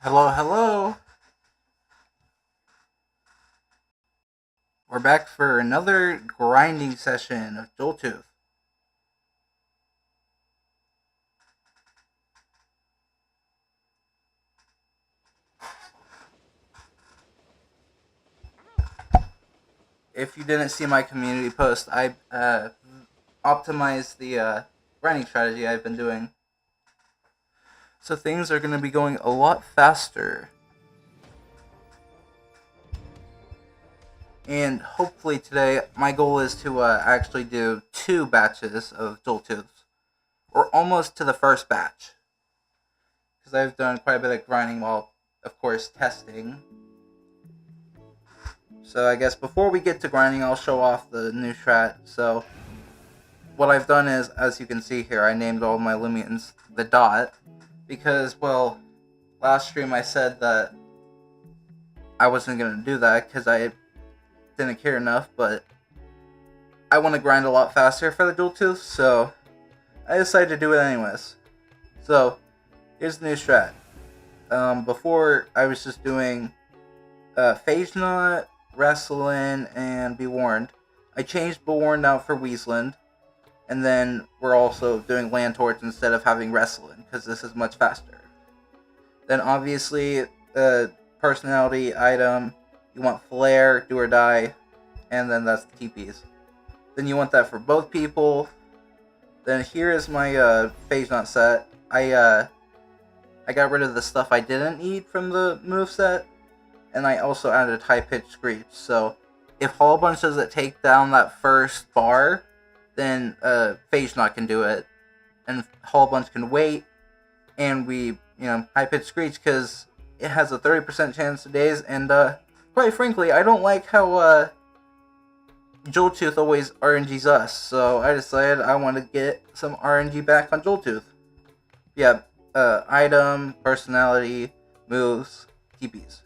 Hello, hello. We're back for another grinding session of Joltooth. If you didn't see my community post, I optimized the grinding strategy I've been doing. So things are going to be going a lot faster. And hopefully today, my goal is to actually do 2 batches of Joltooths. Or almost to the first batch. Because I've done quite a bit of grinding while, of course, testing. So I guess before we get to grinding, I'll show off the new strat. So what I've done is, as you can see here, I named all my Loomians the Dot. Because, well, last stream I said that I wasn't going to do that because I didn't care enough, but I want to grind a lot faster for the Joltooth, so I decided to do it anyways. So, here's the new strat. Before, I was just doing Phage Knot, Wrestlin', and Be Warned. I changed Be Warned out for Weasland, and then we're also doing Land Torch instead of having Wrestlin', because this is much faster. Then obviously, personality item, you want Flare, Do or Die, and then that's the TPs. Then you want that for both people. Then here is my Phage Knot set. I got rid of the stuff I didn't need from the moveset, and I also added High Pitched Screech. So if Hollow Bunch doesn't take down that first bar, then Phage Knot can do it, and Hollow Bunch can wait, and we, High Pitched Screech because it has a 30% chance to daze, and quite frankly, I don't like how Joltooth always RNGs us, so I decided I want to get some RNG back on Joltooth. Yeah, item, personality, moves, TPs.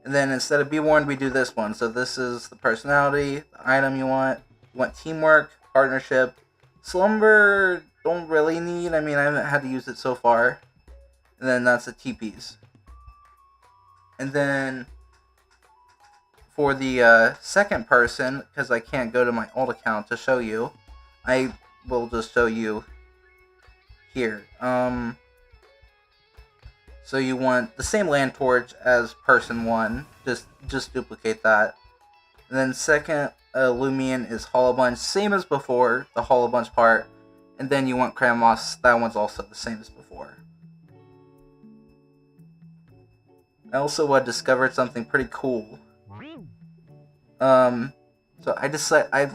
And then instead of Be Warned, we do this one. So this is the personality, the item you want. You want teamwork, partnership. Slumber, don't really need. I mean, I haven't had to use it so far. And then that's the TPs. And then for the second person, because I can't go to my alt account to show you, I will just show you here. So you want the same Land Torch as person 1, just duplicate that. And then second Loomian is Hollow Bunch, same as before, the Hollow Bunch part. And then you want Kramos, that one's also the same as before. I also discovered something pretty cool. So I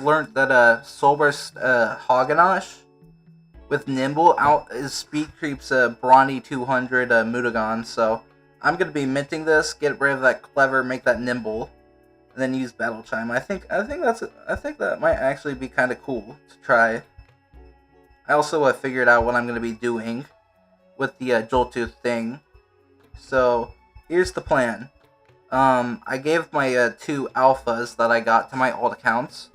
learned that Soulburst Hoganash with Nimble out his speed creeps Brawny 200 Mutagon. So I'm gonna be minting this, get rid of that Clever, make that Nimble, and then use Battle Chime. I think that might actually be kind of cool to try. I also figured out what I'm gonna be doing with the Joltooth thing. So here's the plan. I gave my 2 alphas that I got to my alt accounts,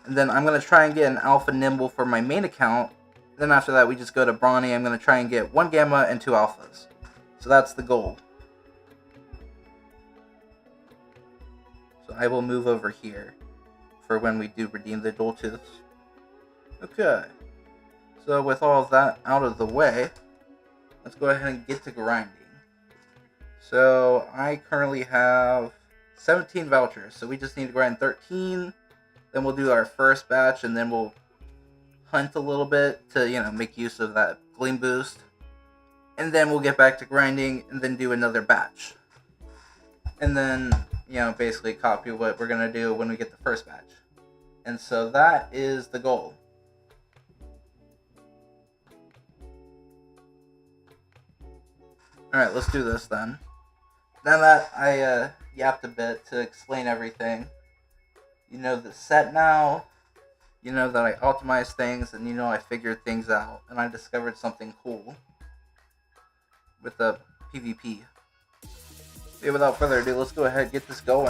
and then I'm gonna try and get an alpha Nimble for my main account. Then after that, we just go to Brawny. I'm gonna try and get 1 Gamma and 2 alphas. So that's the goal. So I will move over here for when we do redeem the Joltooths. Okay. So with all of that out of the way, let's go ahead and get to grinding. So I currently have 17 vouchers, so we just need to grind 13. Then we'll do our first batch, and then we'll hunt a little bit to, make use of that Gleam boost. And then we'll get back to grinding, and then do another batch. And then, basically copy what we're going to do when we get the first batch. And so that is the goal. Alright, let's do this then. Now that I yapped a bit to explain everything, you know the set now, you know that I optimized things, and I figured things out, and I discovered something cool with the PvP. Okay, without further ado, let's go ahead and get this going.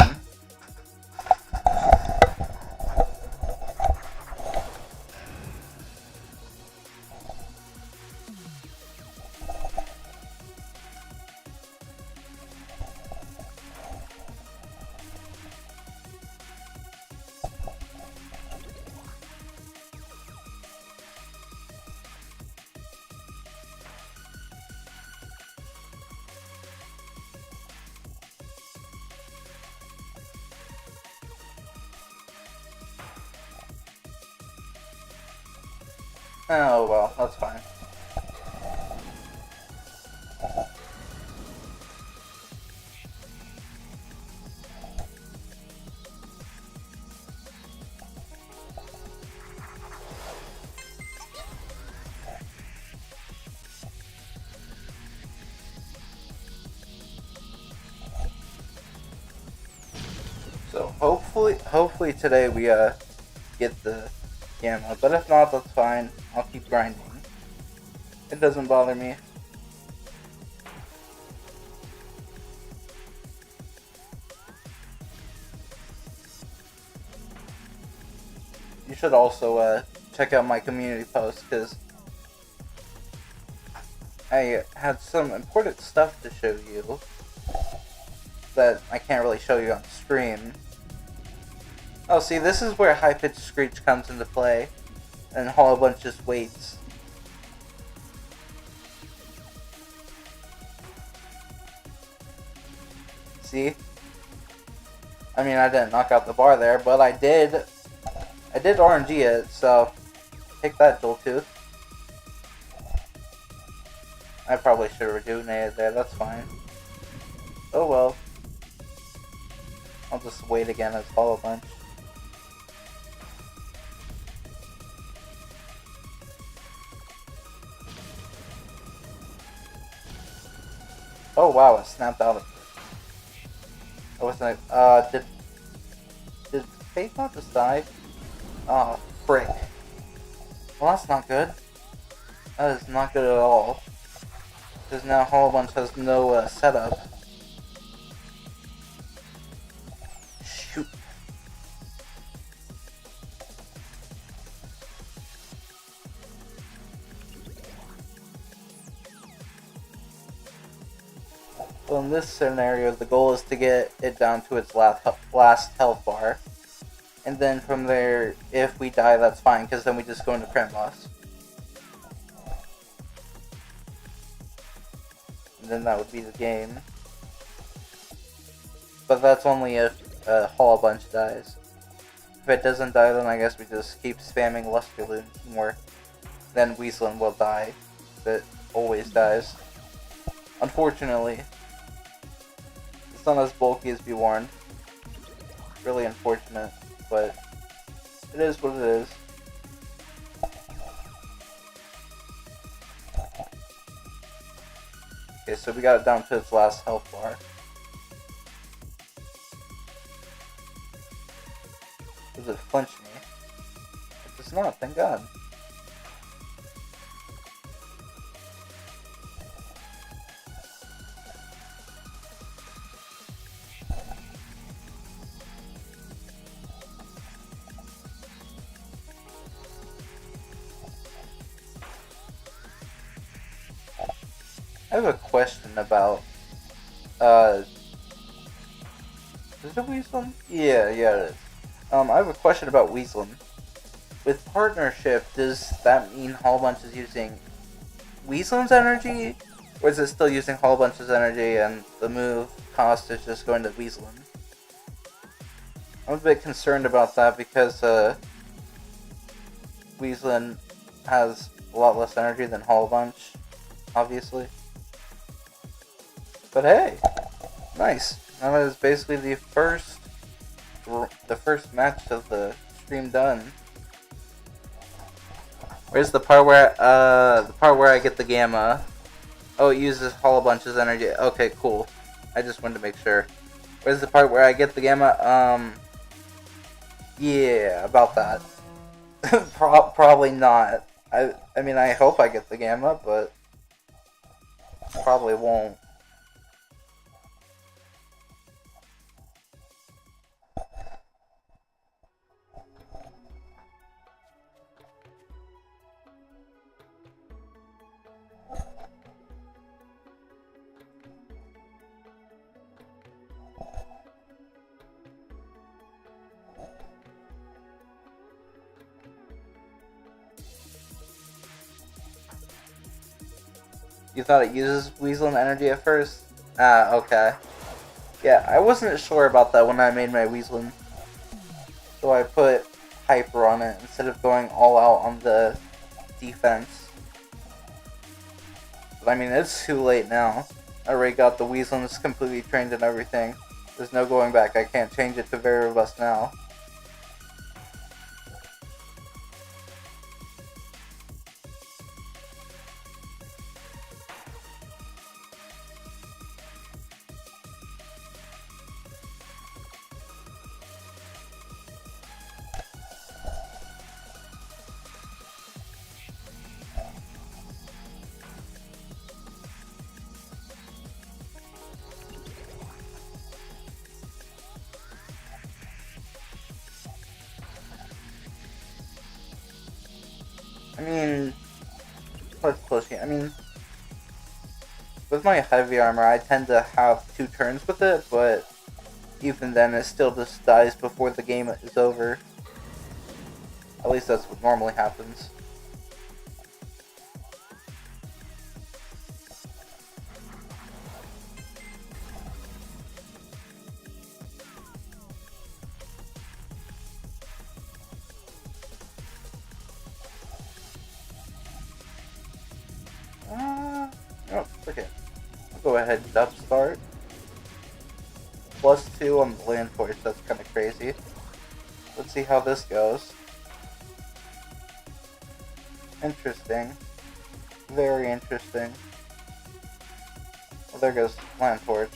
Oh well, that's fine. So hopefully today we get the gamma, but if not, that's fine. I'll keep grinding. It doesn't bother me. You should also check out my community post because I had some important stuff to show you that I can't really show you on stream. Oh, see, this is where high-pitched screech comes into play, and Hollow Bunch just waits. See? I mean, I didn't knock out the bar there, but I did RNG it, so take that, Joltooth. I probably should have rejuvenated there, that's fine. Oh well. I'll just wait again as Hollow Bunch. Oh wow, it snapped out of it. I wasn't did Faith not just die? Oh frick. Well, that's not good. That is not good at all. Because now Hollow Bunch has no setup. Shoot. So in this scenario, the goal is to get it down to its last health bar. And then from there, if we die, that's fine, because then we just go into Cram Boss. And then that would be the game. But that's only if Hollow Bunch dies. If it doesn't die, then I guess we just keep spamming Luster Loon more. Then Weaslin will die. It always dies. Unfortunately. It's not as bulky as be warned. Really unfortunate, but it is what it is. Okay, so we got it down to its last health bar. Does it flinch me? It does not, thank God. I have a question about, is it Weaslin? Yeah, it is. I have a question about Weaslin. With partnership, does that mean Hollow Bunch is using Weaslin's energy? Or is it still using Hollow Bunch's energy and the move cost is just going to Weaslin? I'm a bit concerned about that because, Weaslin has a lot less energy than Hollow Bunch, obviously. But hey, nice. That is basically the first match of the stream done. Where's the part where I get the gamma? Oh, it uses Hollow Bunch's energy. Okay, cool. I just wanted to make sure. Where's the part where I get the gamma? Yeah, about that. Probably not. I mean, I hope I get the gamma, but probably won't. You thought it uses Weaslin energy at first? Ah, okay. Yeah, I wasn't sure about that when I made my Weaslin. So I put Hyper on it instead of going all out on the defense. But I mean, it's too late now. I already got the Weaslings completely trained and everything. There's no going back. I can't change it to very robust now. I mean, what's pushing? I mean, with my heavy armor, I tend to have 2 turns with it, but even then, it still just dies before the game is over. At least that's what normally happens. Oh, okay. I'll go ahead and up start. +2 on the land torch, that's kind of crazy. Let's see how this goes. Interesting. Very interesting. Well, there goes land torch.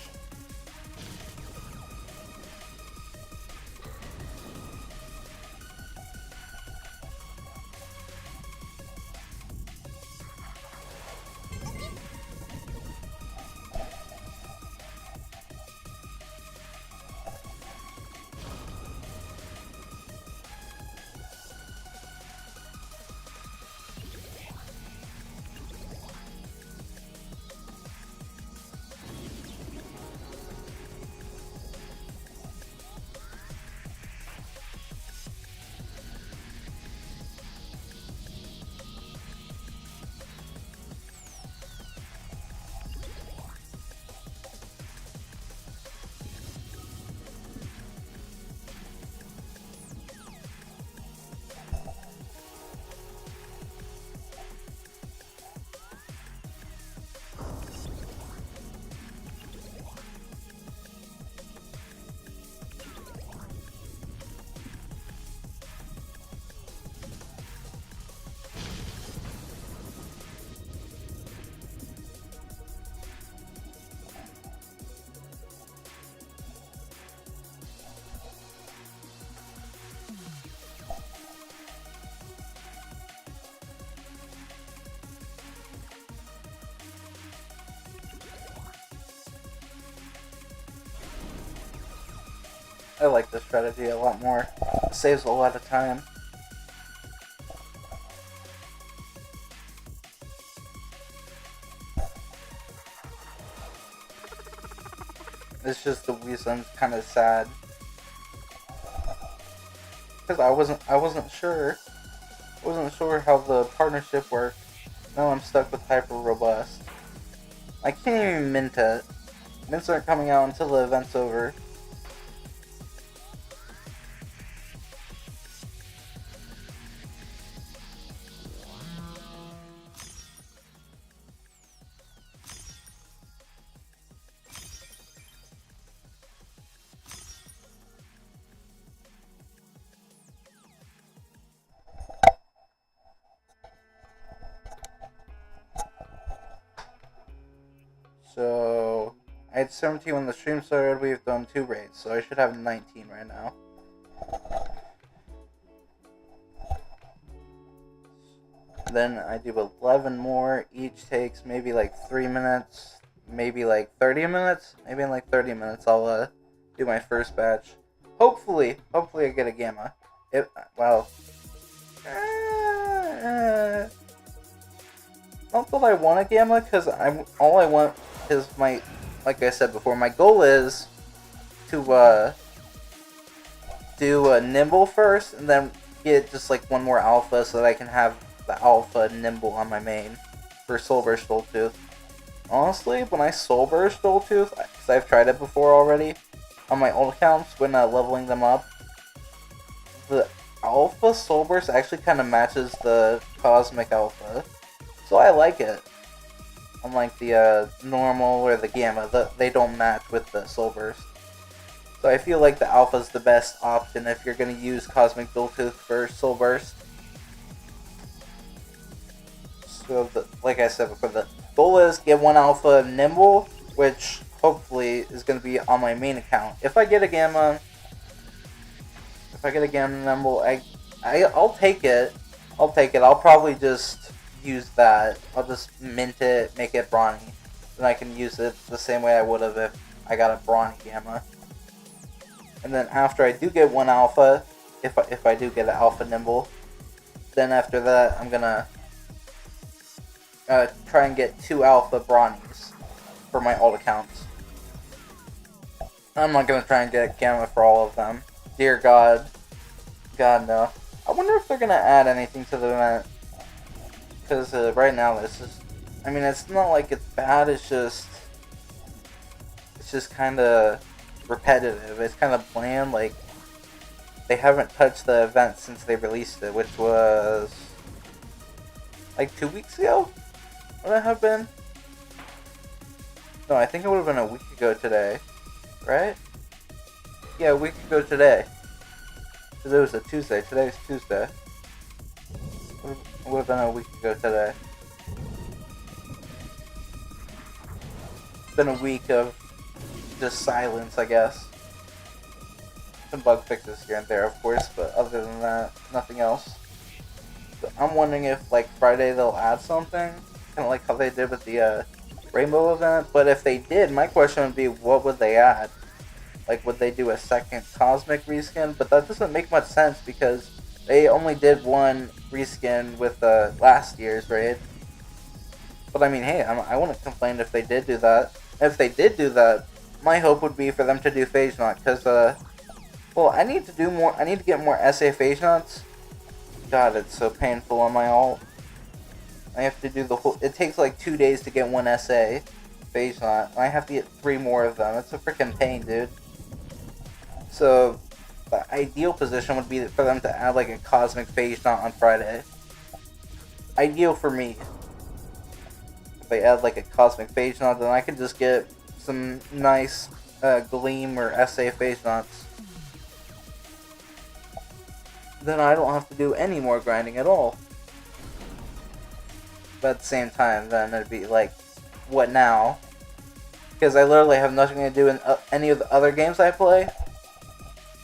I like this strategy a lot more. It saves a lot of time. It's just the Weasling's kind of sad. Because I wasn't sure. I wasn't sure how the partnership worked. Now I'm stuck with Hyper Robust. I can't even mint it. Mints aren't coming out until the event's over. So, I had 17 when the stream started. We've done 2 raids, so I should have 19 right now. Then I do 11 more. Each takes maybe like 3 minutes, maybe like 30 minutes. Maybe in like 30 minutes I'll do my first batch. Hopefully I get a gamma. Well, not that I want a gamma, because all I want is like I said before, my goal is to do a Nimble first, and then get just like one more alpha so that I can have the alpha Nimble on my main for Soul Burst Joltooth. Honestly, when I Soul Burst Joltooth, because I've tried it before already, on my old accounts when leveling them up, Alpha Soul Burst actually kind of matches the Cosmic Alpha, so I like it. Unlike the normal or the Gamma, they don't match with the Soul Burst. So I feel like the Alpha is the best option if you're going to use Cosmic Joltooth for Soul Burst. So, like I said before, the goal is get 1 Alpha Nimble, which hopefully is going to be on my main account. If I get a Gamma Nimble, I'll take it. I'll probably just use that. I'll just mint it, make it Brawny. Then I can use it the same way I would have if I got a Brawny Gamma. And then after I do get 1 Alpha, if I do get an Alpha Nimble, then after that I'm gonna try and get 2 Alpha Brawnies for my alt accounts. I'm not gonna try and get Gamma for all of them. Dear God. God, no. I wonder if they're gonna add anything to the event. Because right now, this is... I mean, it's not like it's bad, it's just kind of repetitive. It's kind of bland, like... They haven't touched the event since they released it, which was... like 2 weeks ago? Would it have been? No, I think it would have been a week ago today. Right? Yeah, a week ago today. Because it was a Tuesday. Today's Tuesday. It would have been a week ago today. It's been a week of just silence, I guess. Some bug fixes here and there, of course, but other than that, nothing else. So I'm wondering if, like, Friday they'll add something. Kind of like how they did with the Rainbow event. But if they did, my question would be, what would they add? Like, would they do a second Cosmic reskin? But that doesn't make much sense because they only did 1 reskin with last year's raid. But I mean, hey, I wouldn't complain if they did do that. If they did do that, my hope would be for them to do Phase Knot. Because, well, I need to do more. I need to get more SA Phase Knots. God, it's so painful on my alt. I have to do the whole... It takes like 2 days to get 1 SA Phase Knot. I have to get 3 more of them. It's a freaking pain, dude. So, the ideal position would be for them to add like a Cosmic Phase Knot on Friday. Ideal for me. If they add like a Cosmic Phase Knot, then I can just get some nice Gleam or SA Phase Knots. Then I don't have to do any more grinding at all. But at the same time, then it'd be like, what now? Because I literally have nothing to do in any of the other games I play.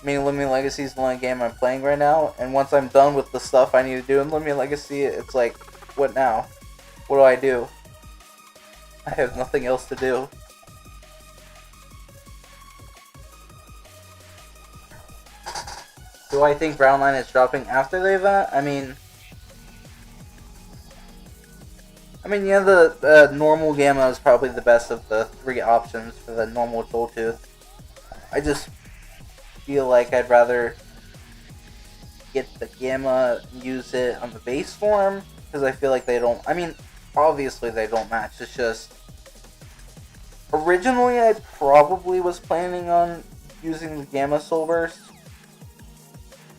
I mean, Loomian Legacy is the only game I'm playing right now, and once I'm done with the stuff I need to do in Loomian Legacy, it's like, what now? What do I do? I have nothing else to do. Do I think Round 9 is dropping after the event? I mean, yeah, the normal Gamma is probably the best of the 3 options for the normal Joltooth. I just feel like I'd rather get the Gamma and use it on the base form, because I feel like they don't... I mean, obviously they don't match, it's just... Originally, I probably was planning on using the Gamma Soul Burst,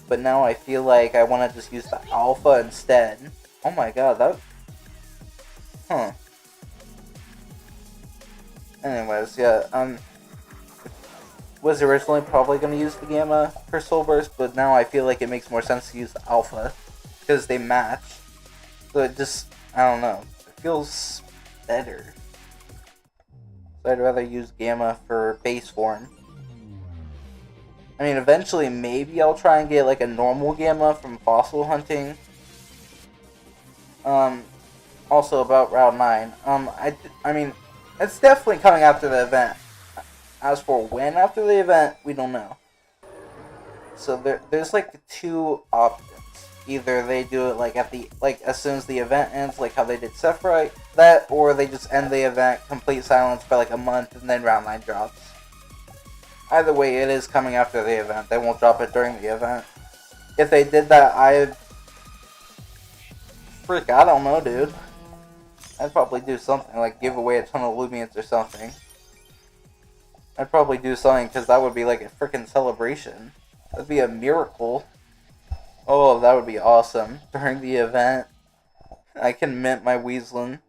but now I feel like I want to just use the Alpha instead. Oh my god, that... Huh. Anyways, yeah, was originally probably going to use the Gamma for Soul Burst, but now I feel like it makes more sense to use the Alpha, because they match. So it just, I don't know, it feels better. So I'd rather use Gamma for base form. I mean, eventually maybe I'll try and get like a normal Gamma from fossil hunting. Also about Round 9, I mean, it's definitely coming after the event. As for when after the event, we don't know. So there's like 2 options. Either they do it like as soon as the event ends, like how they did Sephiroth, that, or they just end the event, complete silence for like a month, and then Round 9 drops. Either way, it is coming after the event. They won't drop it during the event. If they did that, I don't know, dude. I'd probably do something, like give away a ton of Loomians or something. I'd probably do something, because that would be like a freaking celebration. That'd be a miracle. Oh, that would be awesome. During the event, I can mint my Weaslin.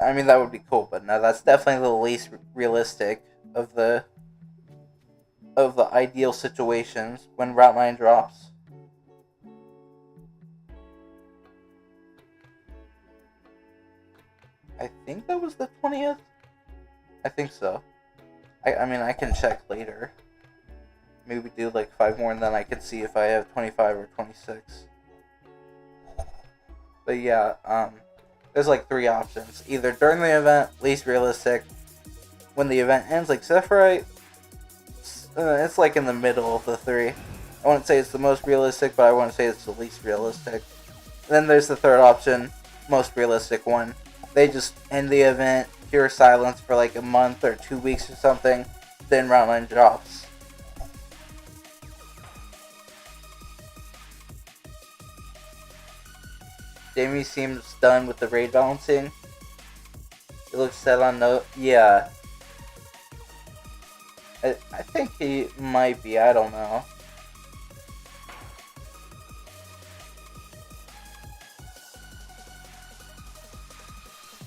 I mean, that would be cool, but no, that's definitely the least realistic of the ideal situations when Route 9 drops. I think that was the 20th? I think so. I mean, I can check later. Maybe do like 5 more and then I can see if I have 25 or 26. But yeah, there's like 3 options. Either during the event, least realistic. When the event ends, like Sephiroth, it's like in the middle of the 3. I wouldn't say it's the most realistic, but I wouldn't say it's the least realistic. And then there's the third option, most realistic one. They just end the event, pure silence for like a month or 2 weeks or something, then Route 9 drops. Jamie seems done with the raid balancing. It looks set on no. Yeah. I think he might be, I don't know.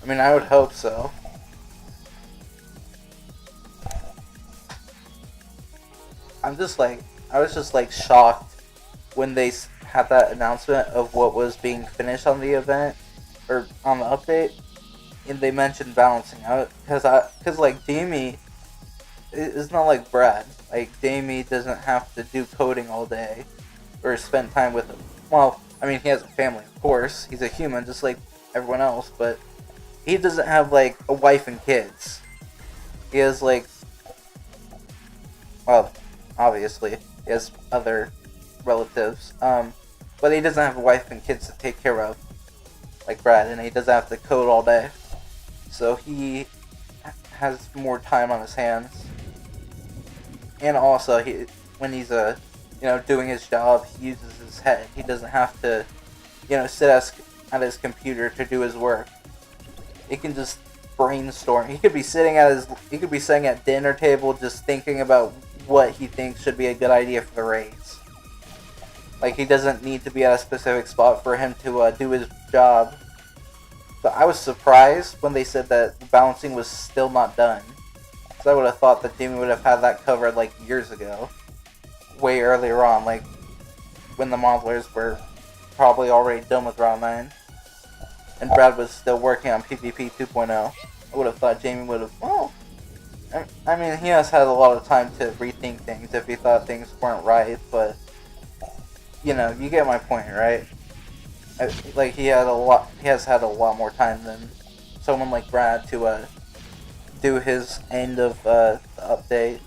I mean, I would hope so. I was just like shocked when they had that announcement of what was being finished on the event, or on the update, and they mentioned balancing out, because like Jamie, it's not like Brad. Like Jamie doesn't have to do coding all day, or spend time with him. Well, I mean, he has a family, of course. He's a human, just like everyone else, but he doesn't have like a wife and kids. He has like, well, obviously he has other relatives, but he doesn't have a wife and kids to take care of, like Brad, and he doesn't have to code all day. So he has more time on his hands, and also when he's doing his job, he uses his head. He doesn't have to, sit at his computer to do his work. He can just brainstorm. He could be sitting at dinner table just thinking about what he thinks should be a good idea for the raids. Like, he doesn't need to be at a specific spot for him to do his job. But I was surprised when they said that the balancing was still not done. Because I would have thought that Jamie would have had that covered like years ago. Way earlier on, like when the modelers were probably already done with Round 9. And Brad was still working on PvP 2.0. I would have thought Jamie would have, I mean, he has had a lot of time to rethink things if he thought things weren't right, but, you get my point, right? Like, he has had a lot more time than someone like Brad to, do his end of, the update.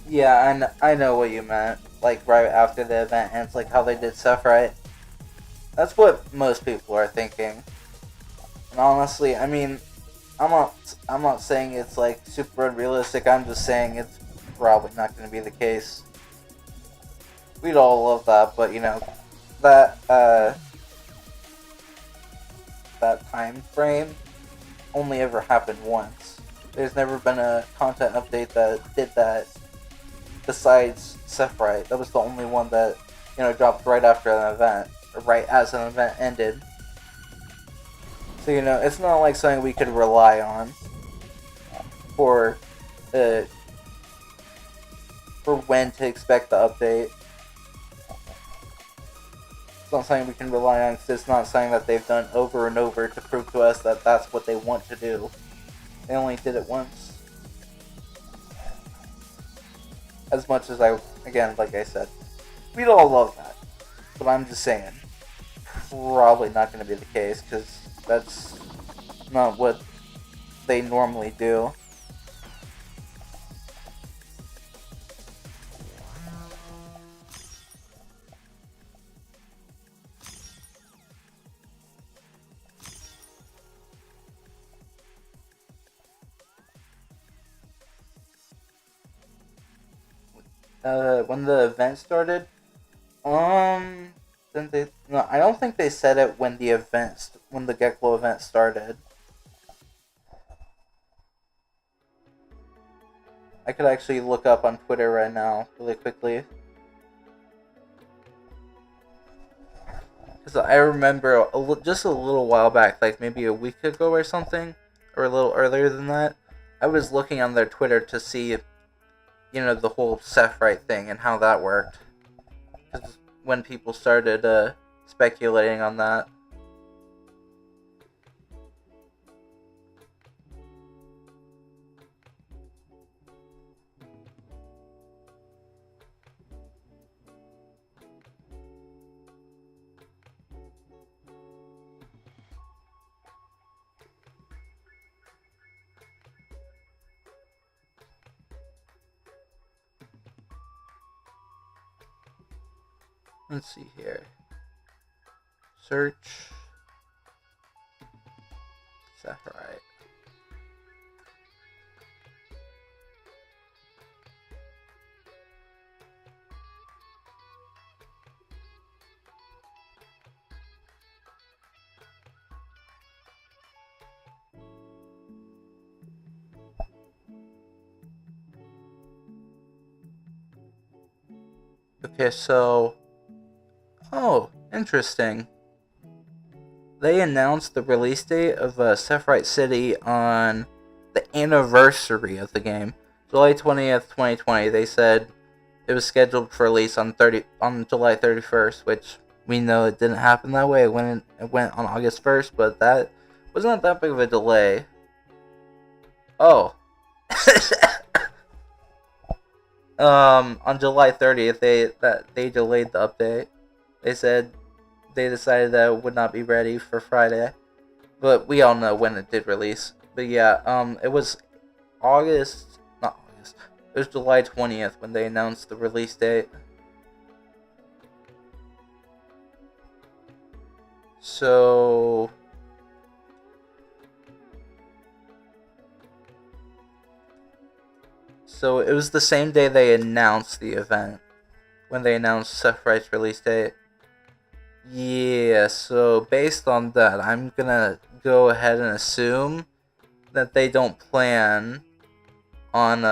Yeah, I know what you meant. Like, right after the event ends, like how they did stuff, right? That's what most people are thinking. And honestly, I mean, I'm not saying it's like super unrealistic. I'm just saying it's probably not going to be the case. We'd all love that, but that that time frame only ever happened once. There's never been a content update that did that besides Sephiroth. That was the only one that dropped right after an event, or right as an event ended. So it's not like something we could rely on for when to expect the update. It's not something we can rely on because it's not something that they've done over and over to prove to us that that's what they want to do. They only did it once. As much as like I said, we'd all love that. But I'm just saying, probably not going to be the case because that's not what they normally do. When the event started, didn't they? No, I don't think they said it when when the Geklo event started. I could actually look up on Twitter right now, really quickly. Because I remember just a little while back, like maybe a week ago or something, or a little earlier than that, I was looking on their Twitter to see, the whole Sephiroth thing and how that worked. Because when people started speculating on that. Let's see here. Search Sephiroth. Okay, so... Oh, interesting. They announced the release date of Sephiroth City on the anniversary of the game. July 20th, 2020. They said it was scheduled for release on July 31st, which we know it didn't happen that way. It went on August 1st, but that wasn't that big of a delay. Oh. On July 30th, they delayed the update. They said they decided that it would not be ready for Friday, but we all know when it did release. But yeah, it was not August. It was July 20th when they announced the release date. So it was the same day they announced the event, when they announced Sephiroth's release date. Yeah, so based on that, I'm gonna go ahead and assume that they don't plan on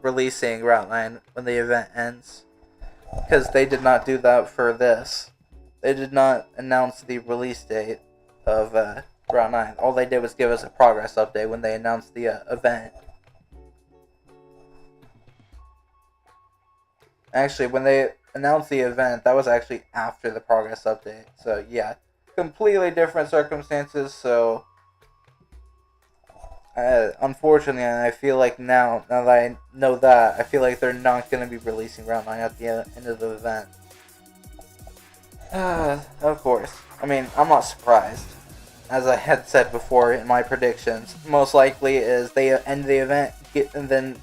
releasing Route 9 when the event ends, because they did not do that for this. They did not announce the release date of Route 9. All they did was give us a progress update when they announced the event. Actually, when they announced the event, that was actually after the progress update. So yeah, completely different circumstances. So unfortunately, I feel like now that I know that, I feel like they're not going to be releasing Round 9 at the end of the event. Of course. I mean, I'm not surprised. As I had said before in my predictions, most likely is they end the event and then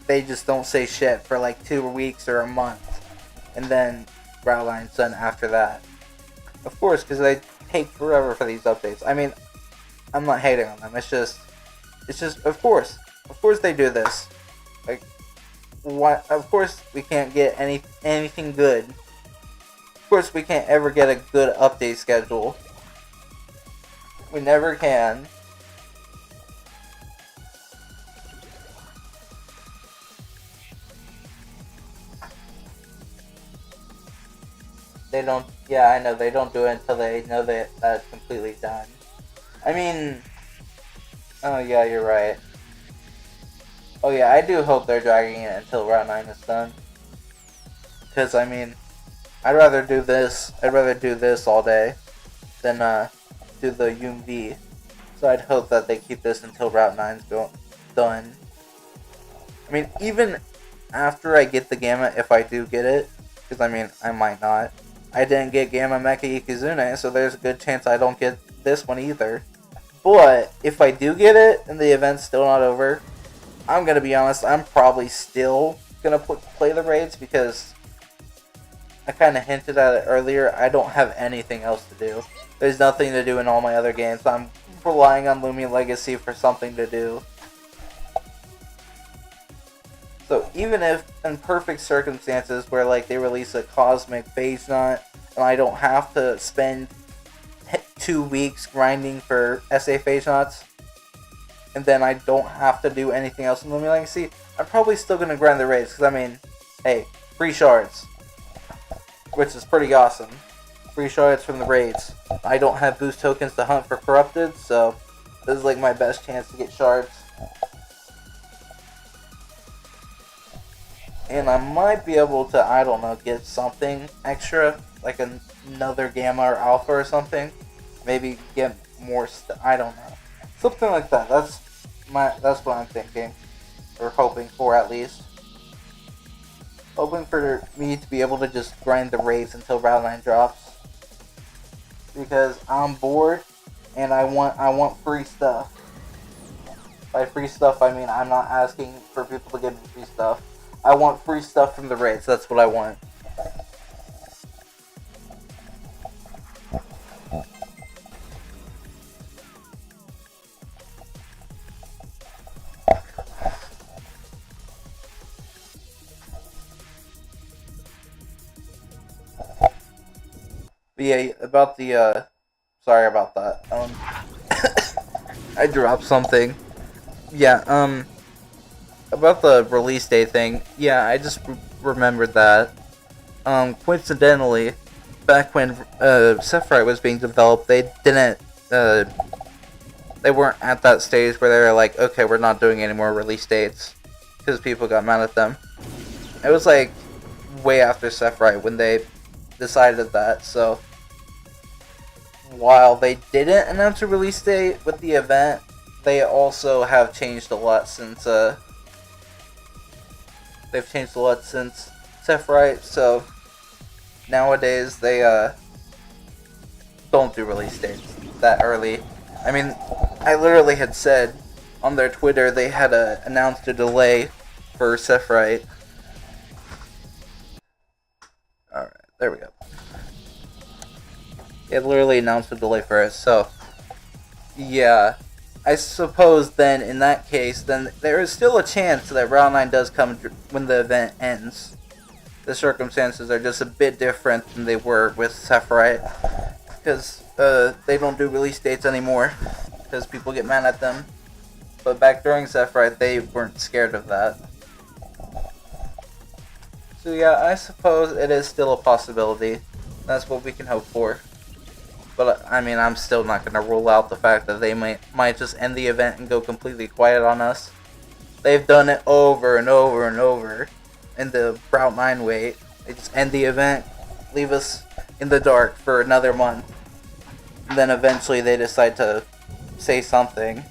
they just don't say shit for like 2 weeks or a month, and then Route 9's done after that. Of course, because they take forever for these updates. I mean, I'm not hating on them. It's just of course they do this. Like, what? Of course we can't get anything good. Of course we can't ever get a good update schedule. We never can. They don't. Yeah, I know they don't do it until they know that it's completely done. I mean, oh yeah, you're right. Oh yeah, I do hope they're dragging it until Route 9 is done. Because I mean, I'd rather do this all day than do the UMV. So I'd hope that they keep this until Route 9's done. I mean, even after I get the Gamma, if I do get it, because I mean, I might not. I didn't get Gamma Mecha Ikizune, so there's a good chance I don't get this one either. But if I do get it and the event's still not over, I'm gonna be honest, I'm probably still gonna play the raids, because I kind of hinted at it earlier. I don't have anything else to do. There's nothing to do in all my other games. I'm relying on Loomian Legacy for something to do. So even if in perfect circumstances where like they release a cosmic phase knot and I don't have to spend 2 weeks grinding for SA phase knots, and then I don't have to do anything else in Loomian Legacy, I'm probably still gonna grind the raids because I mean, hey, free shards, which is pretty awesome. Free shards from the raids. I don't have boost tokens to hunt for corrupted, so this is like my best chance to get shards. And I might be able to, I don't know, get something extra, like another Gamma or Alpha or something. Maybe get more I don't know. Something like that. That's what I'm thinking. Or hoping for, at least. Hoping for me to be able to just grind the raids until Route 9 drops. Because I'm bored and I want free stuff. By free stuff I mean I'm not asking for people to give me free stuff. I want free stuff from the raids. That's what I want. But yeah, about the sorry about that. I dropped something. Yeah, about the release date thing, yeah, I just remembered that. Coincidentally, back when Sephiroth was being developed, they didn't, they weren't at that stage where they were like, okay, we're not doing any more release dates, because people got mad at them. It was like, way after Sephiroth when they decided that, so while they didn't announce a release date with the event, they also have changed a lot since, they've changed a lot since Sephiroth, so nowadays they don't do release dates that early. I mean, I literally had said on their Twitter they had announced a delay for Sephiroth. Alright, there we go. They literally announced a delay for it, so yeah. I suppose then, in that case, then there is still a chance that Route 9 does come when the event ends. The circumstances are just a bit different than they were with Sephiroth, because they don't do release dates anymore, because people get mad at them. But back during Sephiroth, they weren't scared of that. So yeah, I suppose it is still a possibility. That's what we can hope for. But, I mean, I'm still not going to rule out the fact that they might just end the event and go completely quiet on us. They've done it over and over and over in the Route 9 wait. They just end the event, leave us in the dark for another month. And then eventually they decide to say something.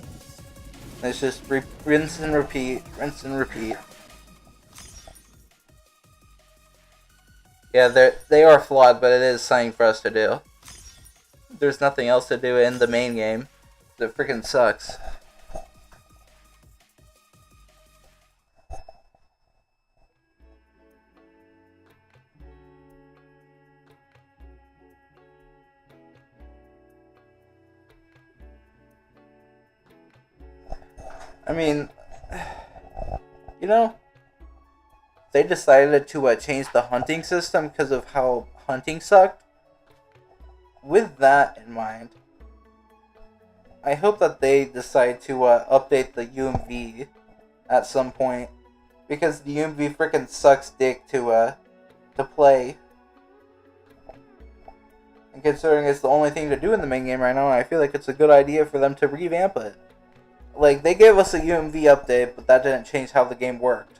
It's just rinse and repeat, rinse and repeat. Yeah, they are flawed, but it is something for us to do. There's nothing else to do in the main game. It freaking sucks. I mean, you know, they decided to change the hunting system because of how hunting sucked. With that in mind, I hope that they decide to update the UMV at some point, because the UMV freaking sucks dick to play. And considering it's the only thing to do in the main game right now, I feel like it's a good idea for them to revamp it. Like, they gave us a UMV update, but that didn't change how the game worked.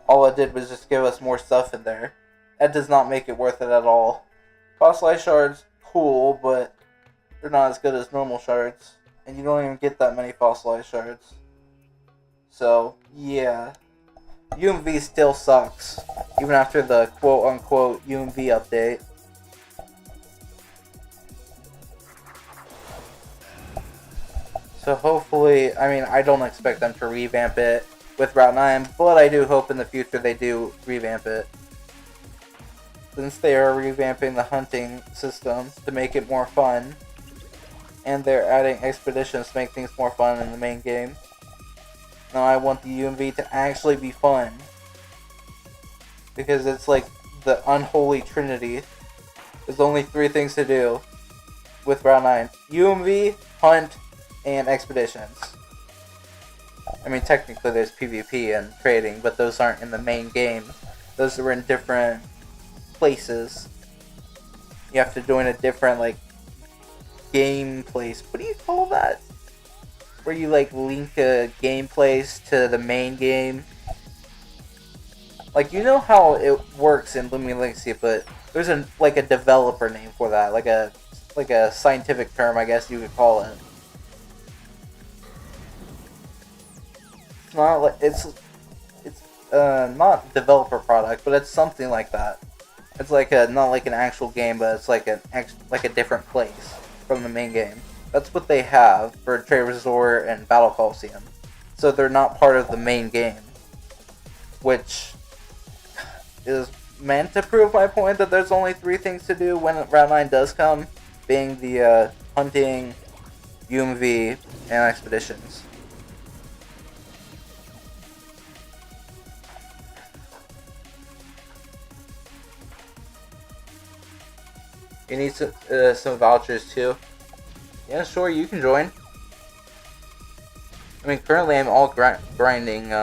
All it did was just give us more stuff in there. That does not make it worth it at all. Fossilized shards, cool, but they're not as good as normal shards. And you don't even get that many fossilized shards. So, yeah. UMV still sucks, even after the quote-unquote UMV update. So hopefully, I mean, I don't expect them to revamp it with Route 9, but I do hope in the future they do revamp it. Since they are revamping the hunting system to make it more fun, and they're adding expeditions to make things more fun in the main game. No, I want the UMV to actually be fun. Because it's like the unholy trinity. There's only 3 things to do with Route 9. UMV, Hunt, and Expeditions. I mean, technically there's PvP and trading, but those aren't in the main game. Those are in different places. You have to join a different, like, game place. What do you call that? Where you, like, link a game place to the main game. Like, you know how it works in Loomian Legacy, but there's a developer name for that, like a scientific term, I guess you could call it. It's not like it's not developer product, but it's something like that. It's like not like an actual game, but it's like a different place from the main game. That's what they have for Trade Resort and Battle Coliseum. So they're not part of the main game, which is meant to prove my point that there's only 3 things to do when Route 9 does come, being the hunting, UMV, and expeditions. You need some vouchers too. Yeah, sure, you can join. I mean, currently I'm all grinding.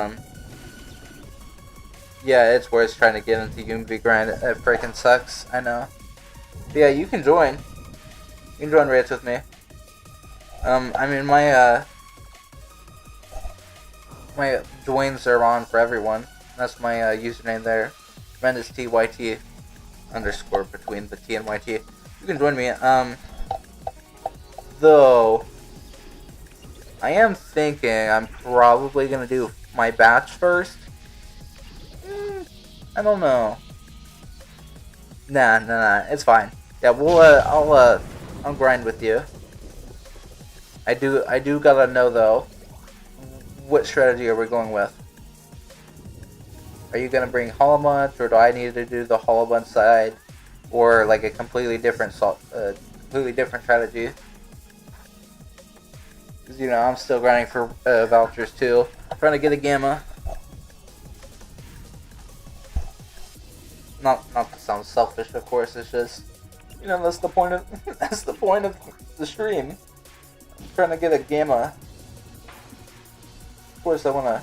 Yeah, it's worse trying to get into UMV grind. It freaking sucks. I know. But yeah, you can join. You can join raids with me. I mean, my joins are on for everyone. That's my username there. Tremendous TYT _ between the T and YT. You can join me. Though I am thinking I'm probably gonna do my batch first. I don't know. Nah, it's fine. Yeah, I'll grind with you. I do gotta know though, what strategy are we going with? Are you gonna bring Holobunch, or do I need to do the Holobunch side, or like a completely different strategy? Because you know I'm still grinding for vouchers too, trying to get a Gamma. Not to sound selfish, of course. It's just, you know, that's the point of the stream. I'm trying to get a Gamma. Of course, I want to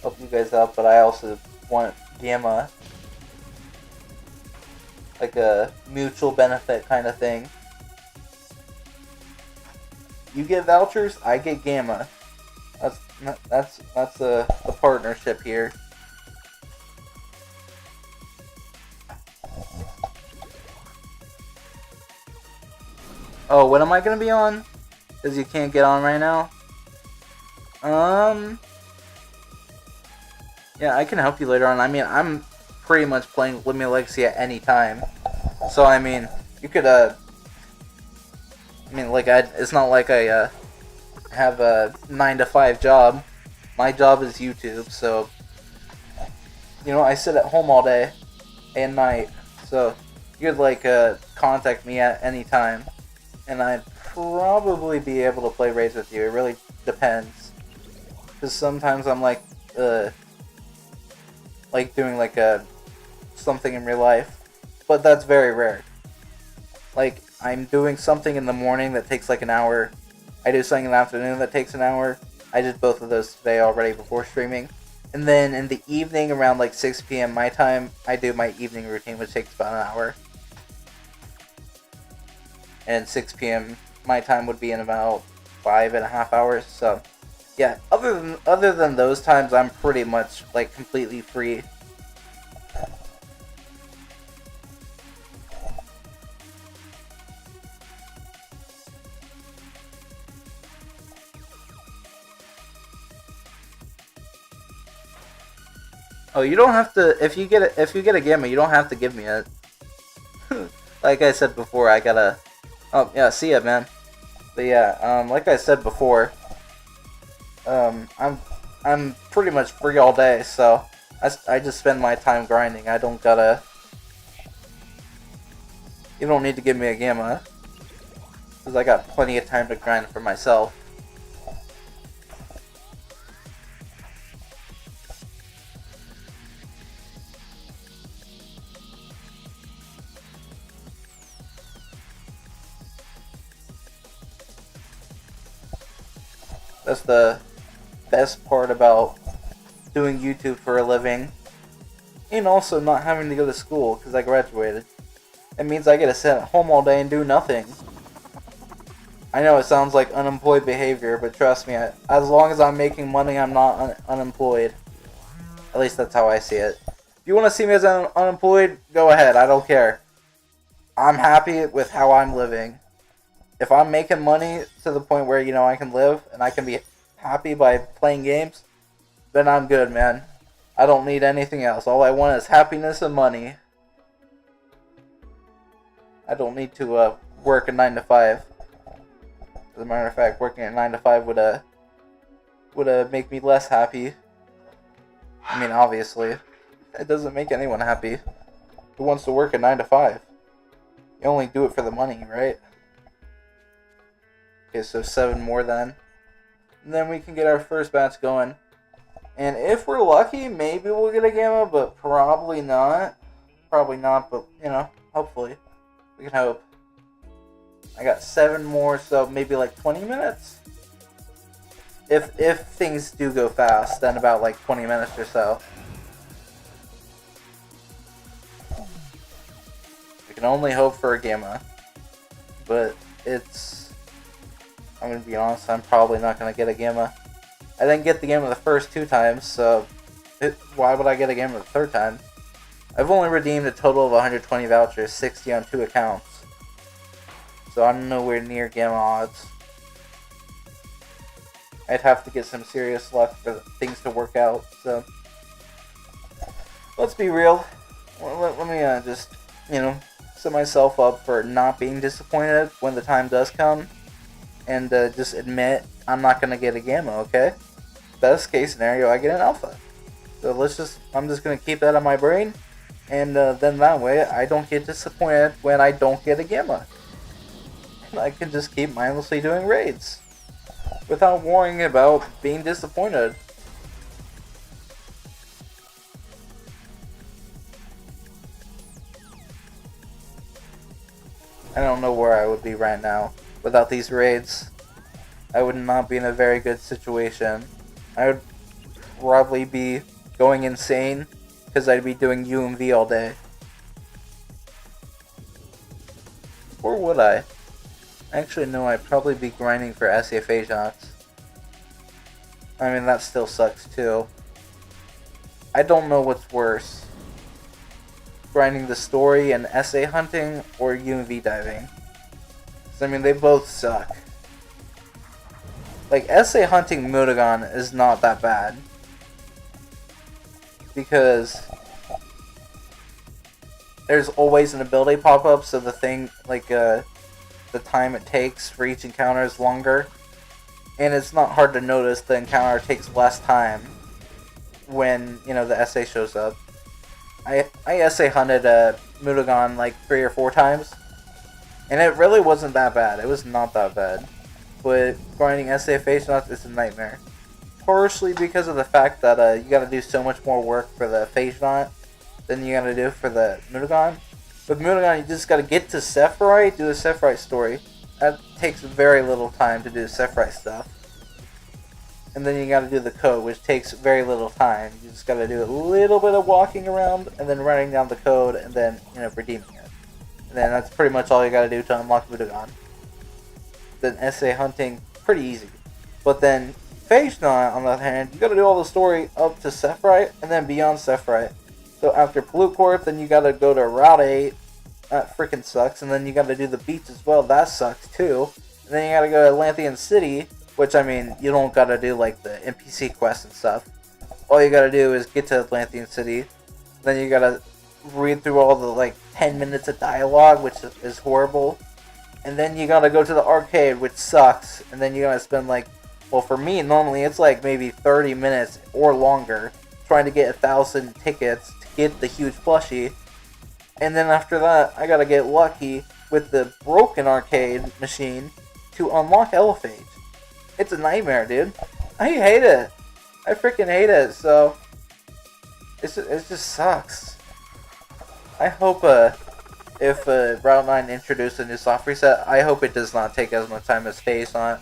help you guys out, but I also want Gamma, like a mutual benefit kind of thing. You get vouchers, I get Gamma. That's the partnership here. Oh, what am I gonna be on? Because you can't get on right now? Yeah, I can help you later on. I mean, I'm pretty much playing Loomian Legacy at any time. So, I mean, you could, I mean, like, it's not like I, have a 9-to-5 job. My job is YouTube, so, you know, I sit at home all day and night. So, you could, like, contact me at any time. And I'd probably be able to play raids with you. It really depends. Because sometimes I'm like doing like something in real life. But that's very rare. Like, I'm doing something in the morning that takes like an hour. I do something in the afternoon that takes an hour. I did both of those today already before streaming. And then in the evening around like 6 p.m. my time, I do my evening routine, which takes about an hour. And 6 p.m. my time would be in about 5.5 hours. So, yeah. Other than those times, I'm pretty much like completely free. Oh, you don't have to. If you get a Gamma, you don't have to give me it. Like I said before, I gotta. Oh, yeah, see ya, man. But yeah, like I said before, I'm pretty much free all day, so I just spend my time grinding. I don't gotta... You don't need to give me a Gamma, because I got plenty of time to grind for myself. That's the best part about doing YouTube for a living. And also not having to go to school because I graduated. It means I get to sit at home all day and do nothing. I know it sounds like unemployed behavior, but trust me, as long as I'm making money, I'm not unemployed. At least that's how I see it. If you want to see me as unemployed, go ahead, I don't care. I'm happy with how I'm living. If I'm making money to the point where, I can live and I can be happy by playing games, then I'm good, man. I don't need anything else. All I want is happiness and money. I don't need to work a 9 to 5. As a matter of fact, working a 9 to 5 would make me less happy. I mean, obviously, it doesn't make anyone happy. Who wants to work a 9 to 5? You only do it for the money, right? Okay, so 7 more then. And then we can get our first batch going. And if we're lucky, maybe we'll get a gamma, but probably not. Probably not, but, hopefully. We can hope. I got 7 more, so maybe like 20 minutes? If things do go fast, then about like 20 minutes or so. We can only hope for a gamma. But I'm going to be honest, I'm probably not going to get a gamma. I didn't get the gamma the first 2 times, so why would I get a gamma the 3rd time? I've only redeemed a total of 120 vouchers, 60 on 2 accounts. So I'm nowhere near gamma odds. I'd have to get some serious luck for things to work out, so let's be real. Let me just, set myself up for not being disappointed when the time does come, and just admit I'm not going to get a gamma, okay? Best case scenario, I get an alpha. So I'm just going to keep that in my brain, and then that way I don't get disappointed when I don't get a gamma. And I can just keep mindlessly doing raids without worrying about being disappointed. I don't know where I would be right now without these raids. I would not be in a very good situation. I would probably be going insane because I'd be doing UMV all day. Or would I? Actually, no, I'd probably be grinding for SAFA shots. I mean, that still sucks too. I don't know what's worse. Grinding the story and SA hunting or UMV diving. I mean, they both suck. Like, SA hunting Mudagon is not that bad. Because there's always an ability pop-up, so the thing, the time it takes for each encounter is longer. And it's not hard to notice the encounter takes less time when, the SA shows up. I SA hunted Mudagon like 3 or 4 times. And it really wasn't that bad. It was not that bad. But grinding SA face shots is a nightmare. Partially because of the fact that you gotta do so much more work for the face knot than you gotta do for the Mudagon. With Mudagon, you just gotta get to Sephiroth, do the Sephiroth story. That takes very little time to do the Sephiroth stuff. And then you gotta do the code, which takes very little time. You just gotta do a little bit of walking around, and then writing down the code, and then, redeeming it. And then that's pretty much all you gotta do to unlock Mudagon. Then SA hunting, pretty easy. But then, Phage Knot, on the other hand, you gotta do all the story up to Sephiroth, and then beyond Sephiroth. So after Pollute Corp, then you gotta go to Route 8. That freaking sucks. And then you gotta do the beach as well. That sucks too. And then you gotta go to Atlantean City, which, I mean, you don't gotta do, the NPC quests and stuff. All you gotta do is get to Atlantean City. Then you gotta read through all the, 10 minutes of dialogue, which is horrible. And then you gotta go to the arcade, which sucks. And then you gotta spend, well, for me, normally it's, maybe 30 minutes or longer trying to get 1,000 tickets to get the huge plushie. And then after that, I gotta get lucky with the broken arcade machine to unlock Elephage. It's a nightmare, dude. I hate it. I freaking hate it, so it just sucks. I hope if Route 9 introduced a new soft reset, I hope it does not take as much time as Phase on.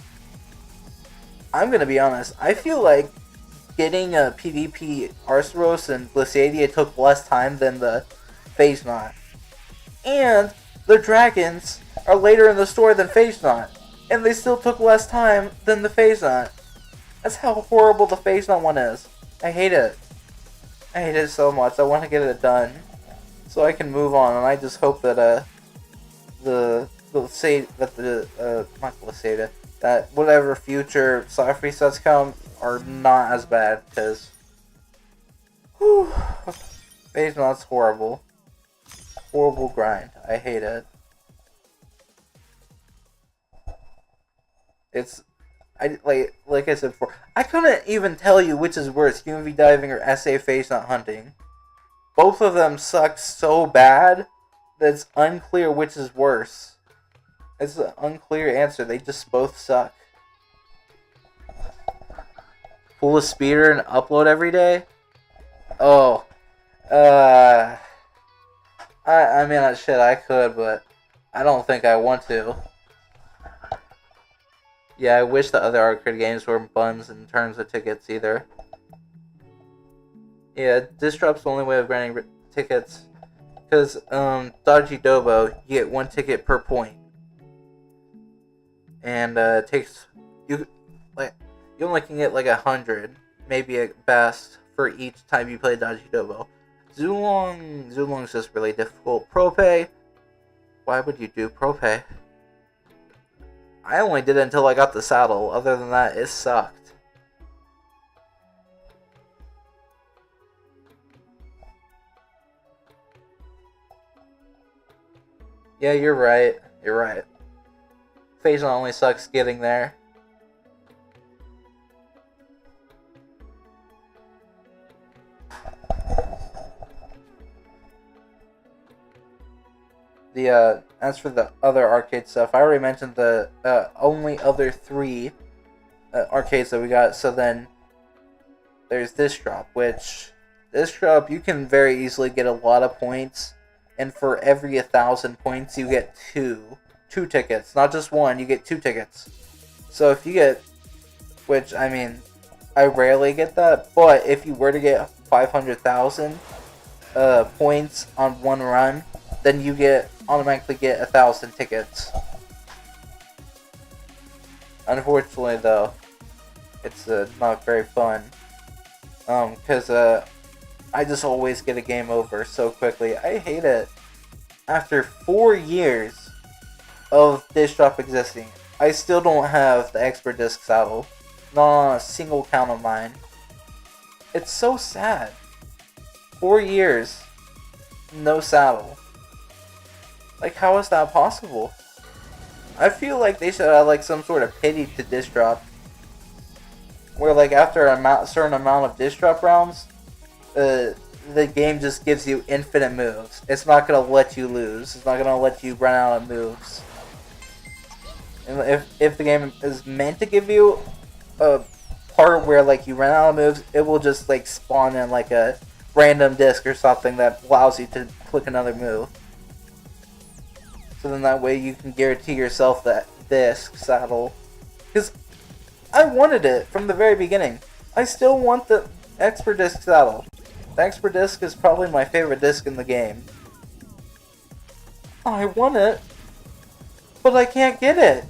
I'm gonna be honest. I feel like getting a PvP Arceros and Glaciadia took less time than the Phase Knot. And the dragons are later in the story than Phase Knot. And they still took less time than the Phase Knot. That's how horrible the Phase Knot one is. I hate it. I hate it so much. I want to get it done so I can move on. And I just hope that that whatever future soft resets come are not as bad, because Phase Knot's horrible. Horrible grind. I hate it. It's like I said before, I couldn't even tell you which is worse, UMV diving or SA Phase Knot hunting. Both of them suck so bad that it's unclear which is worse. It's an unclear answer. They just both suck. Pull a speeder and upload every day? Oh. I mean, shit, I could, but I don't think I want to. Yeah, I wish the other arcade games were buns in terms of tickets either. Yeah, Disrupt's the only way of granting tickets. Because, Dodgy Dobo, you get 1 ticket per point. And, it takes... You only can get, 100, maybe at best, for each time you play Dodgy Dobo. Zulong's just really difficult. Pro-pay? Why would you do pro-pay? I only did it until I got the saddle. Other than that, it sucked. Yeah, you're right. You're right. Phase Knot only sucks getting there. As for the other arcade stuff, I already mentioned the only other 3 arcades that we got. So then there's this drop, which this drop you can very easily get a lot of points, and for every 1,000 points you get two tickets, not just 1. You get 2 tickets. So if you get, which I mean, I rarely get that, but if you were to get 500,000 points on 1 run, then you automatically get 1,000 tickets. Unfortunately, though, it's not very fun. Because I just always get a game over so quickly. I hate it. After 4 years of Disc Drop existing, I still don't have the Expert Disc saddle. Not on a single count of mine. It's so sad. 4 years, no saddle. How is that possible? I feel like they should have some sort of pity to Disc Drop, where after a certain amount of Disc Drop rounds, the game just gives you infinite moves. It's not gonna let you lose. It's not gonna let you run out of moves. And if the game is meant to give you a part where you run out of moves, it will just spawn in a random disc or something that allows you to click another move. So then that way you can guarantee yourself that disc saddle. Because I wanted it from the very beginning. I still want the Expert Disc saddle. The Expert Disc is probably my favorite disc in the game. I want it, but I can't get it.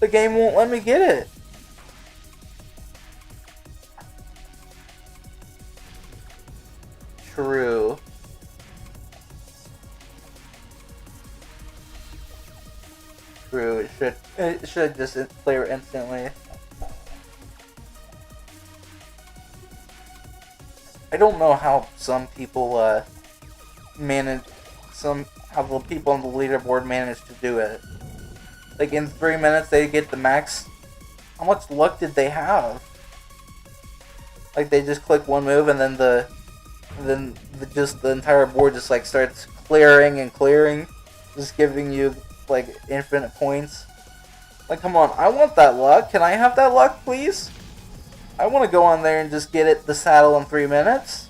The game won't let me get it. True. True. It should just clear instantly. I don't know how some people how the people on the leaderboard manage to do it. In 3 minutes they get the max. How much luck did they have? They just click one move and then the entire board just starts clearing and clearing, just giving you infinite points. Come on, I want that luck. Can I have that luck, please? I want to go on there and just get the saddle in 3 minutes.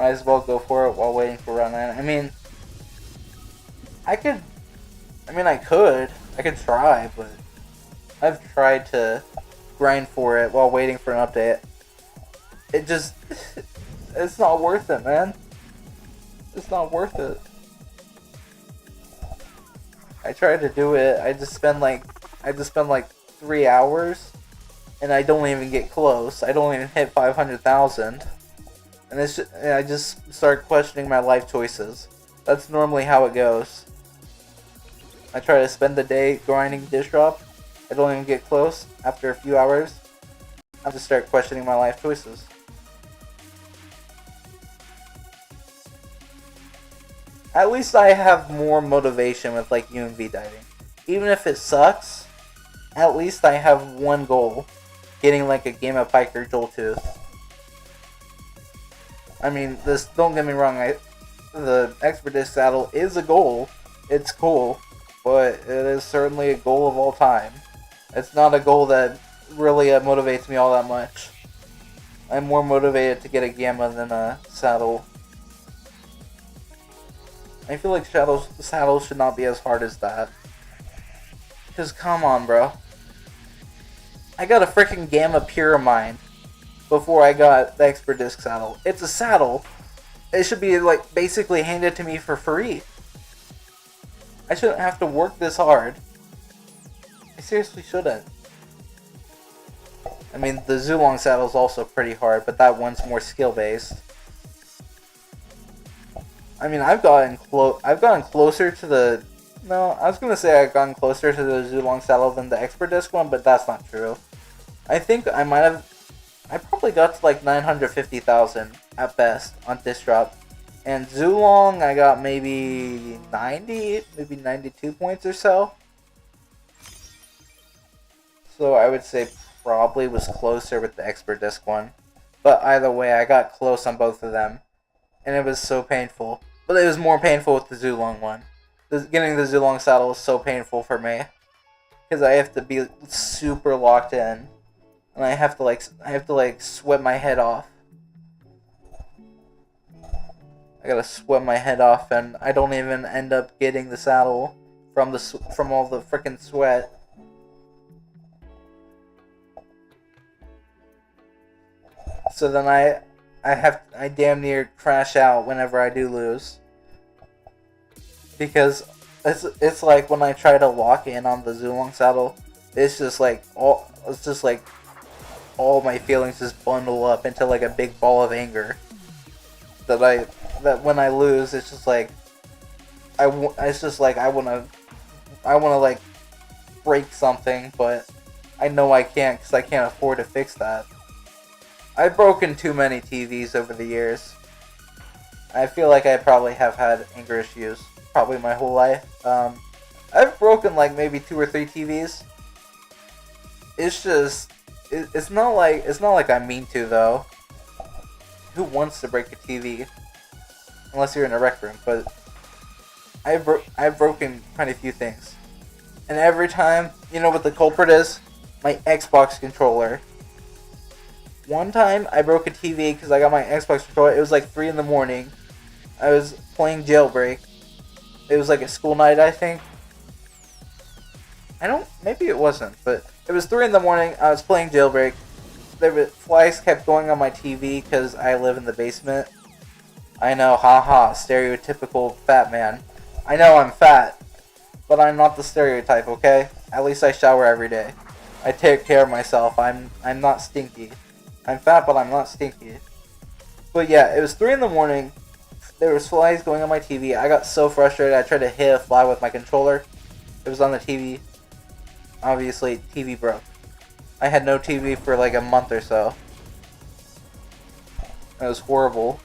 Might as well go for it while waiting for Round 9. I mean, I could try, but I've tried to grind for it while waiting for an update. It just, it's not worth it, man. It's not worth it. I tried to do it, I just spend like 3 hours, and I don't even get close. I don't even hit 500,000. And I just start questioning my life choices. That's normally how it goes. I try to spend the day grinding dish drop. I don't even get close. After a few hours, I just start questioning my life choices. At least I have more motivation with like UMV diving. Even if it sucks, at least I have one goal. Getting like a Game of Piker Joltooth. I mean, don't get me wrong, the Expert Disc Saddle is a goal. It's cool, but it is certainly a goal of all time. It's not a goal that really motivates me all that much. I'm more motivated to get a Gamma than a saddle. I feel like saddles should not be as hard as that. Because come on, bro. I got a freaking Gamma Pyramide before I got the Expert Disc Saddle. It's a saddle. It should be like basically handed to me for free. I shouldn't have to work this hard. I seriously shouldn't. I mean, the Zulong saddle is also pretty hard, but that one's more skill based. I mean, I've gotten closer to the. No, I was gonna say I've gotten closer to the Zulong saddle than the Expert Disc one, but that's not true. I think I might have. I probably got to like 950,000 at best on Disc Drop. And Zulong, I got maybe 90, maybe 92 points or so. So I would say probably was closer with the Expert Disc one. But either way, I got close on both of them. And it was so painful. But it was more painful with the Zulong one. Getting the Zulong saddle is so painful for me. Because I have to be super locked in. And I have to sweat my head off. I gotta sweat my head off, and I don't even end up getting the saddle from all the frickin' sweat. So then I damn near crash out whenever I do lose. Because it's like when I try to lock in on the Zulong saddle, it's just like all my feelings just bundle up into like a big ball of anger. That when I lose, it's just like I wanna like break something, but I know I can't because I can't afford to fix that. I've broken too many TVs over the years. I feel like I probably have had anger issues probably my whole life. I've broken like maybe 2 or 3 TVs. It's just it's not like I mean to though. Who wants to break a TV? Unless you're in a rec room, but I've broken quite a few things. And every time, you know what the culprit is? My Xbox controller. One time I broke a TV because I got my Xbox controller. It was like 3 in the morning. I was playing Jailbreak. It was like a school night, I think. Maybe it wasn't, but it was 3 in the morning. I was playing Jailbreak. Flies kept going on my TV because I live in the basement. I know, haha, stereotypical fat man. I know I'm fat, but I'm not the stereotype, okay? At least I shower every day. I take care of myself. I'm not stinky. I'm fat, but I'm not stinky. But yeah, it was 3 in the morning. There was flies going on my TV. I got so frustrated. I tried to hit a fly with my controller. It was on the TV. Obviously, TV broke. I had no TV for like a month or so. It was horrible.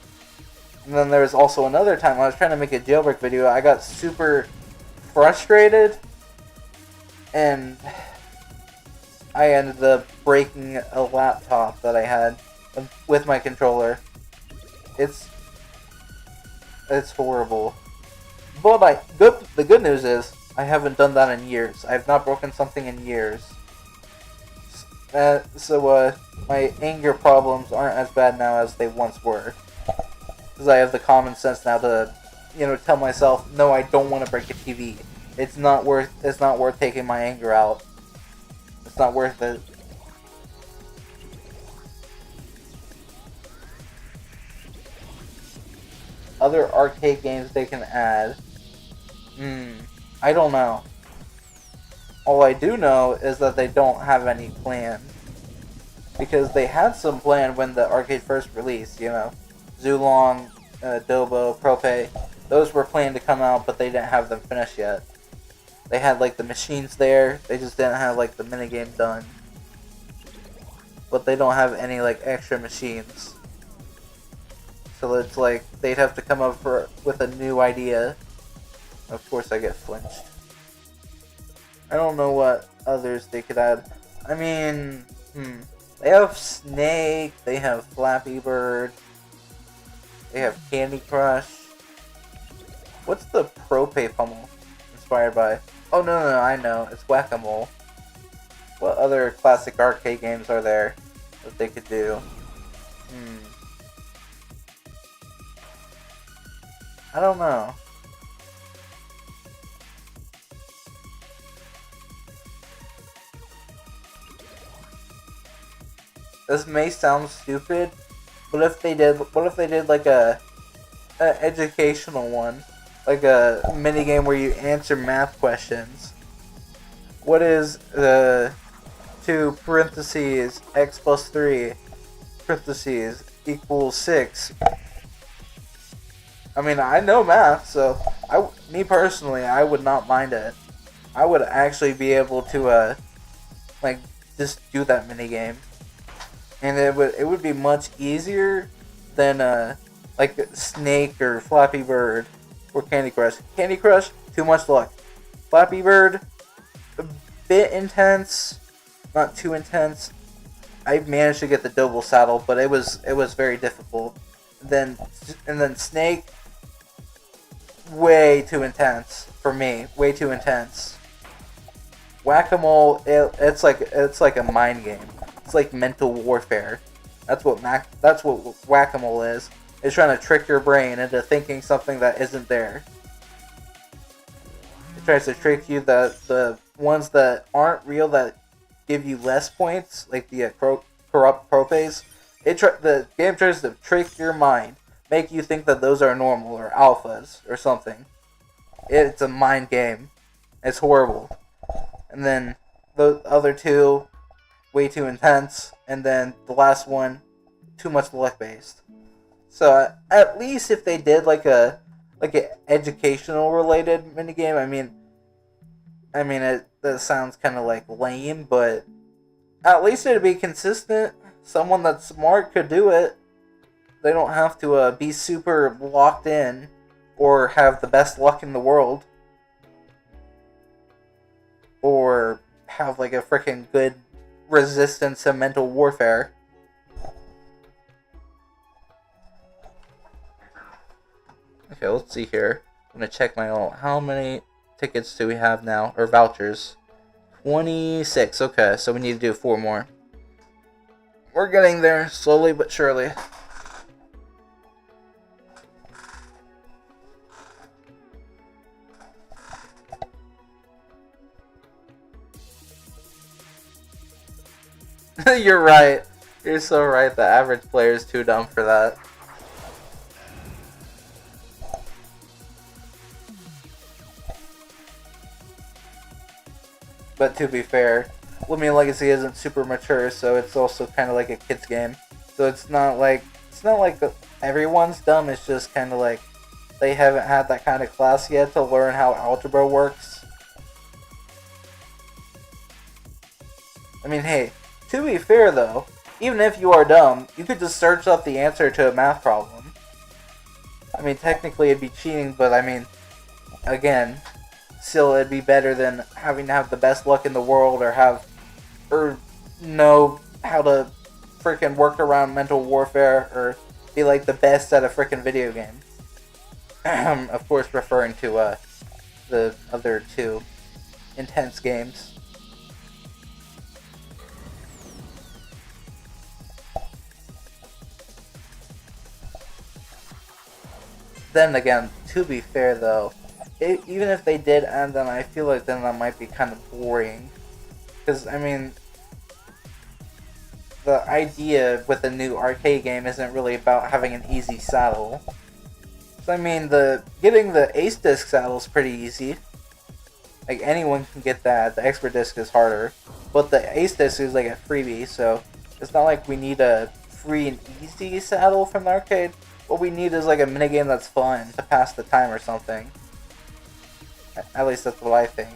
And then there was also another time I was trying to make a jailbreak video. I got super frustrated, and I ended up breaking a laptop that I had with my controller. It's horrible. But the good news is I haven't done that in years. I have not broken something in years. So my anger problems aren't as bad now as they once were. because I have the common sense now to, tell myself, no, I don't want to break a TV. It's not worth taking my anger out. It's not worth it. Other arcade games they can add. I don't know. All I do know is that they don't have any planned. Because they had some planned when the arcade first released, Zulong, Dobo, Prope. Those were planned to come out, but they didn't have them finished yet. They had, the machines there, they just didn't have, the minigame done. But they don't have any, extra machines. So it's they'd have to come up with a new idea. Of course I get flinched. I don't know what others they could add. I mean, they have Snake, they have Flappy Bird, they have Candy Crush. What's the Prope Pummel inspired by? Oh no, I know, it's Whack-A-Mole. What other classic arcade games are there that they could do? I don't know. This may sound stupid, but what if they did an educational one, like a minigame where you answer math questions? What is 2 parentheses x plus 3 parentheses equals 6? I mean, I know math, so me personally, I would not mind it. I would actually be able to just do that minigame. And it would be much easier than Snake or Flappy Bird or Candy Crush. Candy Crush, too much luck. Flappy Bird, a bit intense, not too intense. I managed to get the double saddle, but it was very difficult. And then Snake, way too intense for me. Way too intense. Whack-A-Mole, it's like a mind game. It's like mental warfare. That's what Whack-A-Mole is. It's trying to trick your brain into thinking something that isn't there. It tries to trick you the ones that aren't real that give you less points, like the corrupt Propes. The game tries to trick your mind, make you think that those are normal or alphas or something. It's a mind game. It's horrible. And then the other two, way too intense, and then the last one, too much luck based. So at least if they did an educational related minigame, I mean that sounds kind of lame, but at least it'd be consistent. Someone that's smart could do it. They don't have to be super locked in or have the best luck in the world or have a freaking good resistance to mental warfare. Okay, let's see here. I'm gonna check my own. How many tickets do we have now? Or vouchers? 26. Okay, so we need to do 4 more. We're getting there, slowly but surely. You're right. You're so right. The average player is too dumb for that. But to be fair, Loomian Legacy isn't super mature, so it's also kind of like a kid's game. So it's not like everyone's dumb. It's just kind of like they haven't had that kind of class yet to learn how algebra works. I mean, hey, to be fair though, even if you are dumb, you could just search up the answer to a math problem. I mean, technically it'd be cheating, but I mean, again, still it'd be better than having to have the best luck in the world or know how to freaking work around mental warfare or be the best at a freaking video game. Of course, referring to the other 2 intense games. then again, to be fair though, even if they did end them, I feel like then that might be kind of boring. Because, I mean, the idea with a new arcade game isn't really about having an easy saddle. So, I mean, getting the Ace Disc saddle is pretty easy. Like, anyone can get that. The Expert Disc is harder. But the Ace Disc is like a freebie, so it's not like we need a free and easy saddle from the arcade. What we need is like a minigame that's fun to pass the time or something. At least that's what I think.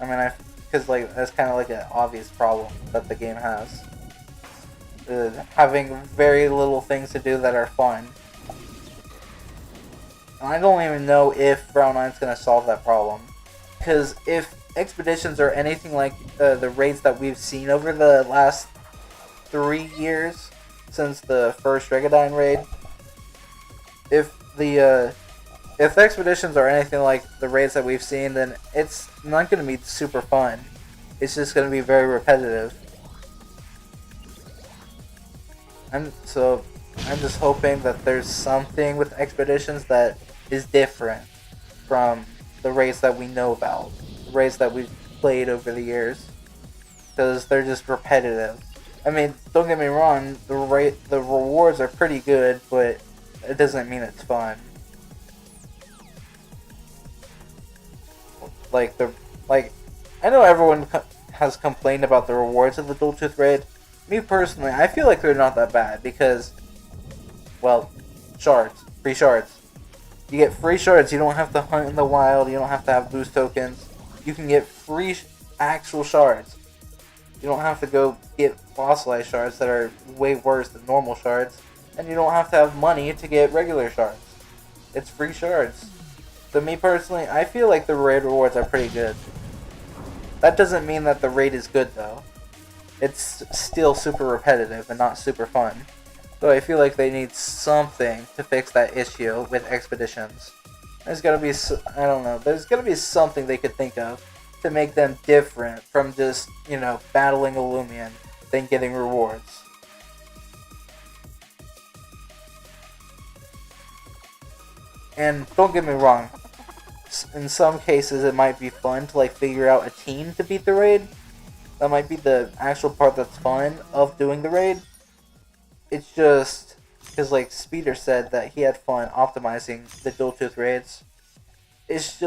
I mean, because like that's kind of like an obvious problem that the game has. Having very little things to do that are fun. And I don't even know if Round 9 is going to solve that problem. Because if expeditions are anything like the raids that we've seen over the last 3 years since the first Regadine raid, if the expeditions are anything like the raids that we've seen, then it's not going to be super fun. It's just going to be very repetitive. I'm just hoping that there's something with expeditions that is different from the raids that we know about, the raids that we've played over the years, because they're just repetitive. I mean, don't get me wrong, the rewards are pretty good, but it doesn't mean it's fun. I know everyone has complained about the rewards of the Joltooth Raid. Me personally, I feel like they're not that bad because, well, shards, free shards. You get free shards. You don't have to hunt in the wild. You don't have to have boost tokens. You can get free actual shards. You don't have to go get fossilized shards that are way worse than normal shards, and you don't have to have money to get regular shards. It's free shards. So me personally, I feel like the raid rewards are pretty good. That doesn't mean that the raid is good though. It's still super repetitive and not super fun. So I feel like they need something to fix that issue with expeditions. There's gotta be, I don't know, there's gotta be something they could think of to make them different from just, battling a Loomian, then getting rewards. And don't get me wrong, in some cases it might be fun to figure out a team to beat the raid. That might be the actual part that's fun of doing the raid. It's just because Speeder said that he had fun optimizing the Joltooth Raids. It's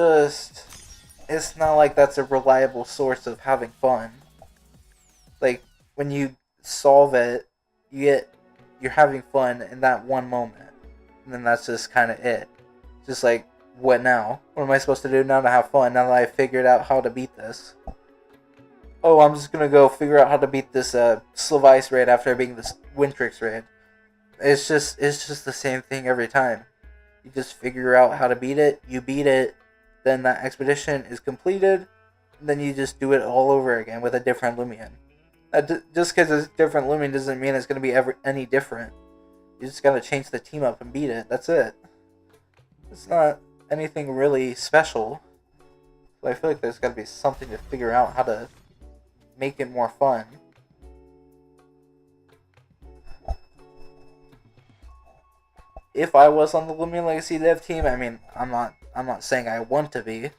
not like that's a reliable source of having fun. When you solve it, you're having fun in that one moment, and then that's just kind of it. Just what now? What am I supposed to do now to have fun, now that I figured out how to beat this? Oh, I'm just gonna go figure out how to beat this Slavice raid after beating this Wintrix raid. It's just the same thing every time. You just figure out how to beat it, you beat it, then that expedition is completed, and then you just do it all over again with a different Loomian. Just because it's a different Loomian doesn't mean it's gonna be any different. You just gotta change the team up and beat it. That's it. It's not anything really special. So I feel like there's gotta be something to figure out how to make it more fun. If I was on the Loomian Legacy dev team, I mean, I'm not saying I want to be.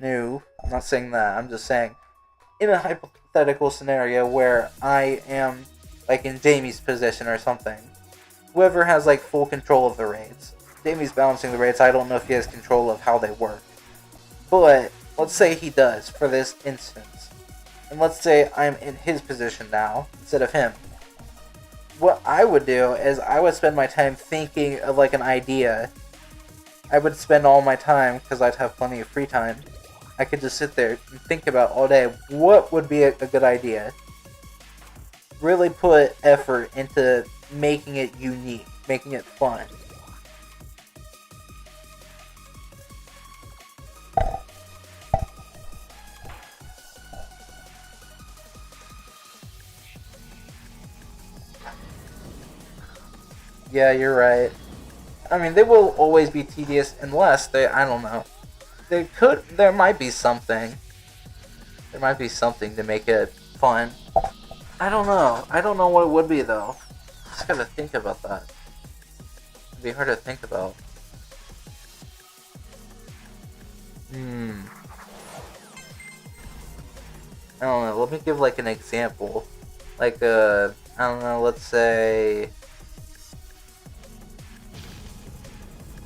No, I'm not saying that. I'm just saying, in a hypothetical scenario where I am in Jamie's position or something, whoever has full control of the raids. Jamie's balancing the raids. I don't know if he has control of how they work, but let's say he does for this instance. And let's say I'm in his position now, instead of him. What I would do is I would spend my time thinking of an idea. I would spend all my time, because I'd have plenty of free time. I could just sit there and think about all day, what would be a good idea? Really put effort into making it unique, making it fun. Yeah, you're right. I mean, they will always be tedious unless I don't know. There might be something. There might be something to make it fun. I don't know. I don't know what it would be, though. Just gotta think about that. It'd be hard to think about. I don't know. Let me give like an example. Like I don't know. Let's say.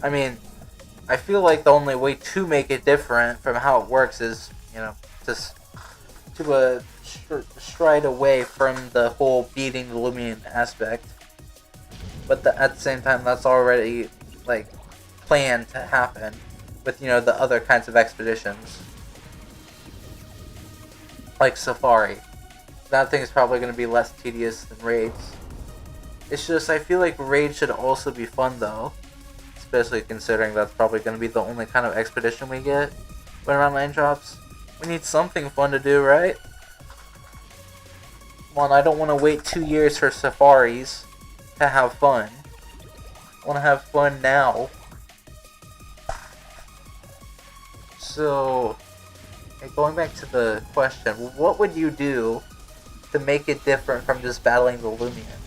I mean, I feel like the only way to make it different from how it works is, you know, to stride away from the whole beating the Loomian aspect. But at the same time, that's already like planned to happen with, you know, the other kinds of expeditions, like Safari. That thing is probably going to be less tedious than raids. It's just I feel like raids should also be fun though, especially considering that's probably going to be the only kind of expedition we get when online drops. We need something fun to do, right? Come on, I don't want to wait 2 years for safaris to have fun. I want to have fun now. So, going back to the question, what would you do to make it different from just battling the Loomian?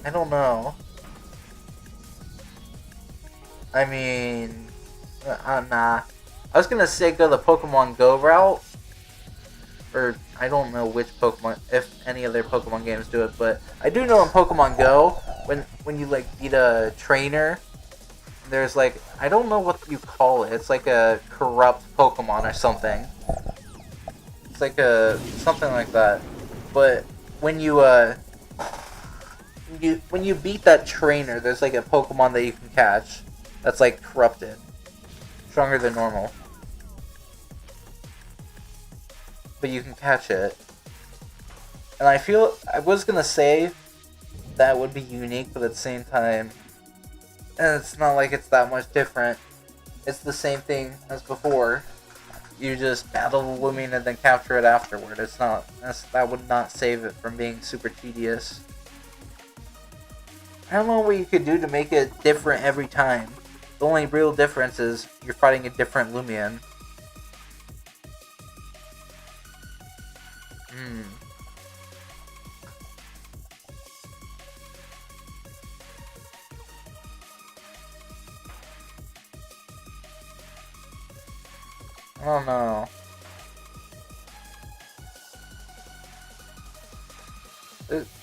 I don't know. I mean, nah. I was gonna say go the Pokemon Go route, or I don't know which Pokemon, if any other Pokemon games do it, but I do know in Pokemon Go, when you like beat a trainer, there's like, I don't know what you call it, it's like a corrupt Pokemon or something. It's like something like that. But when you beat that trainer, there's like a Pokemon that you can catch that's like corrupted. Stronger than normal. But you can catch it. And I was gonna say that would be unique, but at the same time, and it's not like it's that much different. It's the same thing as before. You just battle the Loomian and then capture it afterward. That would not save it from being super tedious. I don't know what you could do to make it different every time. The only real difference is you're fighting a different Loomian. I don't know.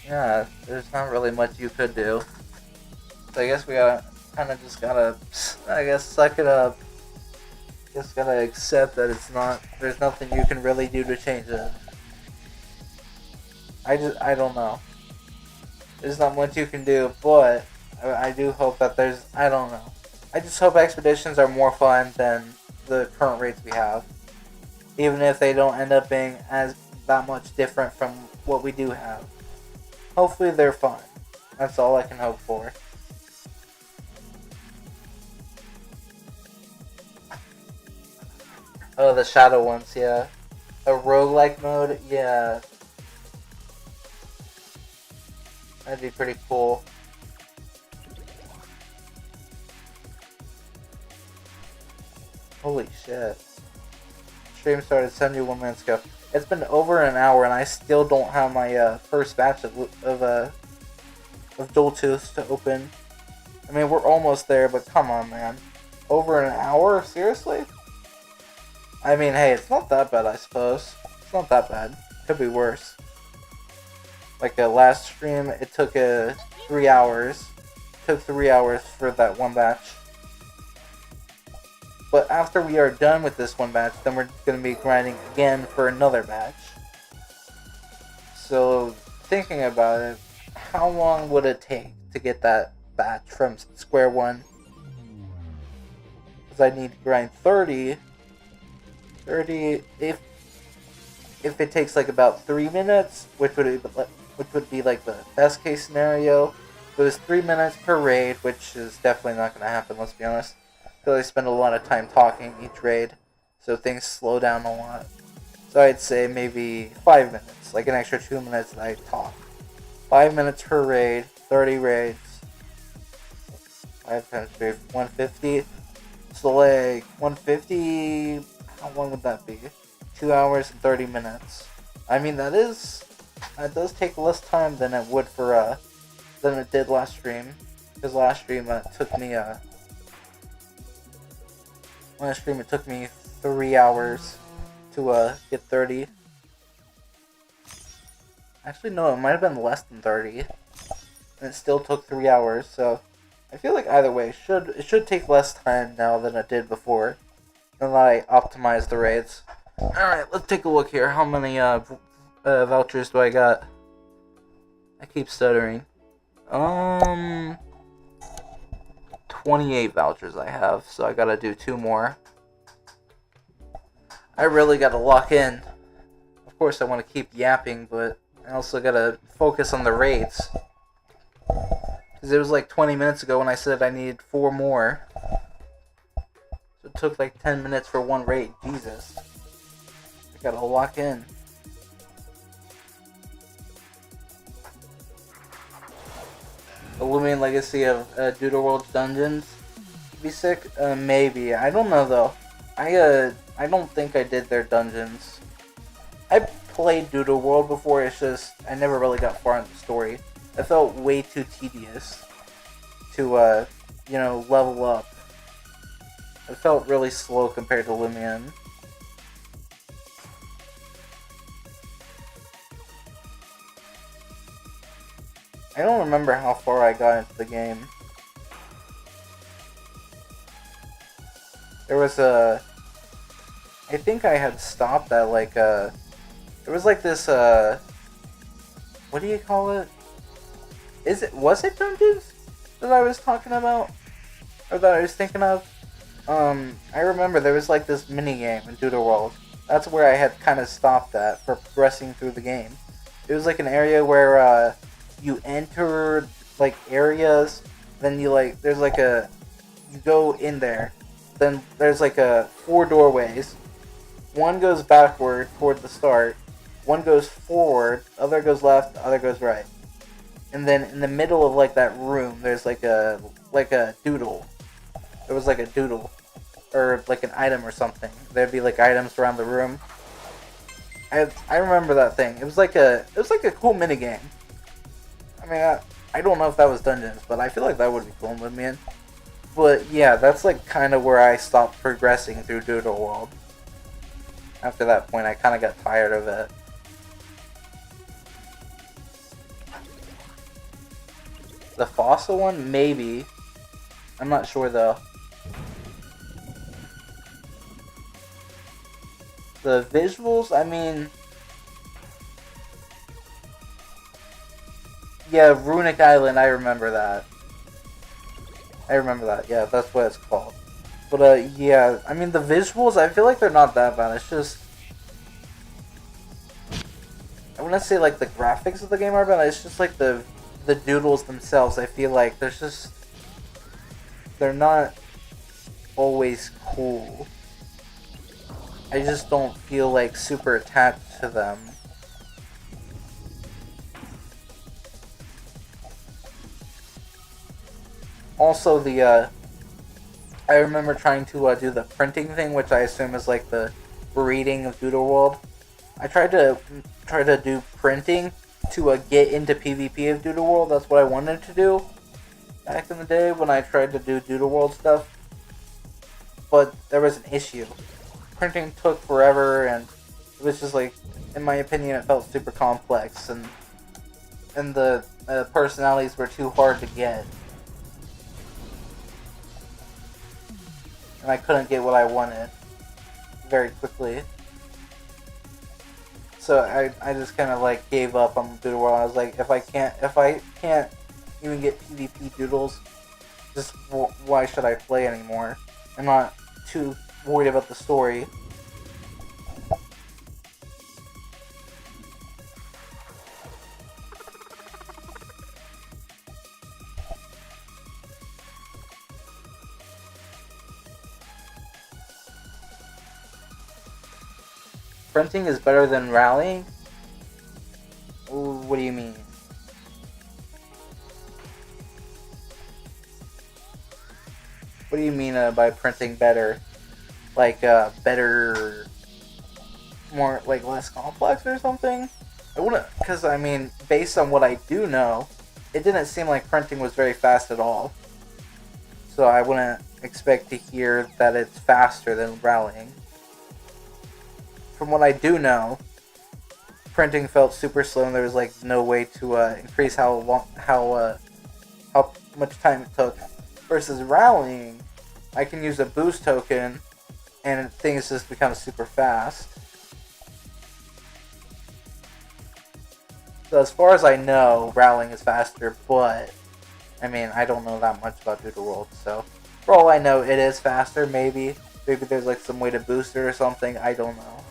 Yeah, there's not really much you could do. So I guess we gotta suck it up. Just gotta accept that there's nothing you can really do to change it. I don't know. There's not much you can do, but I do hope that I don't know. I just hope expeditions are more fun than the current rates we have. Even if they don't end up being that much different from what we do have. Hopefully they're fun. That's all I can hope for. Oh, the shadow ones, yeah. A roguelike mode, yeah. That'd be pretty cool. Holy shit. Stream started 71 minutes ago. It's been over an hour and I still don't have my first batch of Joltooth to open. I mean, we're almost there, but come on, man. Over an hour? Seriously? I mean, hey, it's not that bad, I suppose. It's not that bad. Could be worse. Like last stream, it took 3 hours. Took 3 hours for that one batch. But after we are done with this one batch, then we're going to be grinding again for another batch. So, thinking about it, how long would it take to get that batch from square one? Because I need to grind 30. 30, if it takes like about 3 minutes, which would be like the best case scenario. It was 3 minutes per raid, which is definitely not going to happen, let's be honest. Because I spend a lot of time talking each raid, so things slow down a lot. So I'd say maybe 5 minutes, like an extra 2 minutes that I talk. 5 minutes per raid, 30 raids. 5 times 3, 150. So like 150, how long would that be? 2 hours and 30 minutes. I mean that does take less time than it would than it did last stream. Because last stream it took me 3 hours to get 30. Actually, no, it might have been less than 30, and it still took 3 hours. So I feel like either way, it should take less time now than it did before. Now that I optimized the raids. All right, let's take a look here. How many vouchers do I got? I keep stuttering. 28 vouchers I have, so I gotta do 2 more. I really gotta lock in. Of course, I want to keep yapping, but I also gotta focus on the raids. Because it was like 20 minutes ago when I said I needed 4 more. So it took like 10 minutes for one raid. Jesus. I gotta lock in. The Loomian Legacy of Doodle World's dungeons. Be sick? Maybe. I don't know though. I don't think I did their dungeons. I played Doodle World before, it's just I never really got far in the story. It felt way too tedious to level up. It felt really slow compared to Loomian. I don't remember how far I got into the game. There was I think I had stopped at like there was like this what do you call it? Was it dungeons that I was talking about? Or that I was thinking of? I remember there was like this mini game in Doodle World. That's where I had kind of stopped at for progressing through the game. It was like an area where you enter like areas, then you go in there, then there's like 4 doorways. One goes backward toward the start, one goes forward, other goes left, the other goes right. And then in the middle of like that room, there's like a doodle. There was like a doodle, or like an item or something. There'd be like items around the room. I remember that thing. It was like a cool mini game. I mean, I don't know if that was dungeons, but I feel like that would be cool in Loomian. But yeah, that's like kind of where I stopped progressing through Doodle World. After that point, I kind of got tired of it. The fossil one? Maybe. I'm not sure though. The visuals, I mean... Yeah, Runic Island, I remember that. Yeah, that's what it's called. But, yeah, I mean, the visuals, I feel like they're not that bad. It's just... I wouldn't say, like, the graphics of the game are bad. It's just, like, the doodles themselves. I feel like there's just... They're not always cool. I just don't feel, like, super attached to them. Also, I remember trying to do the printing thing, which I assume is like the reading of Doodle World. I tried to do printing to get into PvP of Doodle World. That's what I wanted to do back in the day when I tried to do Doodle World stuff. But there was an issue. Printing took forever, and it was just like, in my opinion, it felt super complex, and the personalities were too hard to get. And I couldn't get what I wanted very quickly. So I just kind of like gave up on Doodle World. I was like, if I can't even get PvP doodles, just why should I play anymore? I'm not too worried about the story. Printing is better than rallying? Ooh, what do you mean? What do you mean by printing better? Like, better... more, like, less complex or something? I wouldn't... Because, I mean, based on what I do know, it didn't seem like printing was very fast at all. So I wouldn't expect to hear that it's faster than rallying. From what I do know, printing felt super slow and there was like no way to increase how much time it took. Versus rallying, I can use a boost token and things just become super fast. So as far as I know, rallying is faster, but I mean, I don't know that much about Doodle World, so for all I know, it is faster, maybe. Maybe there's like some way to boost it or something, I don't know.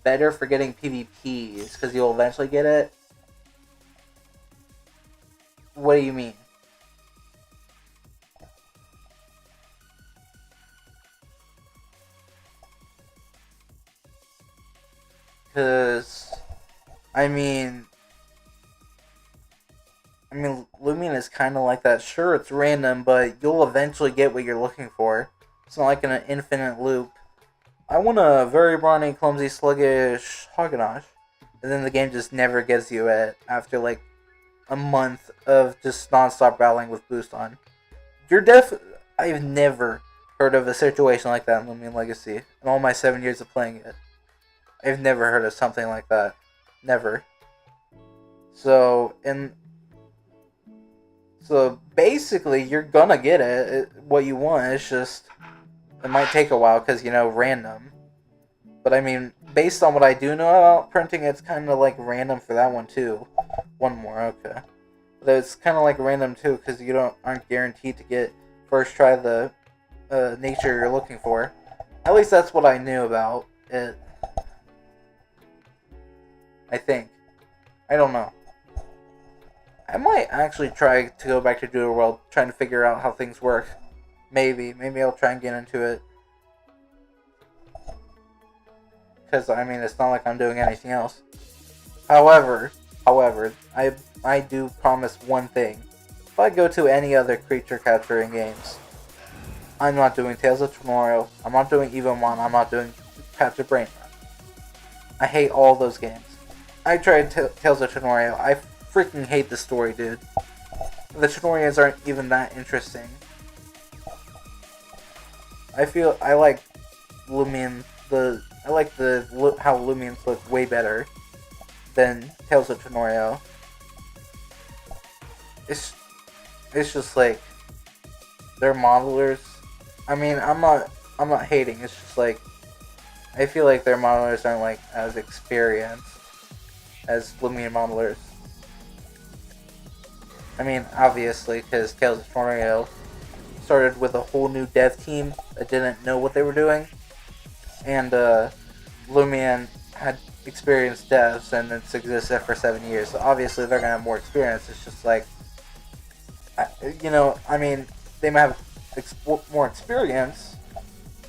Better for getting PvPs, because you'll eventually get it? What do you mean? Because, I mean, Loomian is kind of like that. Sure, it's random, but you'll eventually get what you're looking for. It's not like an infinite loop. I want a very brawny, clumsy, sluggish Haganash. And then the game just never gives you it after like a month of just non-stop battling with boost on. I've never heard of a situation like that in Loomian Legacy in all my 7 years of playing it. I've never heard of something like that. Never. So basically, you're gonna get what you want. It's just, it might take a while because, random. But I mean, based on what I do know about printing, it's kind of like random for that one too. One more, okay. But it's kind of like random too because you aren't guaranteed to get first try the nature you're looking for. At least that's what I knew about it. I think. I don't know. I might actually try to go back to Doodle World, trying to figure out how things work. Maybe I'll try and get into it. Because, I mean, it's not like I'm doing anything else. However, I do promise one thing. If I go to any other creature capturing games, I'm not doing Tales of Tomorrow, I'm not doing Evomon, I'm not doing Capture Brain Rot. I hate all those games. I tried Tales of Tenorio. I freaking hate the story, dude. The Tenorians aren't even that interesting. I like Loomian, how Loomians look way better than Tales of Tenorio. It's just like their modelers. I mean, I'm not hating. It's just like I feel like their modelers aren't like as experienced as Loomian modelers. I mean, obviously, because Tales of Tenorio started with a whole new dev team that didn't know what they were doing, and Loomian had experienced devs, and it's existed for 7 years. So obviously, they're gonna have more experience. It's just like, I mean, they might have more experience,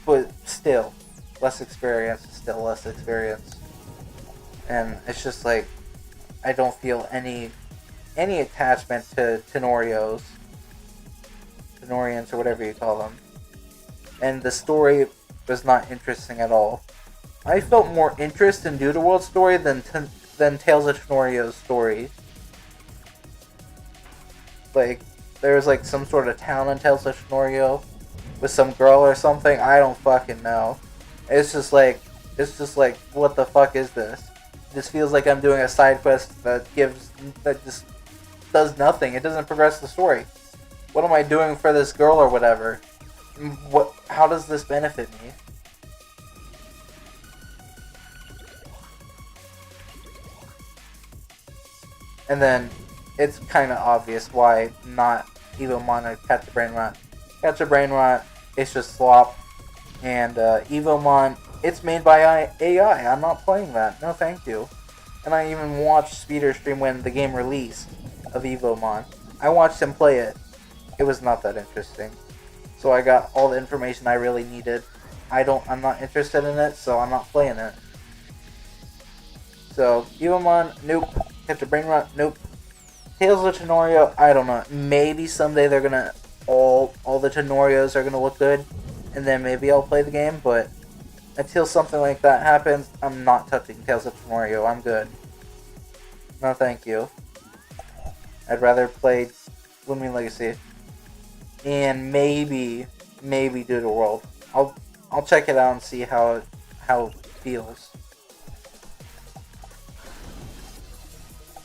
but still, less experience is still less experience. And it's just like, I don't feel any attachment to Tenorians or whatever you call them. And the story was not interesting at all. I felt more interest in Doodle World's story than Tales of Tenorio's story. Like, there was like some sort of town in Tales of Tenorio with some girl or something. I don't fucking know. It's just like, what the fuck is this? This feels like I'm doing a side quest that just does nothing. It doesn't progress the story. What am I doing for this girl or whatever? How does this benefit me? And then it's kind of obvious why not Evomon or Catch a Brain Rot. Catch a Brain Rot, it's just slop. And Evomon, it's made by AI. I'm not playing that. No, thank you. And I even watched Speeder stream when the game released of Evomon. I watched him play it. It was not that interesting. So I got all the information I really needed. I'm not interested in it, so I'm not playing it. So Evomon, nope. Catch a Brain Rot, nope. Tales of Tenorio, I don't know. Maybe someday they're gonna all the Tenorios are gonna look good, and then maybe I'll play the game. But until something like that happens, I'm not touching Tales of Tenorio. I'm good. No, thank you. I'd rather play Loomian Legacy and maybe Doodle World. I'll check it out and see how it feels.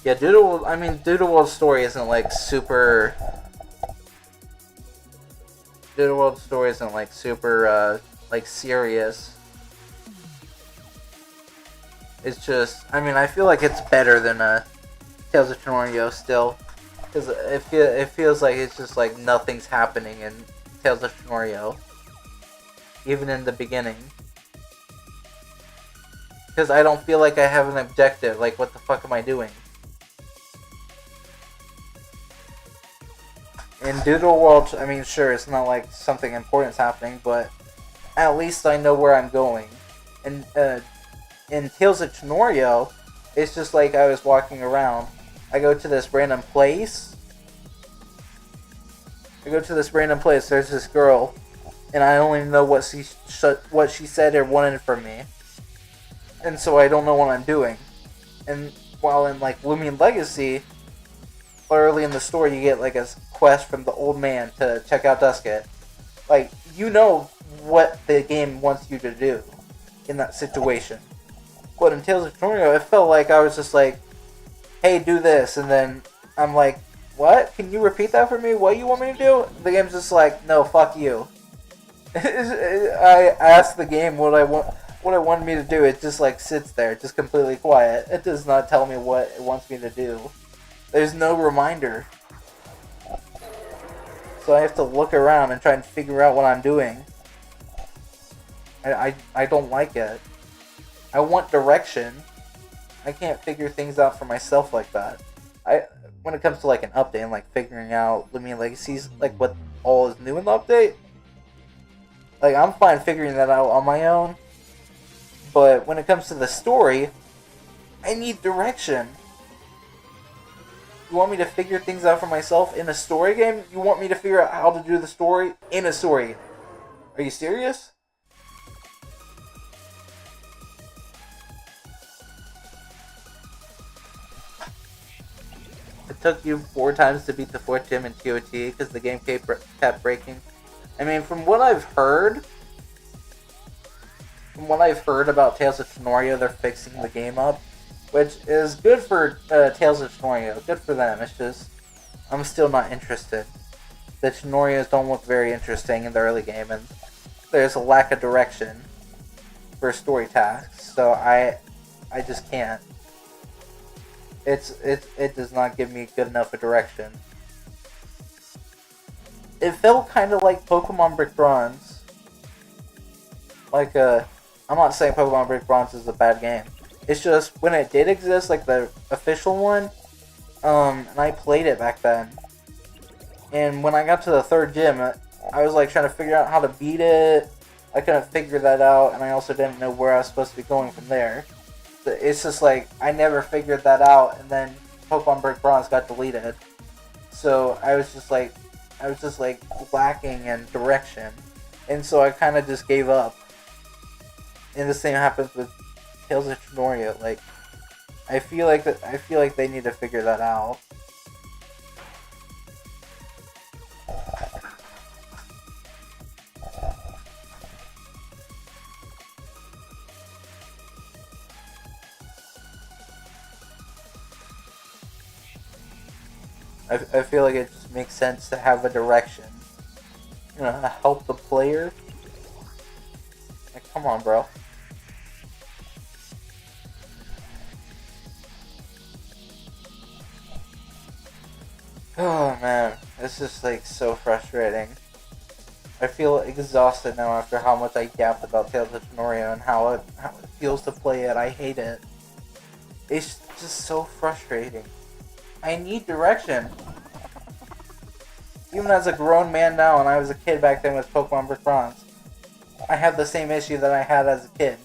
Yeah, Doodle World's story isn't like super. Doodle World's story isn't like super like serious. It's just, I feel like it's better than Tales of Chronorio still, because it feels like it's just like nothing's happening in Tales of Chronorio, even in the beginning. Because I don't feel like I have an objective. Like, what the fuck am I doing? In Doodle World, sure, it's not like something important's happening, but at least I know where I'm going. And in Tales of Chronorio, it's just like I was walking around. I go to this random place. There's this girl, and I only know what she said or wanted from me. And so I don't know what I'm doing. And while in like Loomian Legacy, early in the story you get like a quest from the old man to check out Dusket. Like, you know what the game wants you to do in that situation. But in Tales of Chronorio, it felt like I was just like, hey, do this, and then I'm like, what? Can you repeat that for me? What you want me to do? The game's just like, no, fuck you. I asked the game what it wanted me to do. It just like sits there, just completely quiet. It does not tell me what it wants me to do. There's no reminder. So I have to look around and try and figure out what I'm doing. I don't like it. I want direction. I can't figure things out for myself like that. When it comes to like an update and like figuring out Loomian Legacy's, like what all is new in the update, like I'm fine figuring that out on my own. But when it comes to the story, I need direction. You want me to figure things out for myself in a story game? You want me to figure out how to do the story in a story? Are you serious? It took you 4 times to beat the 4th gym in TOT because the game kept breaking. From what I've heard about Tales of Chronorio, they're fixing the game up, which is good for Tales of Chronorio. Good for them. It's just, I'm still not interested. The Chronorios don't look very interesting in the early game, and there's a lack of direction for story tasks, so I just can't. It does not give me good enough of direction. It felt kind of like Pokemon Brick Bronze. I'm not saying Pokemon Brick Bronze is a bad game. It's just, when it did exist, like the official one, and I played it back then. And when I got to the 3rd gym, I was like trying to figure out how to beat it. I couldn't figure that out, and I also didn't know where I was supposed to be going from there. It's just like, I never figured that out, and then Pokemon Brick Bronze got deleted. So I was just like lacking in direction. And so I kind of just gave up. And the same happens with Tales of Chronorio. Like, I feel like they need to figure that out. I feel like it just makes sense to have a direction. Help the player. Like, come on, bro. Oh man, it's just like so frustrating. I feel exhausted now after how much I yapped about Tales of Chronorio and how it feels to play it. I hate it. It's just so frustrating. I need direction. Even as a grown man now, and I was a kid back then with Pokemon Brick Bronze, I have the same issue that I had as a kid.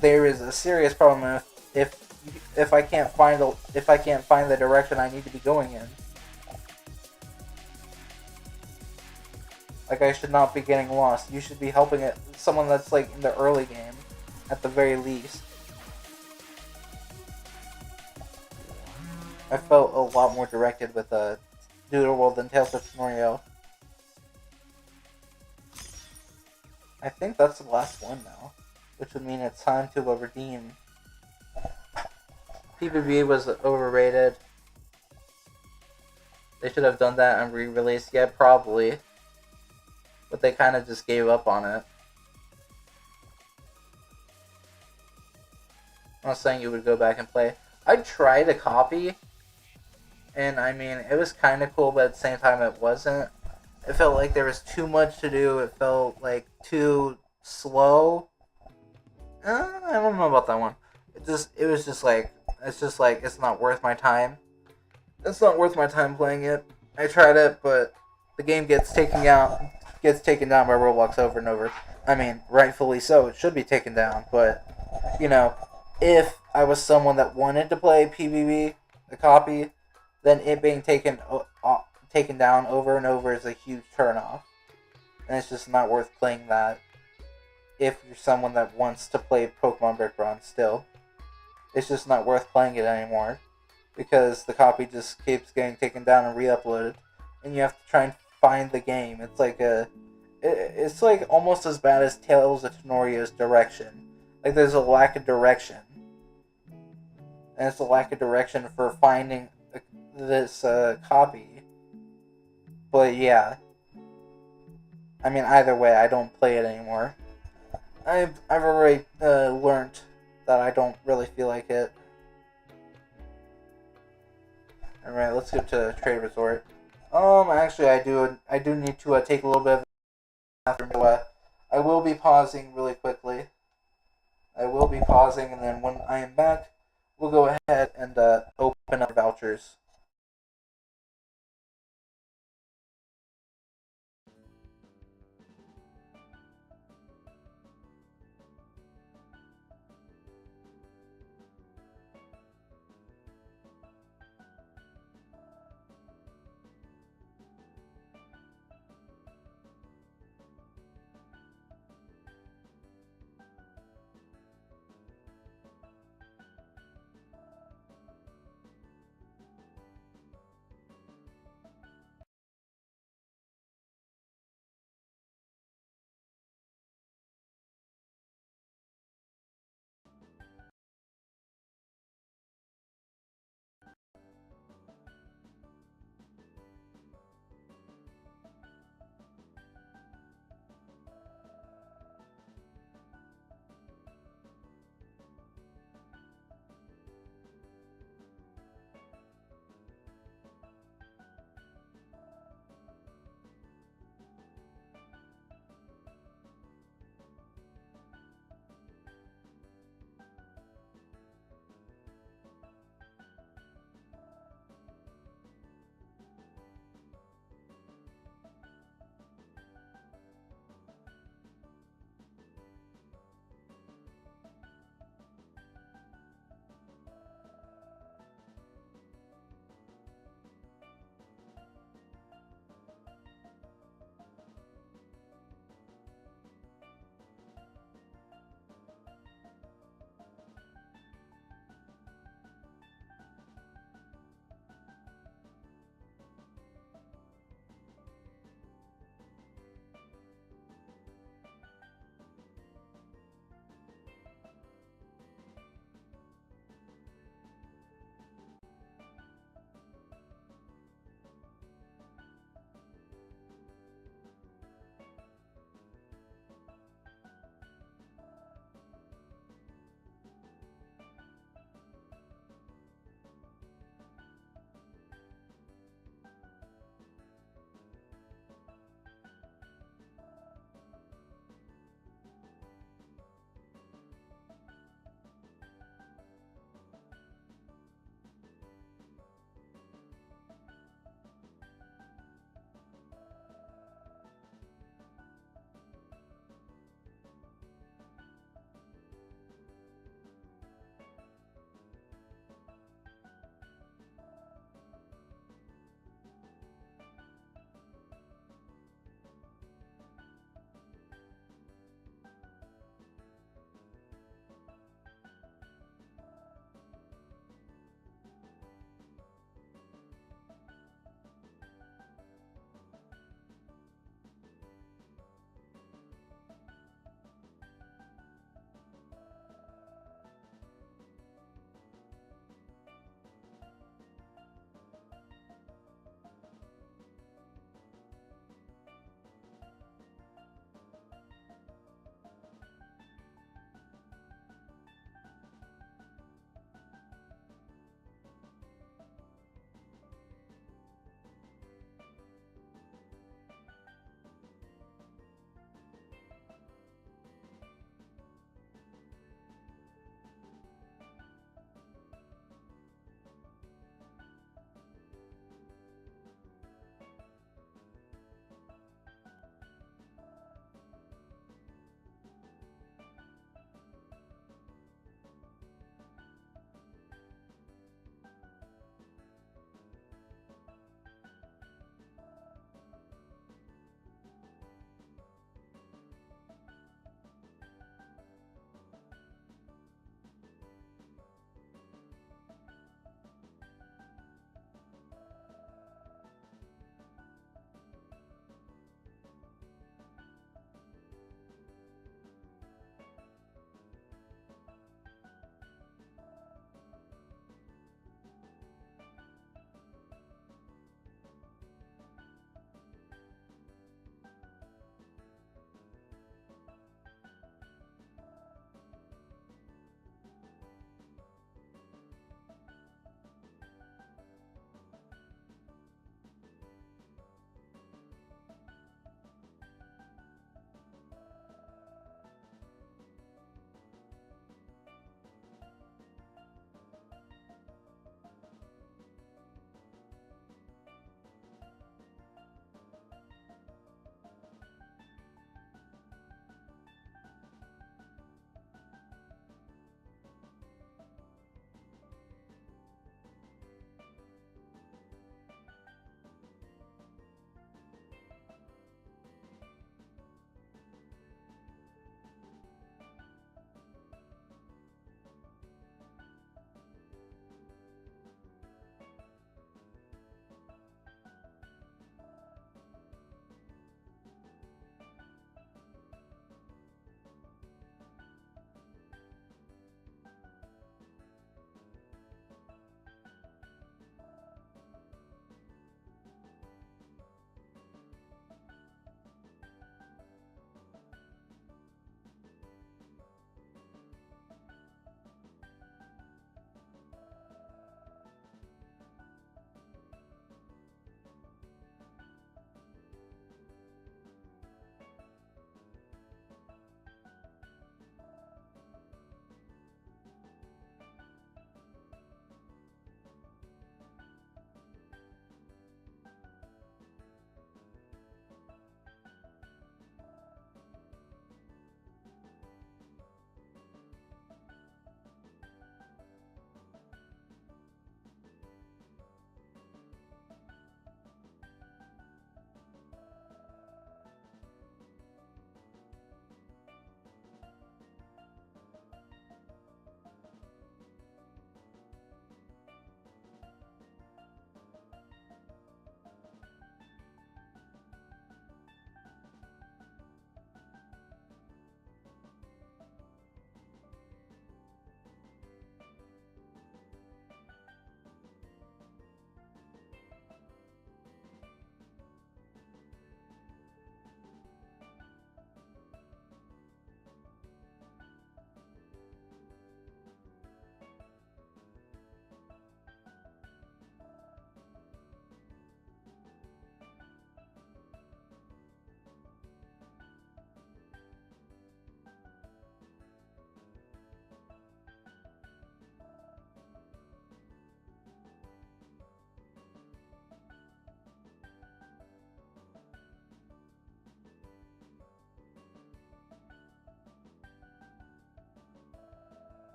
There is a serious problem if I can't find the direction I need to be going in. Like, I should not be getting lost. You should be helping someone that's like in the early game, at the very least. I felt a lot more directed with Doodle World than Tales of Snorio. I think that's the last one now, which would mean it's time to redeem. PvP was overrated. They should have done that and re-released. Yeah, probably. But they kind of just gave up on it. I'm not saying you would go back and play. I tried a copy, and I mean, it was kind of cool, but at the same time, it wasn't. It felt like there was too much to do. It felt like too slow. I don't know about that one. It was just like, it's not worth my time. It's not worth my time playing it. I tried it, but the game gets taken down by Roblox over and over. I mean, rightfully so. It should be taken down, but you know, if I was someone that wanted to play PvP, the copy, then it being taken down over and over is a huge turnoff, and it's just not worth playing that. If you're someone that wants to play Pokemon Brick Bronze still, it's just not worth playing it anymore, because the copy just keeps getting taken down and re-uploaded, and you have to try and find the game. It's like almost as bad as Tales of Tenorio's direction. Like, there's a lack of direction, and it's a lack of direction for finding this copy. But yeah, I mean, either way, I don't play it anymore. I've already learned that I don't really feel like it. Alright, let's go to Trade Resort. Actually, I do need to take a little bit of a bathroom. I will be pausing really quickly. I will be pausing, and then when I am back, we'll go ahead and open up vouchers.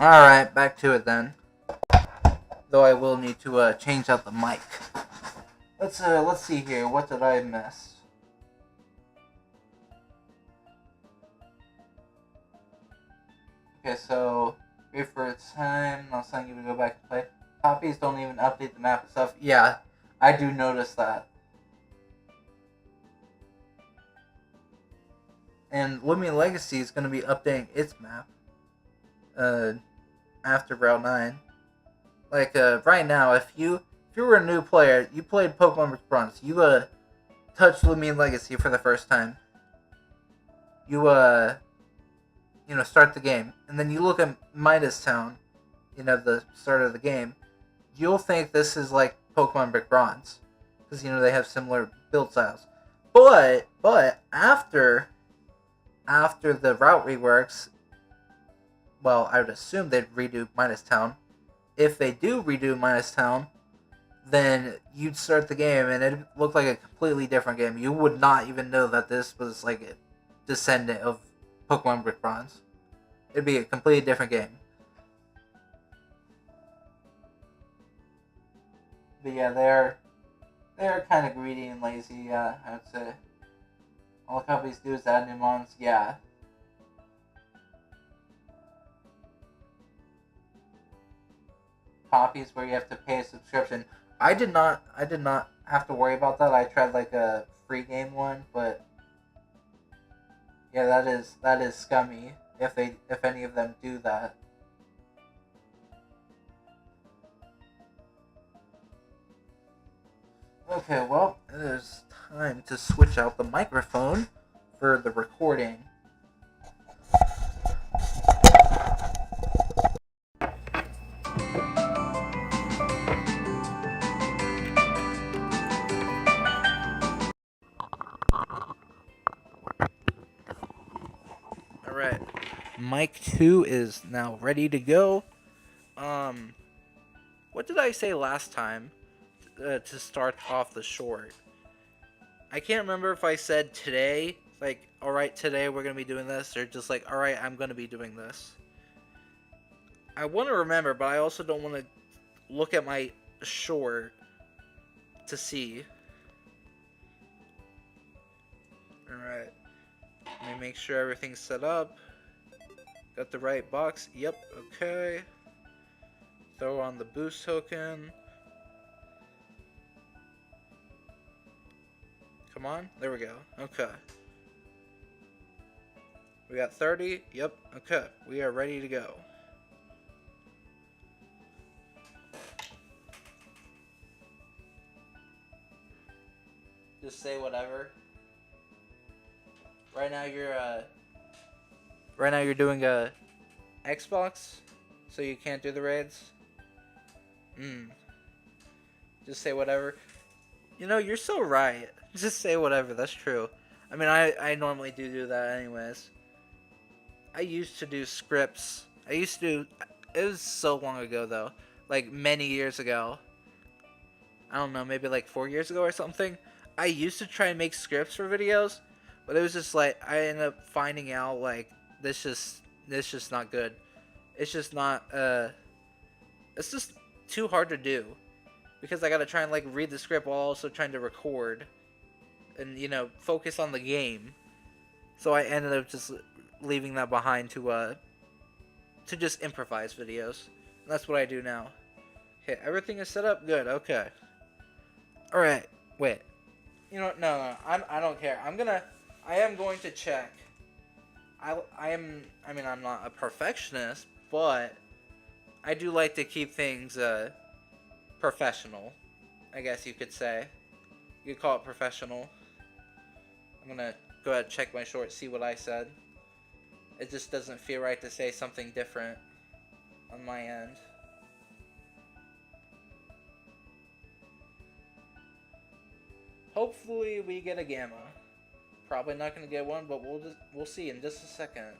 Alright, back to it then. Though I will need to change out the mic. Let's see here. What did I miss? Okay, so wait for its time. Not saying you would go back and play. Copies don't even update the map and stuff. Yeah, I do notice that. And Loomian Legacy is going to be updating its map after Route 9. Like, right now, if you were a new player, you played Pokemon Bronze, you touched Loomian Legacy for the first time. You start the game, and then you look at Midas Town, the start of the game, you'll think this is like Pokemon Brick Bronze, because they have similar build styles. But after the route reworks, well, I would assume they'd redo Midas Town. If they do redo Midas Town, then you'd start the game and it'd look like a completely different game. You would not even know that this was like a descendant of Pokemon Brick Bronze. It'd be a completely different game. But yeah, they're kind of greedy and lazy, yeah, I would say. All companies do is add new mons, yeah. Copies where you have to pay a subscription. I did not have to worry about that. I tried like a free game one, but yeah, that is scummy if any of them do that. Okay, well, it is time to switch out the microphone for the recording. Alright, mic 2 is now ready to go. What did I say last time to start off the short? I can't remember if I said today, like, alright, today we're going to be doing this, or just like, alright, I'm going to be doing this. I want to remember, but I also don't want to look at my short to see. Alright. Let me make sure everything's set up. Got the right box. Yep, okay. Throw on the boost token. Come on. There we go. Okay. We got 30. Yep, okay. We are ready to go. Just say whatever. Right now you're doing a Xbox, so you can't do the raids. Just say whatever. You're so right. Just say whatever. That's true. I mean, I normally do that anyways. I used to do scripts. It was so long ago though, like many years ago. I don't know, maybe like 4 years ago or something. I used to try and make scripts for videos, but it was just like I ended up finding out like this just not good. It's just not it's just too hard to do because I gotta try and like read the script while also trying to record and focus on the game. So I ended up just leaving that behind to just improvise videos. And that's what I do now. Okay, everything is set up good. Okay. All right. Wait. No. I don't care. I am going to check. I'm not a perfectionist, but I do like to keep things professional, I guess you could say. You could call it professional. I'm gonna go ahead and check my short, see what I said. It just doesn't feel right to say something different on my end. Hopefully we get a Gamma. Probably not gonna get one, but we'll see in just a second.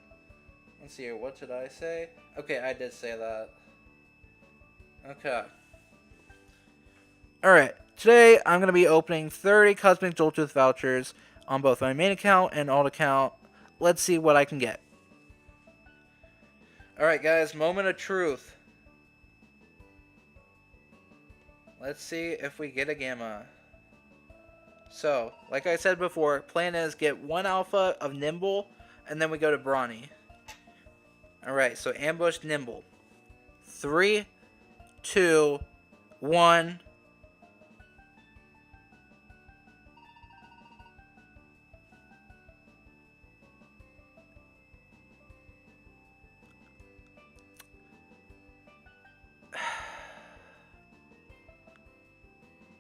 Let's see here. What did I say? Okay, I did say that. Okay. Alright, today I'm gonna be opening 30 Cosmic Joltooth vouchers on both my main account and alt account. Let's see what I can get. Alright guys, moment of truth. Let's see if we get a Gamma. So, like I said before, plan is get 1 alpha of Nimble, and then we go to Brawny. Alright, so ambush Nimble. 3, 2, 1.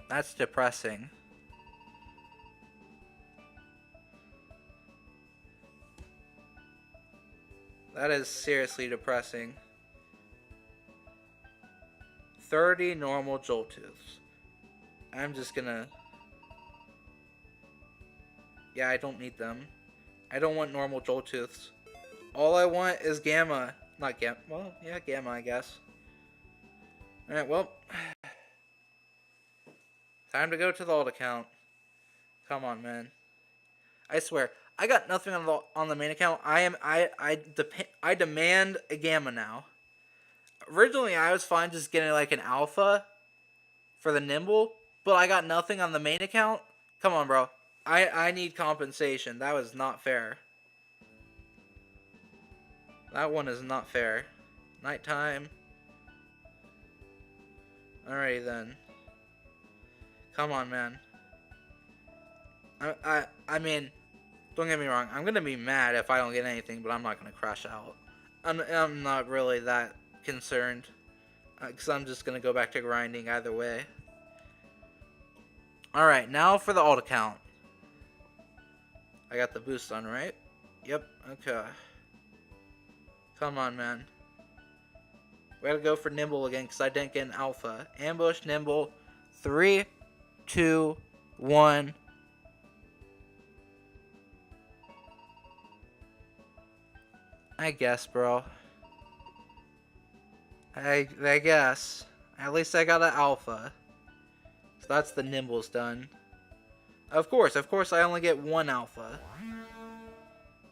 That's depressing. That is seriously depressing. 30 normal Joltooths. I'm just gonna... Yeah, I don't need them. I don't want normal Joltooths. All I want is Gamma. Not Gamma. Well, yeah, Gamma, I guess. Alright, well. Time to go to the alt account. Come on, man. I swear, I got nothing on the main account. I demand a Gamma now. Originally, I was fine just getting like an alpha for the Nimble, but I got nothing on the main account. Come on, bro. I need compensation. That was not fair. That one is not fair. Nighttime. Alrighty then. Come on, man. I mean, don't get me wrong. I'm gonna be mad if I don't get anything, but I'm not gonna crash out. I'm not really that concerned, because I'm just gonna go back to grinding either way. All right, now for the alt account. I got the boost on, right? Yep. Okay. Come on, man. We gotta go for Nimble again because I didn't get an alpha. Ambush Nimble. 3, 2, 1. I guess, bro. I guess. At least I got an alpha. So that's the Nimble's done. Of course I only get 1 alpha.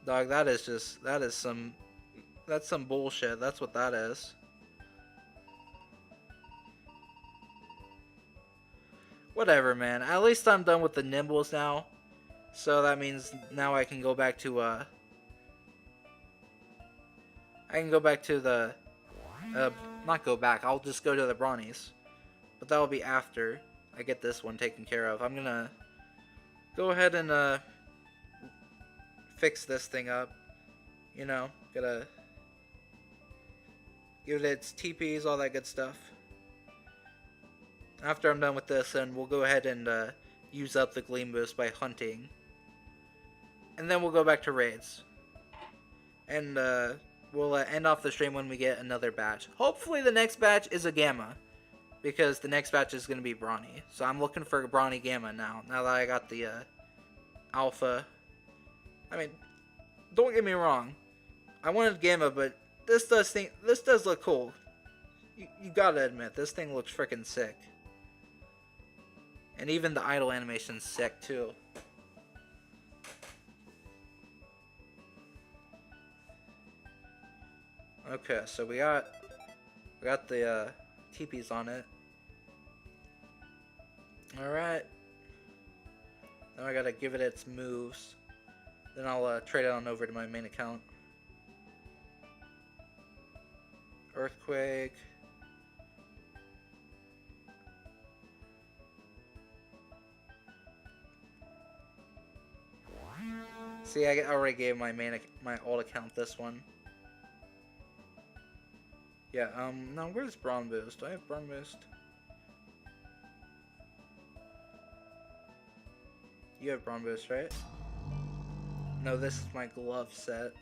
Dog, that's some bullshit. That's what that is. Whatever, man. At least I'm done with the Nimbles now. So that means now I can go back to, I can go back to the, not go back. I'll just go to the Brawnies. But that'll be after I get this one taken care of. I'm gonna go ahead and, fix this thing up. You know, gotta give it its TPs, all that good stuff. After I'm done with this, then we'll go ahead and use up the Gleam Boost by hunting. And then we'll go back to raids. And we'll end off the stream when we get another batch. Hopefully the next batch is a Gamma. Because the next batch is going to be Brawny. So I'm looking for a Brawny Gamma now that I got the Alpha. I mean, don't get me wrong. I wanted Gamma, but this does look cool. You gotta admit, this thing looks freaking sick. And even the idle animation's sick too. Okay, so we got the teepees on it. Alright. Now I gotta give it its moves. Then I'll trade it on over to my main account. Earthquake. See, I already gave my alt account this one. Yeah, now where's Brawn Boost? Do I have Brawn Boost? You have Brawn Boost, right? No, this is my glove set.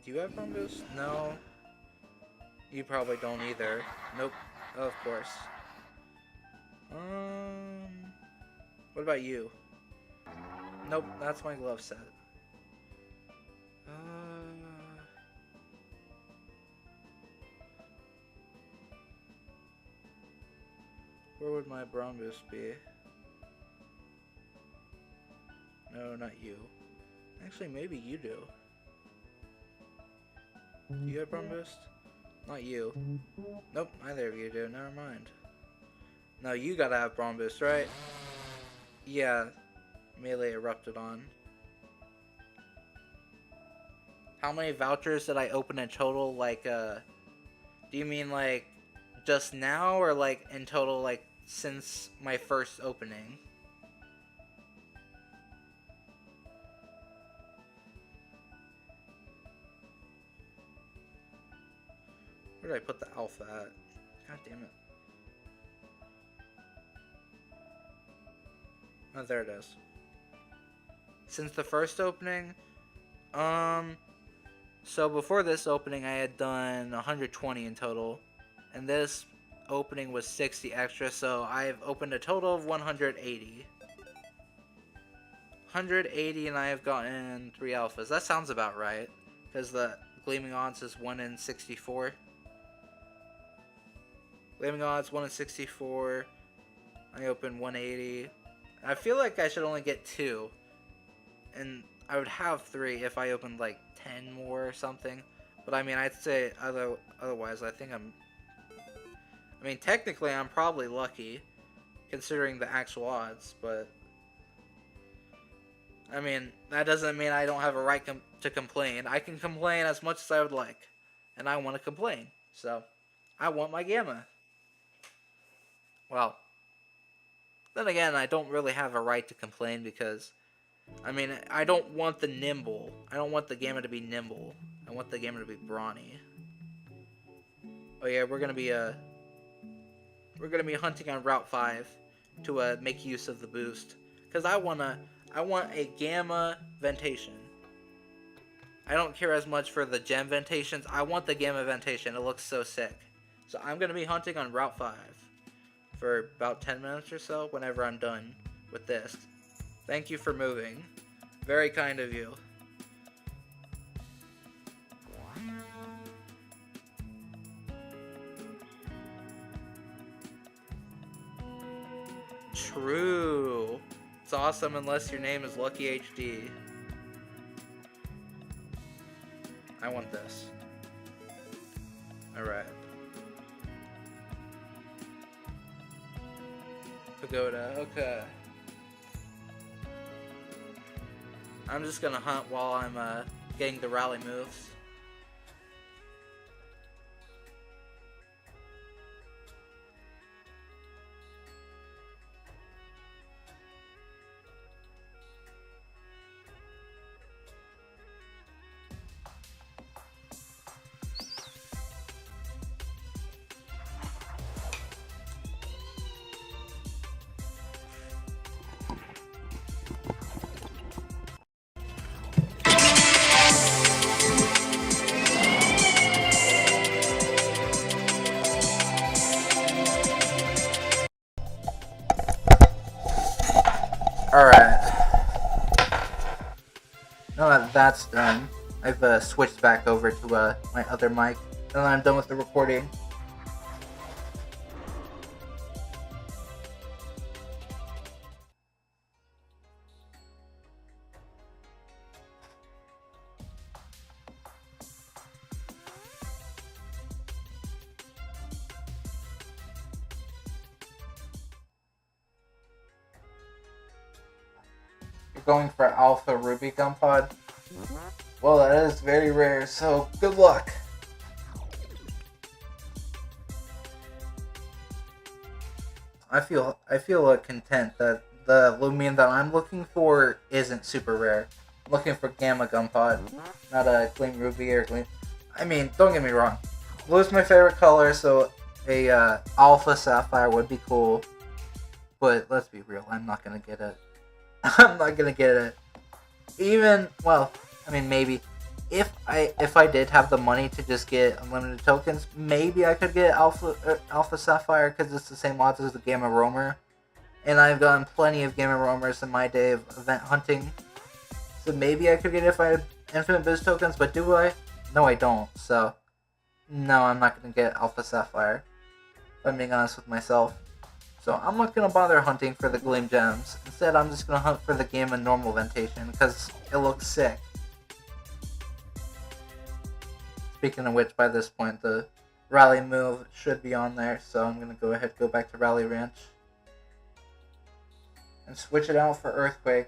Do you have Brawn Boost? No. You probably don't either. Nope. Oh, of course. What about you? Nope, that's my glove set. Where would my Brawn Boost be? No, not you. Actually, maybe you do. Do you have Brawn Boost? Not you. Nope, neither of you do. Never mind. No, you gotta have Brawn Boost, right? Yeah. Melee erupted on. How many vouchers did I open in total? Like, do you mean like just now or like in total, like since my first opening? Where did I put the alpha at? God damn it. Oh, there it is. Since the first opening, so before this opening I had done 120 in total, and this opening was 60 extra, so I've opened a total of 180. 180 and I have gotten 3 alphas. That sounds about right, because the Gleaming Odds is 1 in 64. Gleaming Odds 1 in 64. I opened 180. I feel like I should only get 2. And I would have 3 if I opened like 10 more or something. But I mean, I'd say otherwise, I think I mean, technically I'm probably lucky, considering the actual odds, but I mean, that doesn't mean I don't have a right to complain. I can complain as much as I would like, and I want to complain. So, I want my gamma. Well, then again, I don't really have a right to complain because, I mean, I don't want the nimble. I don't want the gamma to be nimble. I want the gamma to be brawny. Oh yeah, we're gonna be hunting on Route 5 to make use of the boost, because I want a gamma ventation. I don't care as much for the gem ventations. I want the gamma ventation. It looks so sick. So I'm gonna be hunting on Route 5 for about 10 minutes or so whenever I'm done with this. Thank you for moving. Very kind of you. True. It's awesome unless your name is Lucky HD. I want this. Alright. Pagoda, okay. I'm just gonna hunt while I'm getting the rally moves. Alright. Now that that's done, I've switched back over to my other mic, and I'm done with the recording. Going for Alpha Ruby Gun Pod? Well, that is very rare, so good luck! I feel content that the Loomian that I'm looking for isn't super rare. I'm looking for Gamma Gun Pod, not a Gleam Ruby or Gleam... I mean, don't get me wrong. Blue is my favorite color, so a Alpha Sapphire would be cool. But let's be real, I'm not gonna get it. I'm not gonna get it. Even, well, I mean, maybe. If I did have the money to just get unlimited tokens, maybe I could get Alpha Sapphire, because it's the same odds as the Gamma Roamer. And I've gotten plenty of Gamma Roamers in my day of event hunting. So maybe I could get it if I had infinite boost tokens, but do I? No, I don't. So, no, I'm not gonna get Alpha Sapphire, if I'm being honest with myself. So I'm not going to bother hunting for the Gleam Gems. Instead, I'm just going to hunt for the Gamma Normal Ventation, because it looks sick. speaking of which, by this point, the rally move should be on there, so I'm going to go ahead and go back to Rally Ranch. And switch it out for Earthquake.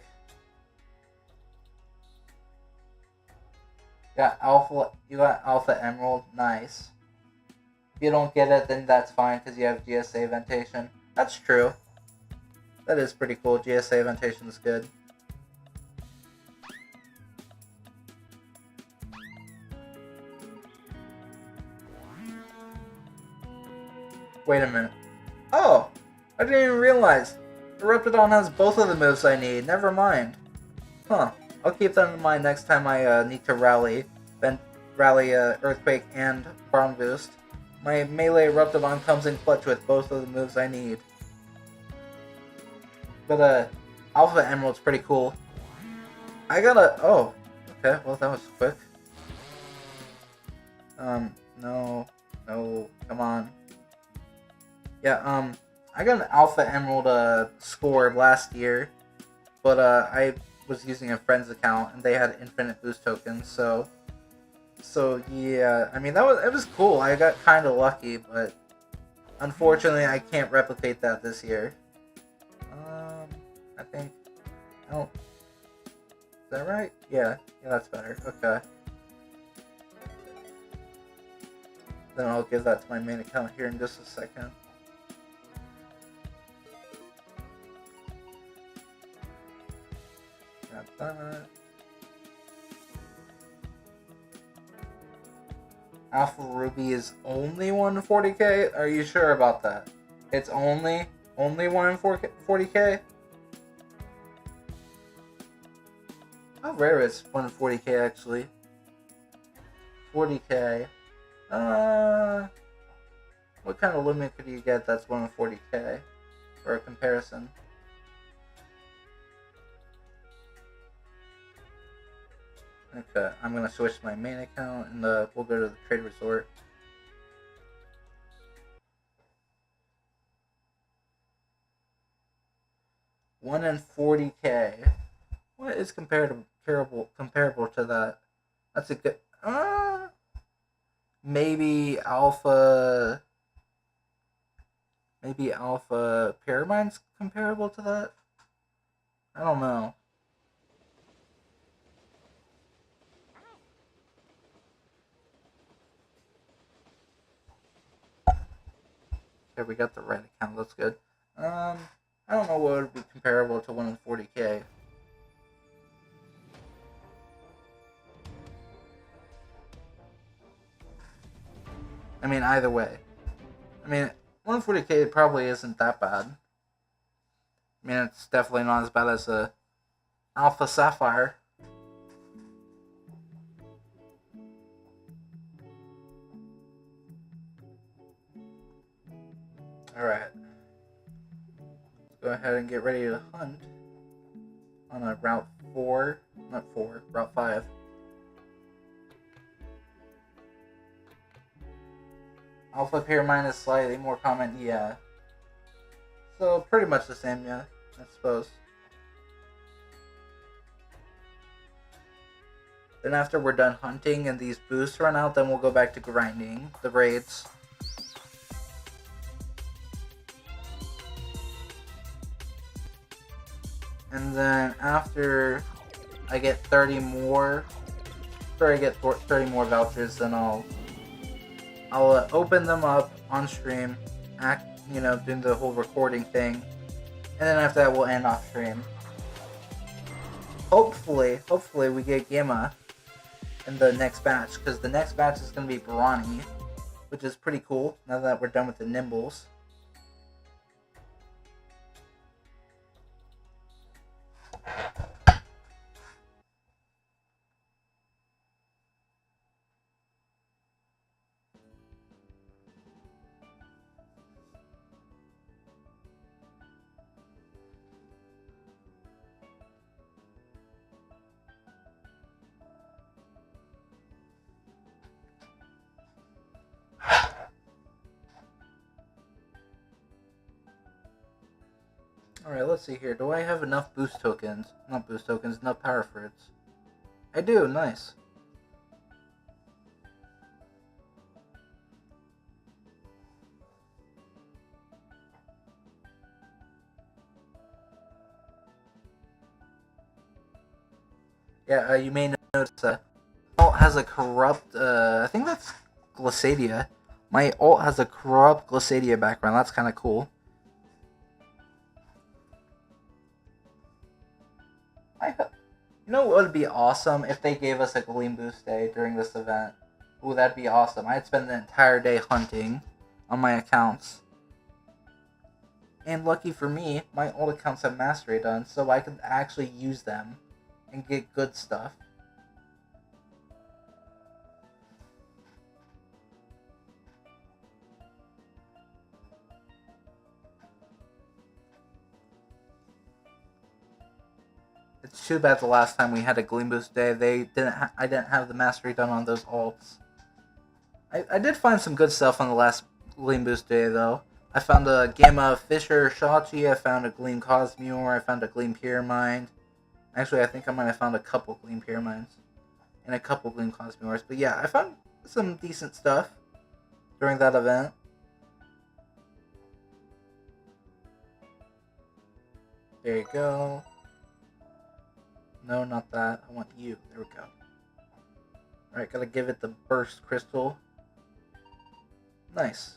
You got Alpha Emerald, nice. If you don't get it, then that's fine, because you have GSA Ventation. That's true. That is pretty cool, GSA Ventation is good. Wait a minute. Oh! I didn't even realize! Eruptodon has both of the moves I need, never mind. Huh. I'll keep that in mind next time I need to rally Earthquake and Barn Boost. My melee Eruptodon comes in clutch with both of the moves I need. But Alpha Emerald's pretty cool. I gotta... Oh. Okay, well that was quick. No, come on. Yeah, I got an Alpha Emerald score last year, but I was using a friend's account and they had infinite boost tokens, so yeah, I mean it was cool. I got kind of lucky, but unfortunately I can't replicate that this year. I think is that right? Yeah, that's better. Okay. Then I'll give that to my main account here in just a second. Got that. Alpha Ruby is only 140k? Are you sure about that? It's only 140k? How rare is 140k actually? 40k. What kind of limit could you get that's 140k for a comparison? Okay, I'm gonna switch to my main account and we'll go to the trade resort. One in 40k. What is comparable to that? That's a good. Maybe Alpha Pyramine's comparable to that? I don't know. Okay, we got the right account, that's good. I don't know what would be comparable to 1 in 40k. I mean, either way. I mean, 140k probably isn't that bad. I mean, it's definitely not as bad as a Alpha Sapphire. Alright. Let's go ahead and get ready to hunt on a Route 4. Not 4, Route 5. Alpha Pyramide is slightly more common, yeah. So, pretty much the same, yeah, I suppose. Then after we're done hunting and these boosts run out, then we'll go back to grinding the raids. And then after I get 30 more, vouchers, then I'll open them up on stream, doing the whole recording thing, and then after that we'll end off stream. Hopefully we get Gamma in the next batch, because the next batch is going to be Brawny, which is pretty cool now that we're done with the Nimbles. Alright, let's see here. Do I have enough boost tokens? Not boost tokens, enough power fruits. I do, nice. Yeah, you may notice alt has a corrupt, I think that's Glissadia. My alt has a corrupt Glissadia background. That's kind of cool. You know what would be awesome if they gave us a Gleam Boost Day during this event? Ooh, that'd be awesome. I'd spend the entire day hunting on my accounts. And lucky for me, my old accounts have Mastery done, so I could actually use them and get good stuff. It's too bad the last time we had a Gleam Boost Day, I didn't have the Mastery done on those alts. I did find some good stuff on the last Gleam Boost Day, though. I found a Gamma Fisher Shachi, I found a Gleam Cosmure, I found a Gleam Pyramind. Actually, I think I might have found a couple Gleam Pyraminds and a couple Gleam Cosmures. But yeah, I found some decent stuff during that event. There you go. No, not that. I want you. There we go. Alright, gotta give it the Burst Crystal. Nice.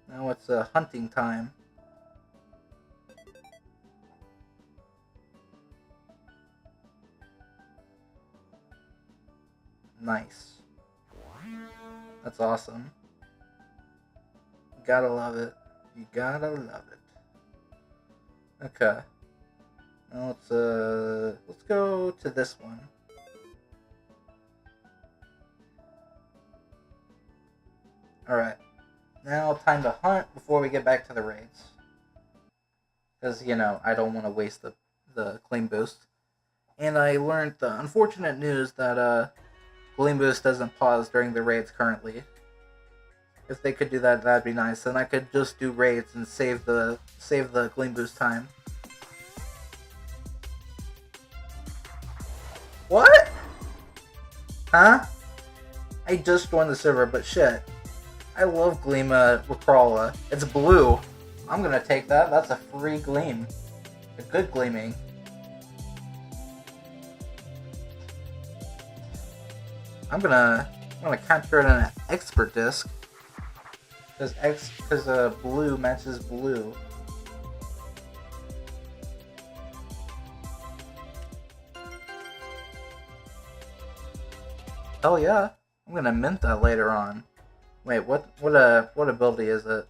Now it's hunting time. Nice. That's awesome. You gotta love it. You gotta love it. Okay. Now let's go to this one. Alright. Now time to hunt before we get back to the raids. Because, you know, I don't want to waste the Gleam Boost. And I learned the unfortunate news that Gleam Boost doesn't pause during the raids currently. If they could do that, that'd be nice. Then I could just do raids and save the Gleam Boost time. What? Huh? I just joined the server, but shit. I love Gleam Recrawler. It's blue. I'm gonna take that. That's a free Gleam. A good gleaming. I'm gonna capture it in an expert disc. Because blue matches blue. Hell yeah. I'm gonna mint that later on. Wait, what ability is it?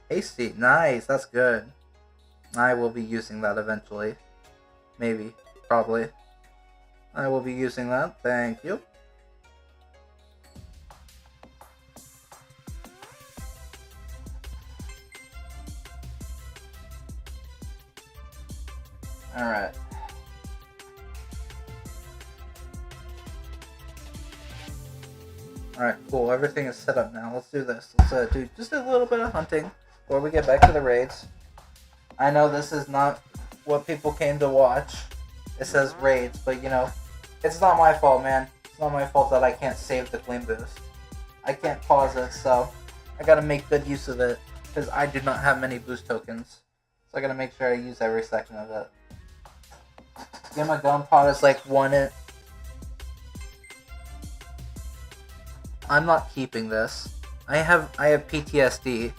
Hasty. Nice, that's good. I will be using that eventually. Maybe. Probably. I will be using that. Thank you. Alright. Alright, cool. Everything is set up now. Let's do this. Let's do just a little bit of hunting before we get back to the raids. I know this is not what people came to watch. It says raids, but you know, it's not my fault, man. It's not my fault that I can't save the Gleam Boost. I can't pause it, so I gotta make good use of it, because I do not have many boost tokens. So I gotta make sure I use every second of it. Gamma Gun Pod is like one. I'm not keeping this. I have PTSD.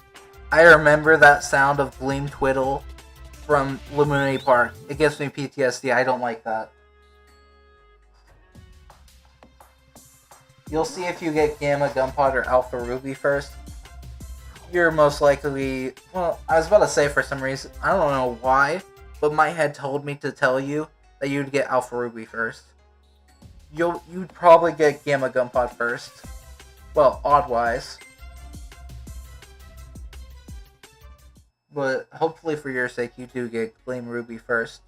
I remember that sound of Gleam Twiddle from Luminary Park. It gives me PTSD. I don't like that. You'll see if you get Gamma Gunpowder or Alpha Ruby first. You're most likely... Well, I was about to say for some reason, I don't know why, but my head told me to tell you that you'd get Alpha Ruby first. You'd probably get Gamma Gunpod first. Well, odd-wise. But hopefully for your sake, you do get Gleam Ruby first.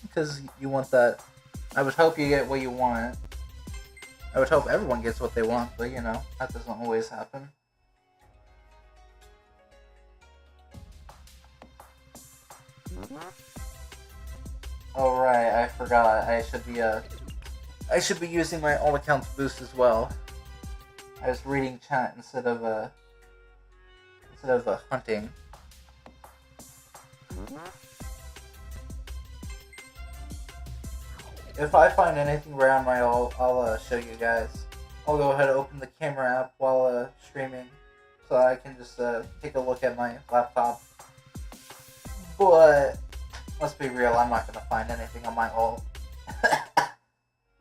Because you want that... I would hope you get what you want. I would hope everyone gets what they want, but you know, that doesn't always happen. Oh right, I forgot. I should be using my all accounts boost as well. I was reading chat instead of hunting. if I find anything rare on my ult, I'll show you guys. I'll go ahead and open the camera app while streaming, so I can just take a look at my laptop. But let's be real, I'm not gonna find anything on my ult.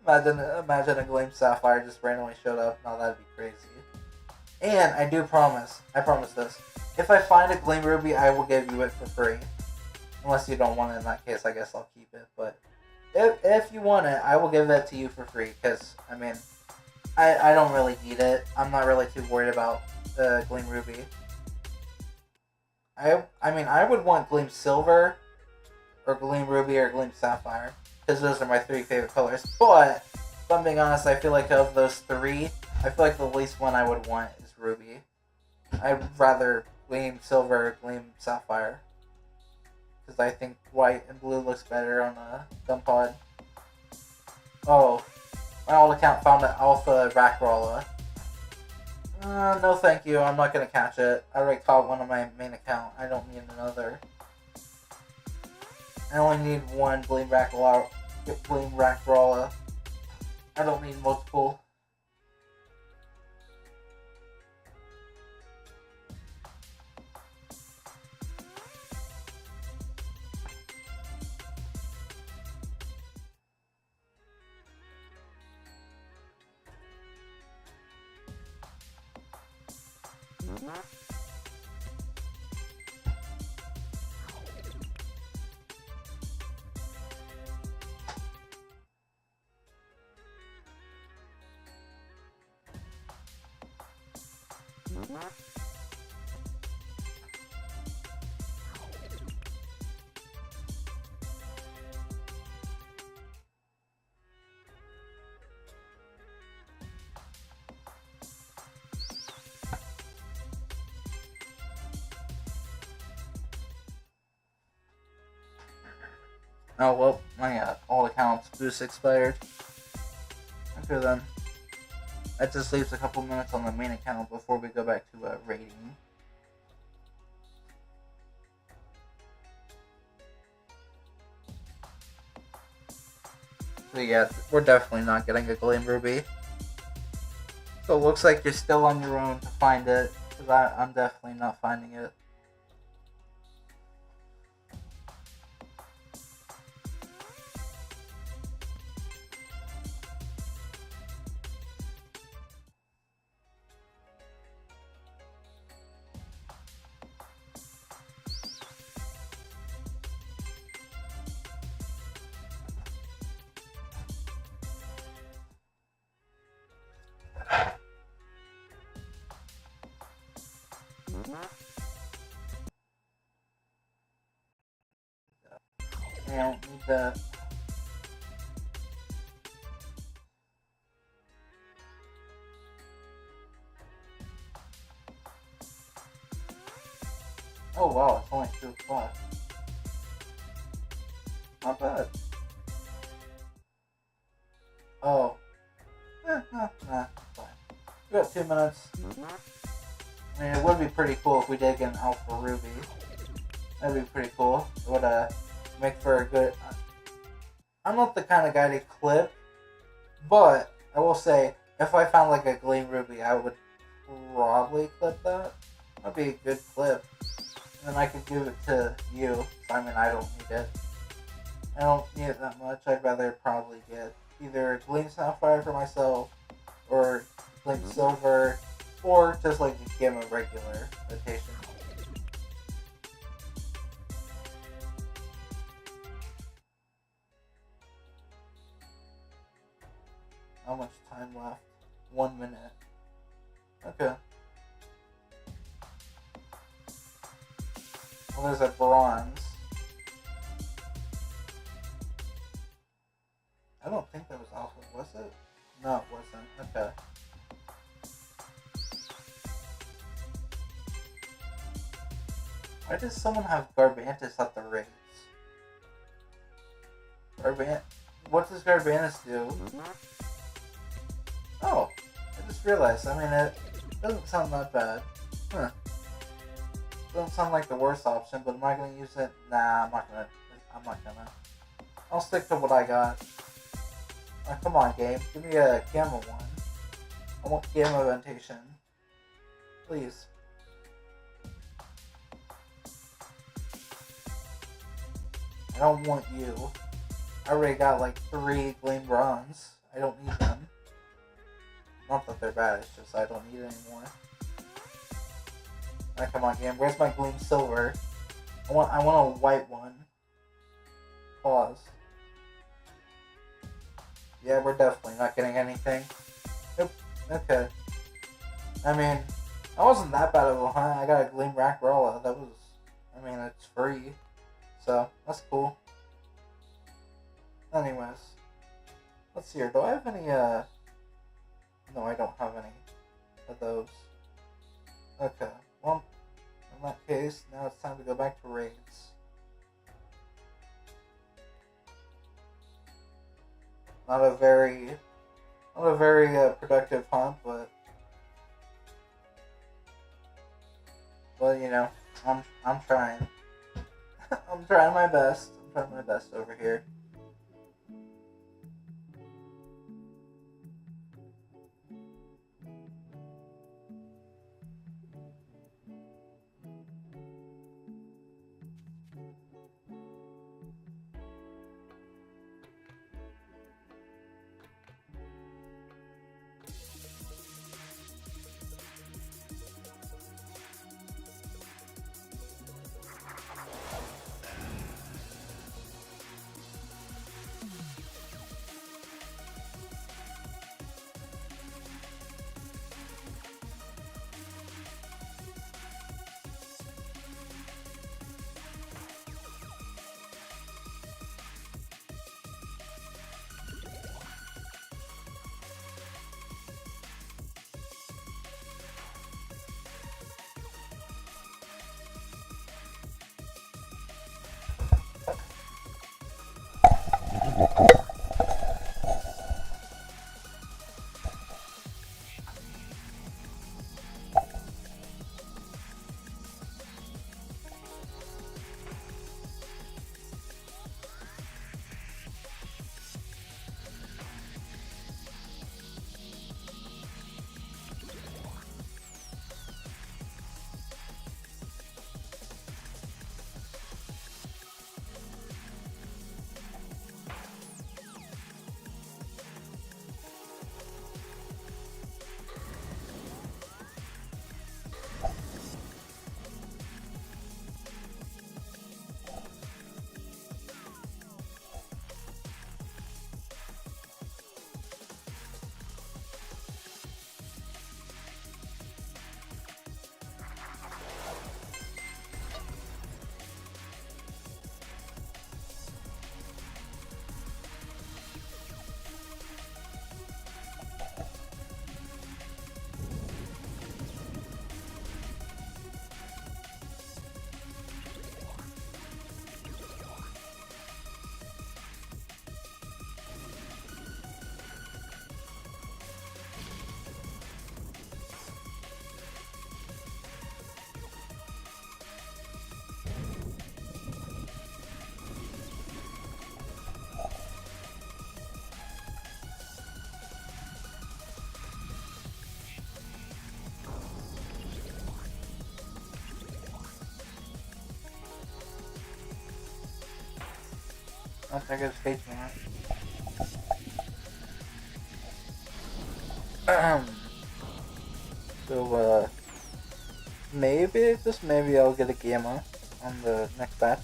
Imagine a Gleam Sapphire just randomly showed up. Now that'd be crazy. And I promise this. If I find a Gleam Ruby, I will give you it for free. Unless you don't want it, in that case, I guess I'll keep it. But if you want it, I will give that to you for free. Because, I mean, I don't really need it. I'm not really too worried about the Gleam Ruby. I mean, I would want Gleam Silver, or Gleam Ruby, or Gleam Sapphire. Because those are my three favorite colors. But, if I'm being honest, I feel like of those three, I feel like the least one I would want is Ruby. I'd rather Gleam Silver or Gleam Sapphire. Because I think white and blue looks better on a gun pod. Oh, my old account found an alpha Rakrolla. No thank you, I'm not going to catch it. I already caught one on my main account. I don't need another. I only need one Gleam Rakrolla. I don't need multiple. Oh well, my all accounts boost expired. Okay then. That just leaves a couple minutes on the main account before we go back to raiding. So yeah, we're definitely not getting a Gleam Ruby. So it looks like you're still on your own to find it, because I'm definitely not finding it. I don't need that. Oh wow, it's only 2 o'clock. Not bad. Oh. Nah, it's fine. We got 2 minutes. I mean, it would be pretty cool if we did get an Alpha Ruby. That'd be pretty cool. It would make for a good... I'm not the kind of guy to clip, but I will say, if I found like a Gleam Ruby, I would probably clip that. That'd be a good clip. And then I could give it to you. I mean, I don't need it. I don't need it that much. I'd rather probably get either Gleam Sapphire for myself, or Gleam Silver, or just like a Gamma regular rotation. How much time left? 1 minute. Okay. Well, there's a bronze. I don't think that was alpha, was it? No, it wasn't. Okay. Why does someone have Garbantus at the raids? What does Garbantus do? Oh, I just realized. I mean, it doesn't sound that bad. Huh. Doesn't sound like the worst option, but am I gonna use it? Nah, I'm not gonna. I'll stick to what I got. Oh, come on, game. Give me a gamma one. I want gamma orientation. Please. I don't want you. I already got like 3 Gleam Bronze. I don't need them. Not that they're bad, it's just I don't need it anymore. Alright, come on, game. Where's my Gleam Silver? I want a white one. Pause. Yeah, we're definitely not getting anything. Nope. Okay. I mean, that wasn't that bad of a hunt. I got a Gleam Rackrella. That was, I mean, it's free. So, that's cool. Anyways. Let's see here. Do I have any, No, I don't have any of those. Okay. Well, in that case, now it's time to go back to raids. Not a very productive hunt, but you know, I'm trying. I'm trying my best. I'm trying my best over here. I don't think it's facing that. So, maybe, just maybe I'll get a gamma on the next batch.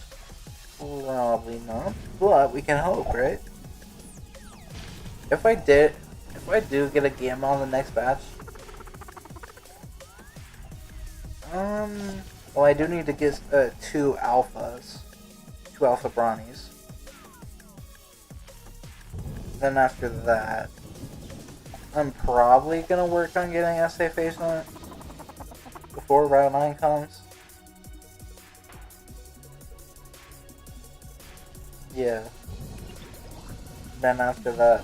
Probably not, but we can hope, right? If I do get a gamma on the next batch, well, I do need to get 2 alphas, 2 alpha brownies. Then after that, I'm probably gonna work on getting SA Phase on it before Route 9 comes. Yeah. Then after that,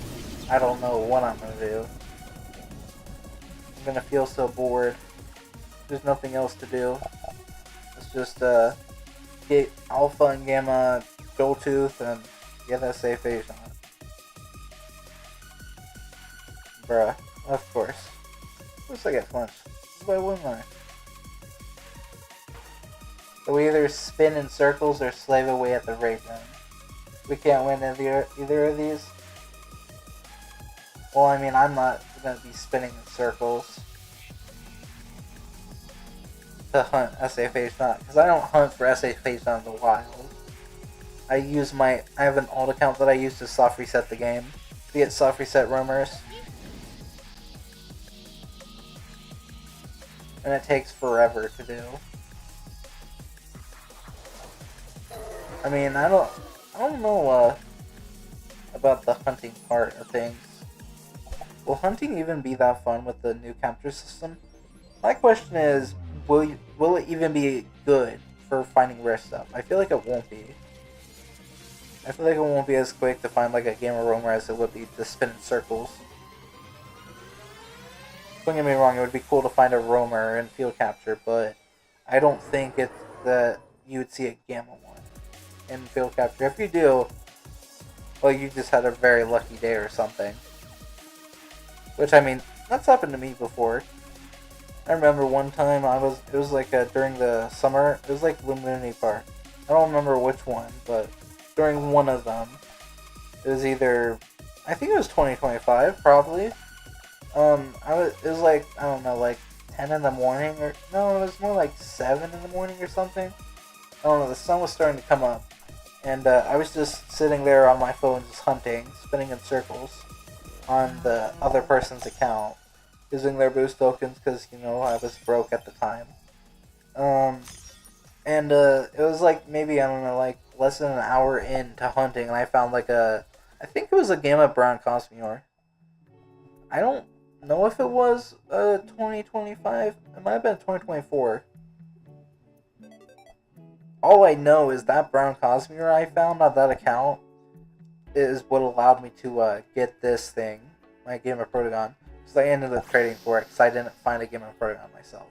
I don't know what I'm gonna do. I'm gonna feel so bored. There's nothing else to do. It's just get Alpha and Gamma Joltooth and get SA Phase on it. Bruh. Of course. Of course I get flinched. Why wouldn't I? So we either spin in circles or slave away at the rate gun. We can't win either of these. Well, I mean, I'm not going to be spinning in circles to hunt SAFH not, because I don't hunt for SAFH not in the wild. I have an alt account that I use to soft reset the game, to get soft reset roamers. And it takes forever to do. I mean, I don't know about the hunting part of things. Will hunting even be that fun with the new capture system? My question is, will it even be good for finding rare stuff? I feel like it won't be. I feel like it won't be as quick to find like a gamer roamer as it would be to spin in circles. Don't get me wrong, it would be cool to find a roamer in field capture, but I don't think it's that you would see a gamma one in field capture. If you do, well, you just had a very lucky day or something. Which, I mean, that's happened to me before. I remember one time it was like during the summer, it was like Loomian Park. I don't remember which one, but during one of them, it was either, I think it was 2025, probably. It was like, I don't know, like 10 in the morning, or, no, it was more like 7 in the morning or something. I don't know, the sun was starting to come up, and I was just sitting there on my phone just hunting, spinning in circles on the other person's account, using their boost tokens, because, you know, I was broke at the time. It was like, maybe, I don't know, like, less than an hour into hunting, and I found like I think it was a Gamma Brown Cosmere. I don't know if it was 2025. It might have been 2024. All I know is that Brown Cosmere I found on that account is what allowed me to get this thing, my Game of Protagon. So I ended up trading for it because I didn't find a Game of Protagon myself.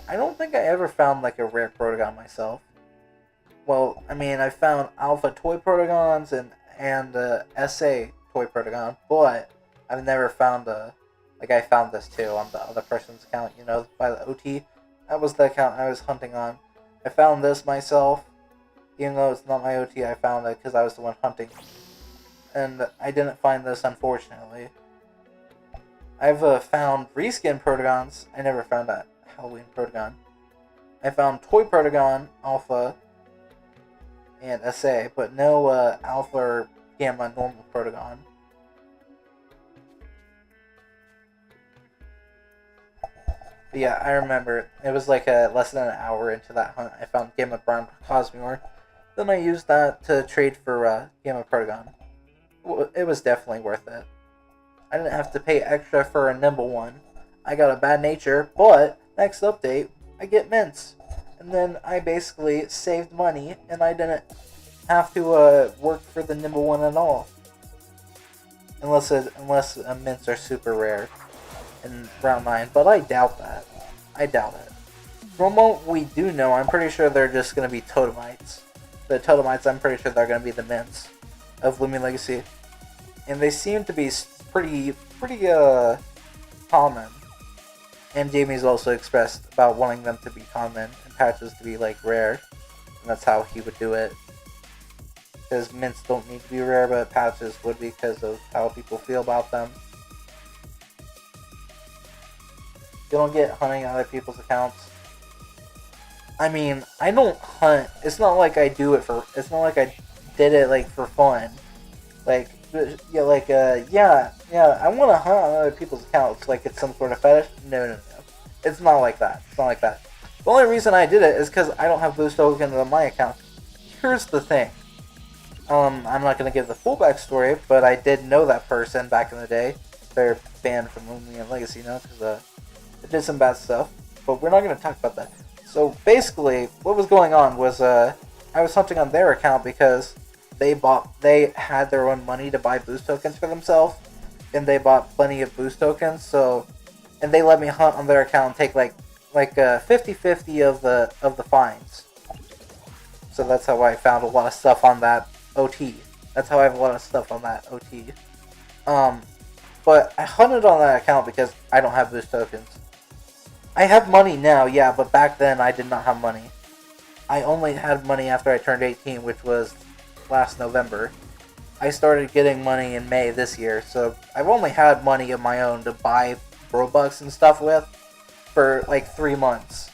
I don't think I ever found like a rare Protagon myself. Well, I mean, I found Alpha Toy Protagons and SA Toy Protagon, but I've never found like I found this too on the other person's account, you know, by the OT. That was the account I was hunting on. I found this myself, even though it's not my OT, I found it because I was the one hunting. And I didn't find this, unfortunately. I've found reskin Protagons. I never found that Halloween Protagon. I found Toy Protagon, Alpha, and SA, but no Alpha or Gamma normal Protagon. But yeah, I remember it was like less than an hour into that hunt. I found Gamma Brown Cosmere. Then I used that to trade for Gamma Protagon. It was definitely worth it. I didn't have to pay extra for a nimble one. I got a bad nature, but next update, I get mints. And then I basically saved money, and I didn't have to work for the nimble one at all. Unless mints are super rare in round 9, but I doubt that. I doubt it. From what we do know, I'm pretty sure they're just going to be totemites. The totemites, I'm pretty sure they're going to be the mints of Loomian Legacy. And they seem to be pretty common. And Jamie's also expressed about wanting them to be common and patches to be like rare. And that's how he would do it. Because mints don't need to be rare, but patches would be because of how people feel about them. You don't get hunting other people's accounts. I mean, I don't hunt. It's not like I do it for. It's not like I did it like for fun. Like, yeah, like I want to hunt on other people's accounts. Like it's some sort of fetish. No. It's not like that. It's not like that. The only reason I did it is because I don't have boost tokens on my account. Here's the thing. I'm not gonna give the full backstory, but I did know that person back in the day. They're banned from Loomian Legacy now because they did some bad stuff. But we're not gonna talk about that. So basically, what was going on was I was hunting on their account because they had their own money to buy boost tokens for themselves, and they bought plenty of boost tokens. So, and they let me hunt on their account and take like 50-50 of the fines. So that's how I found a lot of stuff on that OT. That's how I have a lot of stuff on that OT. But But I hunted on that account because I don't have boost tokens. I have money now, yeah, but back then I did not have money. I only had money after I turned 18, which was last November. I started getting money in May this year, so I've only had money of my own to buy Robux and stuff with for like 3 months.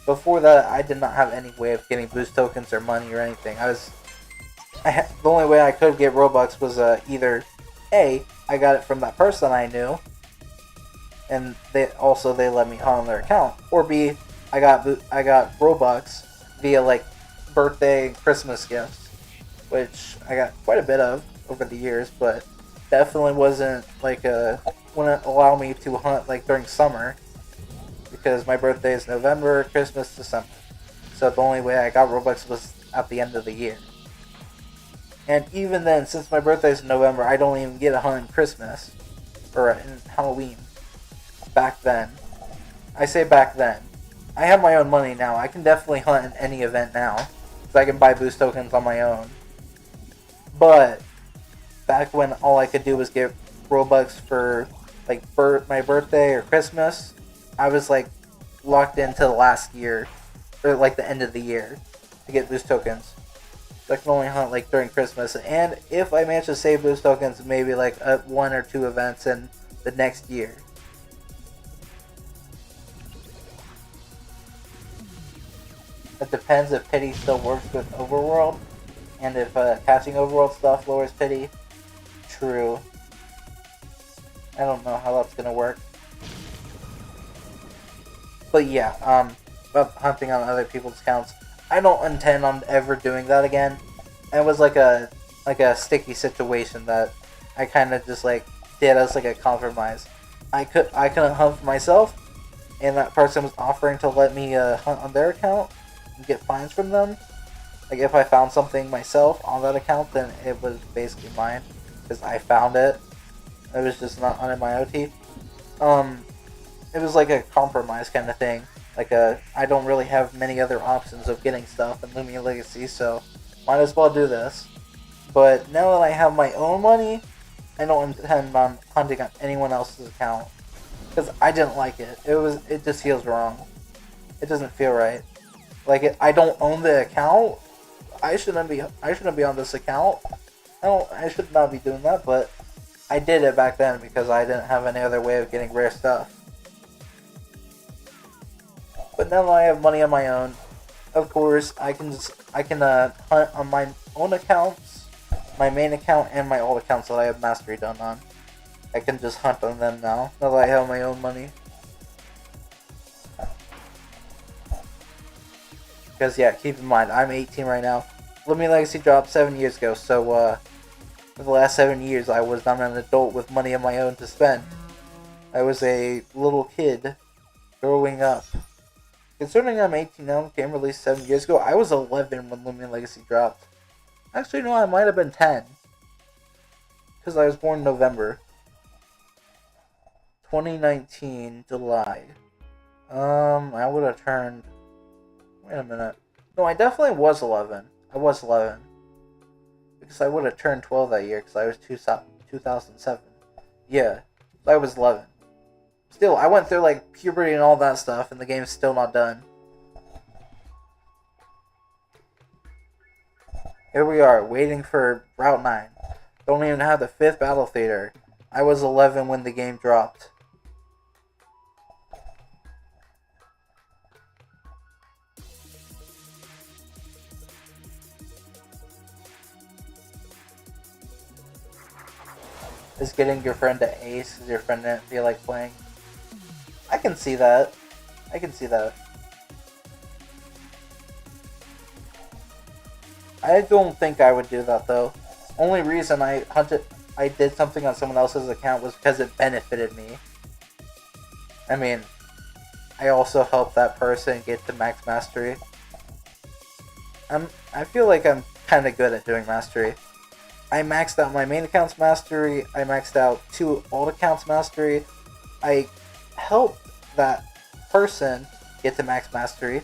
Before that, I did not have any way of getting boost tokens or money or anything. The only way I could get Robux was either A, I got it from that person I knew, and they let me hunt on their account, or B, I got Robux via like birthday and Christmas gifts, which I got quite a bit of over the years, but definitely wouldn't allow me to hunt like during summer, because my birthday is November, Christmas, December. So the only way I got Robux was at the end of the year. And even then, since my birthday is in November, I don't even get a hunt in Christmas or in Halloween. Back then. I say back then. I have my own money now. I can definitely hunt in any event now, because I can buy boost tokens on my own. But back when all I could do was get Robux for like my birthday or Christmas, I was like locked into the last year, or like the end of the year, to get boost tokens. So I can only hunt like during Christmas, and if I manage to save boost tokens, maybe like 1 or 2 events in the next year. It depends if pity still works with overworld, and if catching overworld stuff lowers pity. True. I don't know how that's gonna work. But yeah, about hunting on other people's accounts, I don't intend on ever doing that again. It was like a sticky situation that I kind of just like did as like a compromise. I couldn't hunt for myself, and that person was offering to let me hunt on their account and get fines from them. Like if I found something myself on that account, then it was basically mine because I found it. It was just not under my OT. It was like a compromise kind of thing. I don't really have many other options of getting stuff in Loomian Legacy, so might as well do this. But now that I have my own money, I don't intend on hunting on anyone else's account, because I didn't like it. It just feels wrong. It doesn't feel right. I don't own the account. I shouldn't be on this account. I should not be doing that, but I did it back then because I didn't have any other way of getting rare stuff. But now that I have money on my own, of course, I can hunt on my own accounts, my main account, and my old accounts that I have mastery done on. I can just hunt on them now that I have my own money. Because yeah, keep in mind, I'm 18 right now. Loomian Legacy dropped 7 years ago, so for the last 7 years, I was not an adult with money of my own to spend. I was a little kid growing up. Considering I'm 18 now, the game released 7 years ago, I was 11 when Loomian Legacy dropped. Actually, no, I might have been 10. Because I was born in November. 2019, July. I would have turned... Wait a minute. No, I definitely was 11. I was 11. Because I would have turned 12 that year, because I was 2007. Yeah, so I was 11. Still, I went through like puberty and all that stuff, and the game's still not done. Here we are, waiting for Route 9. Don't even have the 5th battle theater. I was 11 when the game dropped. Is getting your friend to ace because your friend didn't feel like playing. I can see that. I can see that. I don't think I would do that though. Only reason I did something on someone else's account was because it benefited me. I mean, I also helped that person get to max mastery. I feel like I'm kind of good at doing mastery. I maxed out my main account's mastery. I maxed out 2 old accounts mastery. I helped that person get to max mastery.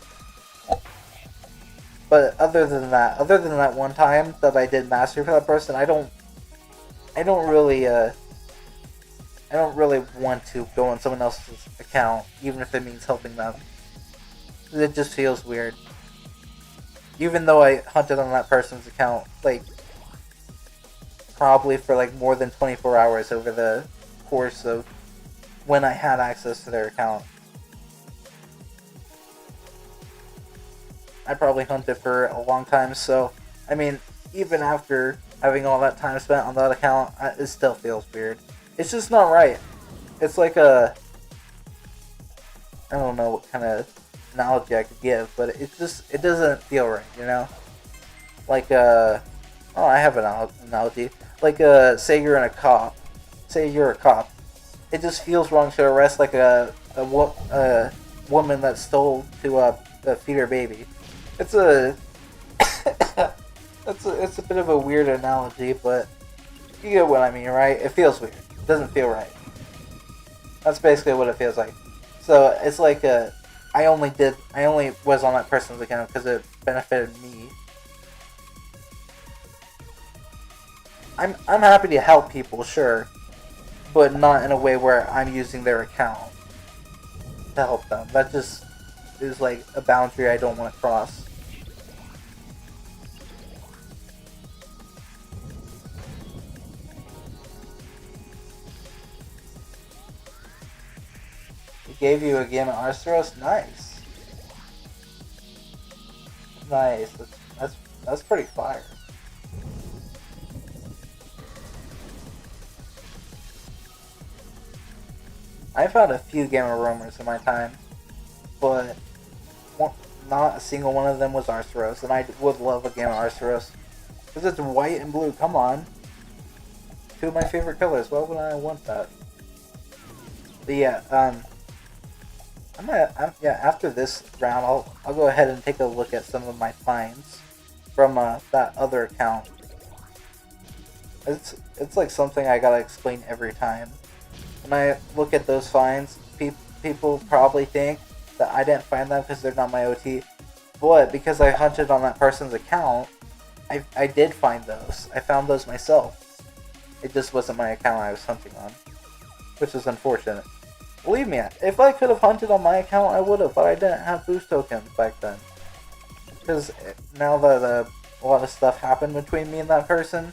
But other than that one time that I did mastery for that person, I don't really I don't really want to go on someone else's account, even if it means helping them. It just feels weird. Even though I hunted on that person's account, like, probably for like more than 24 hours over the course of when I had access to their account. I probably hunted for a long time, so, I mean, even after having all that time spent on that account, it still feels weird. It's just not right. It's like a... I don't know what kind of analogy I could give, but it doesn't feel right, you know? Like, oh, I have an analogy. Like, say you're a cop. It just feels wrong to arrest, like, a woman that stole to feed her baby. It's a... it's a bit of a weird analogy, but you get what I mean, right? It feels weird. It doesn't feel right. That's basically what it feels like. So it's like I only was on that person's account because it benefited me. I'm happy to help people, sure, but not in a way where I'm using their account to help them. That just is like a boundary I don't want to cross. Gave you a game at Arceros? Nice. Nice. That's pretty fire. I found a few Gamma Roamers in my time, but not a single one of them was Arceros, and I would love a Gamma Arceros. Because it's white and blue, come on. Two of my favorite colors, why would I want that? But yeah, after this round, I'll go ahead and take a look at some of my finds from that other account. It's like something I gotta explain every time. When I look at those finds, people probably think that I didn't find them because they're not my OT, but because I hunted on that person's account, I did find those. I found those myself. It just wasn't my account I was hunting on, which is unfortunate. Believe me, if I could have hunted on my account, I would have, but I didn't have boost tokens back then. Because now that a lot of stuff happened between me and that person,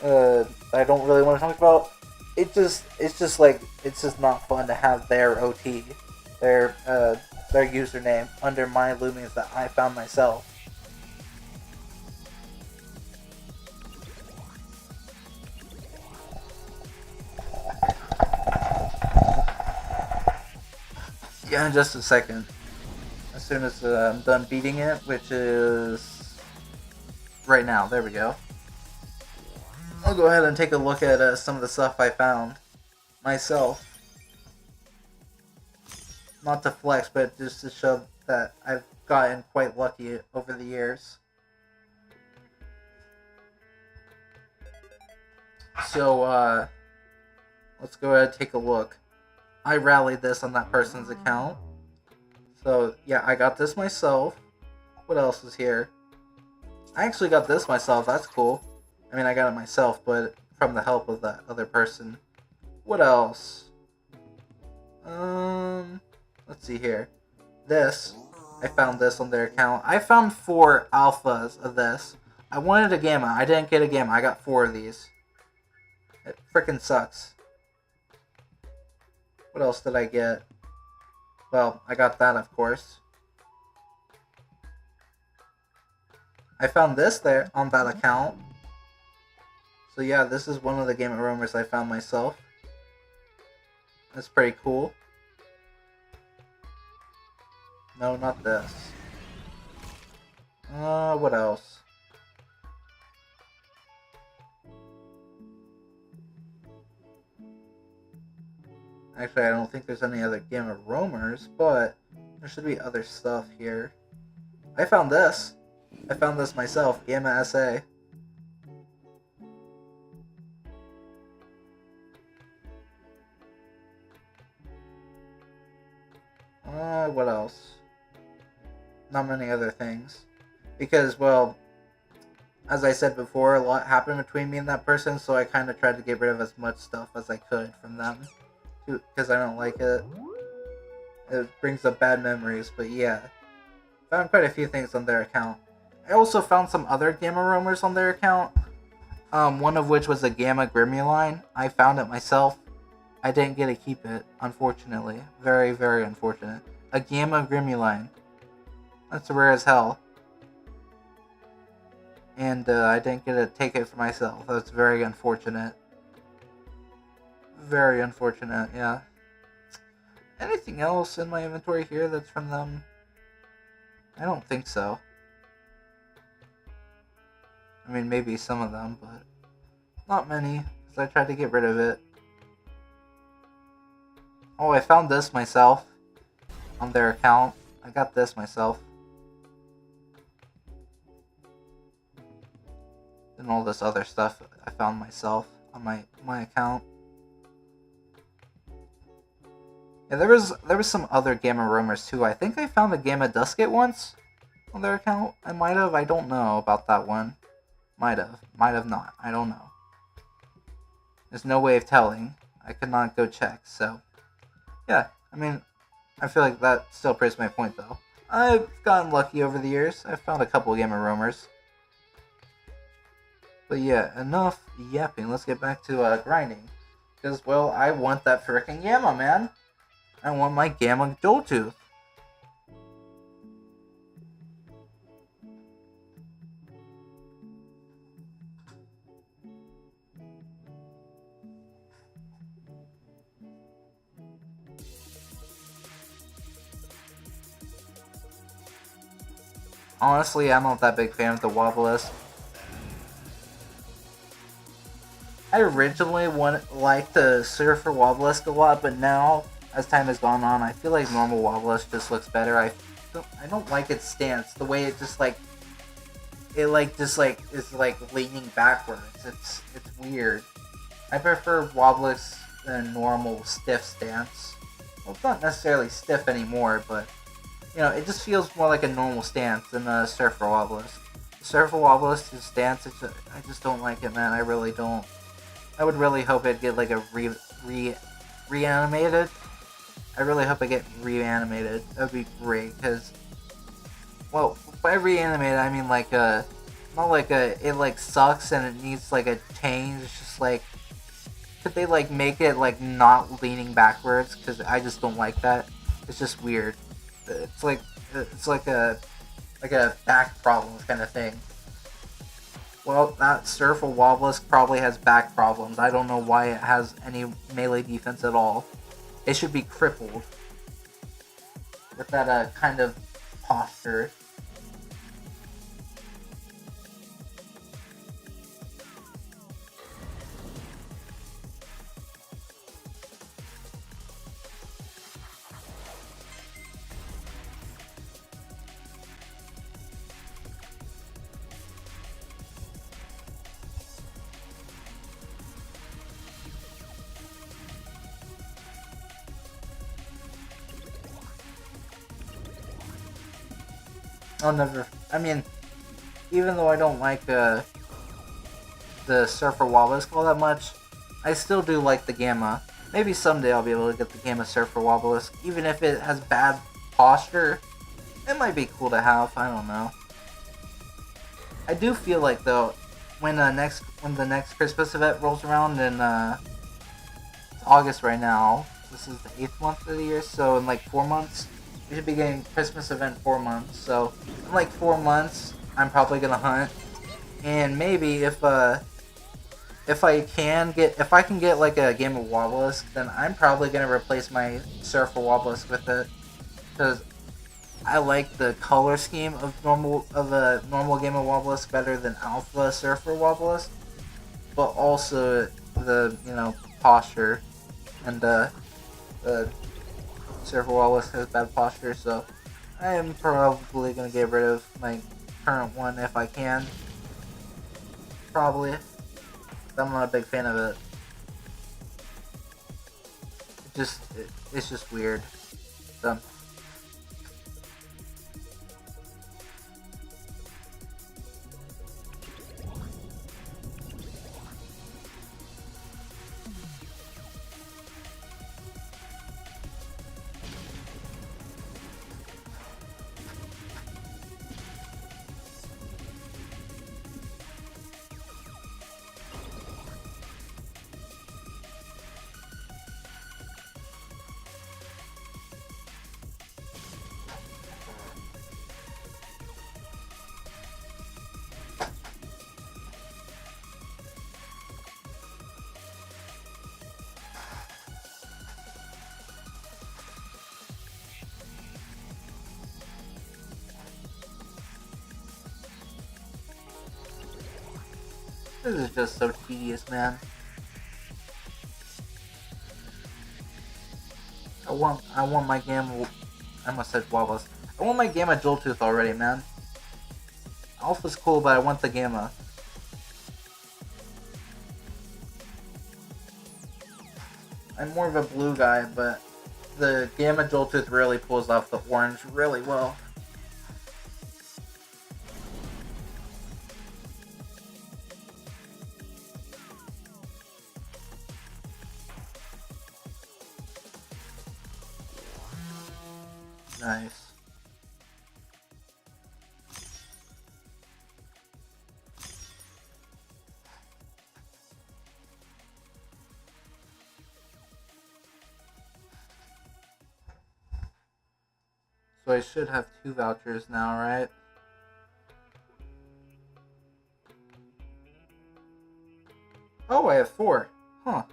I don't really want to talk about. It's just not fun to have their OT, their username under my Loomians that I found myself. Yeah, in just a second. As soon as I'm done beating it, which is right now. There we go. I'll go ahead and take a look at some of the stuff I found myself. Not to flex, but just to show that I've gotten quite lucky over the years. So, let's go ahead and take a look. I rallied this on that person's account. So, yeah, I got this myself. What else is here? I actually got this myself. That's cool. I mean, I got it myself, but from the help of that other person. What else? Let's see here. This. I found this on their account. I found 4 alphas of this. I wanted a gamma. I didn't get a gamma. I got 4 of these. It frickin' sucks. What else did I get? Well, I got that, of course. I found this there on that account. So yeah, this is one of the Game of Roamers I found myself. That's pretty cool. No, not this. What else? Actually, I don't think there's any other Gamma Roamers, but there should be other stuff here. I found this. I found this myself, Gamma SA. What else? Not many other things. Because, well, as I said before, a lot happened between me and that person, so I kind of tried to get rid of as much stuff as I could from them, because I don't like it. It brings up bad memories, but yeah. Found quite a few things on their account. I also found some other Gamma Roamers on their account. One of which was a Gamma Grimuline. I found it myself. I didn't get to keep it, unfortunately. Very, very unfortunate. A Gamma Grimuline. That's rare as hell. And I didn't get to take it for myself. That's very unfortunate. Very unfortunate, yeah. Anything else in my inventory here that's from them? I don't think so. I mean, maybe some of them, but not many, because I tried to get rid of it. Oh, I found this myself on their account. I got this myself. And all this other stuff I found myself on my account. Yeah, there was some other Gamma Roamers too. I think I found a Gamma Dusket once on their account. I might have. I don't know about that one. Might have not. I don't know. There's no way of telling. I could not go check. So, yeah. I mean, I feel like that still proves my point though. I've gotten lucky over the years. I've found a couple Gamma Roamers. But yeah, enough yapping. Let's get back to grinding. Because, well, I want that frickin' Gamma, man. I want my Gamma Joltooth. Honestly, I'm not that big fan of the Wobblisk. I originally liked the Surfer Wobblisk a lot, but now, as time has gone on, I feel like normal Wobblisk just looks better. I don't like its stance. The way it just is leaning backwards. It's weird. I prefer Wobblisk than normal stiff stance. Well, it's not necessarily stiff anymore, but you know, it just feels more like a normal stance than a Surfer Wobblisk. The Surfer Wobblisk's stance, I just don't like it, man. I really don't. I would really hope it'd get like a reanimated. I really hope it get reanimated. That would be great, because, well, by reanimated I mean like not like it like sucks and it needs like a change. It's just like, could they like make it like not leaning backwards? Because I just don't like that. It's just weird. It's like a back problem kind of thing. Well, that Surfer Wobblisk probably has back problems. I don't know why it has any melee defense at all. It should be crippled with that kind of posture. I'll never. I mean, even though I don't like the Surfer Wobblisk all that much, I still do like the Gamma. Maybe someday I'll be able to get the Gamma Surfer Wobblisk, even if it has bad posture. It might be cool to have. I don't know. I do feel like though, when the next Christmas event rolls around in it's August right now. This is the 8th month of the year, so in like 4 months. We should be getting Christmas event 4 months, so in like 4 months, I'm probably gonna hunt, and maybe if I can get like a Gamma Wobblisk, then I'm probably gonna replace my Surfer Wobblisk with it, because I like the color scheme of a normal Gamma Wobblisk better than Alpha Surfer Wobblisk, but also the posture and the Surfer Wobblisk has bad posture, so I am probably going to get rid of my current one if I can. Probably. I'm not a big fan of it. It's just weird. So. This is just so tedious, man. I want my game. I must have Wabas. I want my Gamma Joltooth already, man. Alpha's cool, but I want the Gamma. I'm more of a blue guy, but the Gamma Joltooth really pulls off the orange really well. Nice. So I should have 2 vouchers now, right? Oh, I have 4. Huh.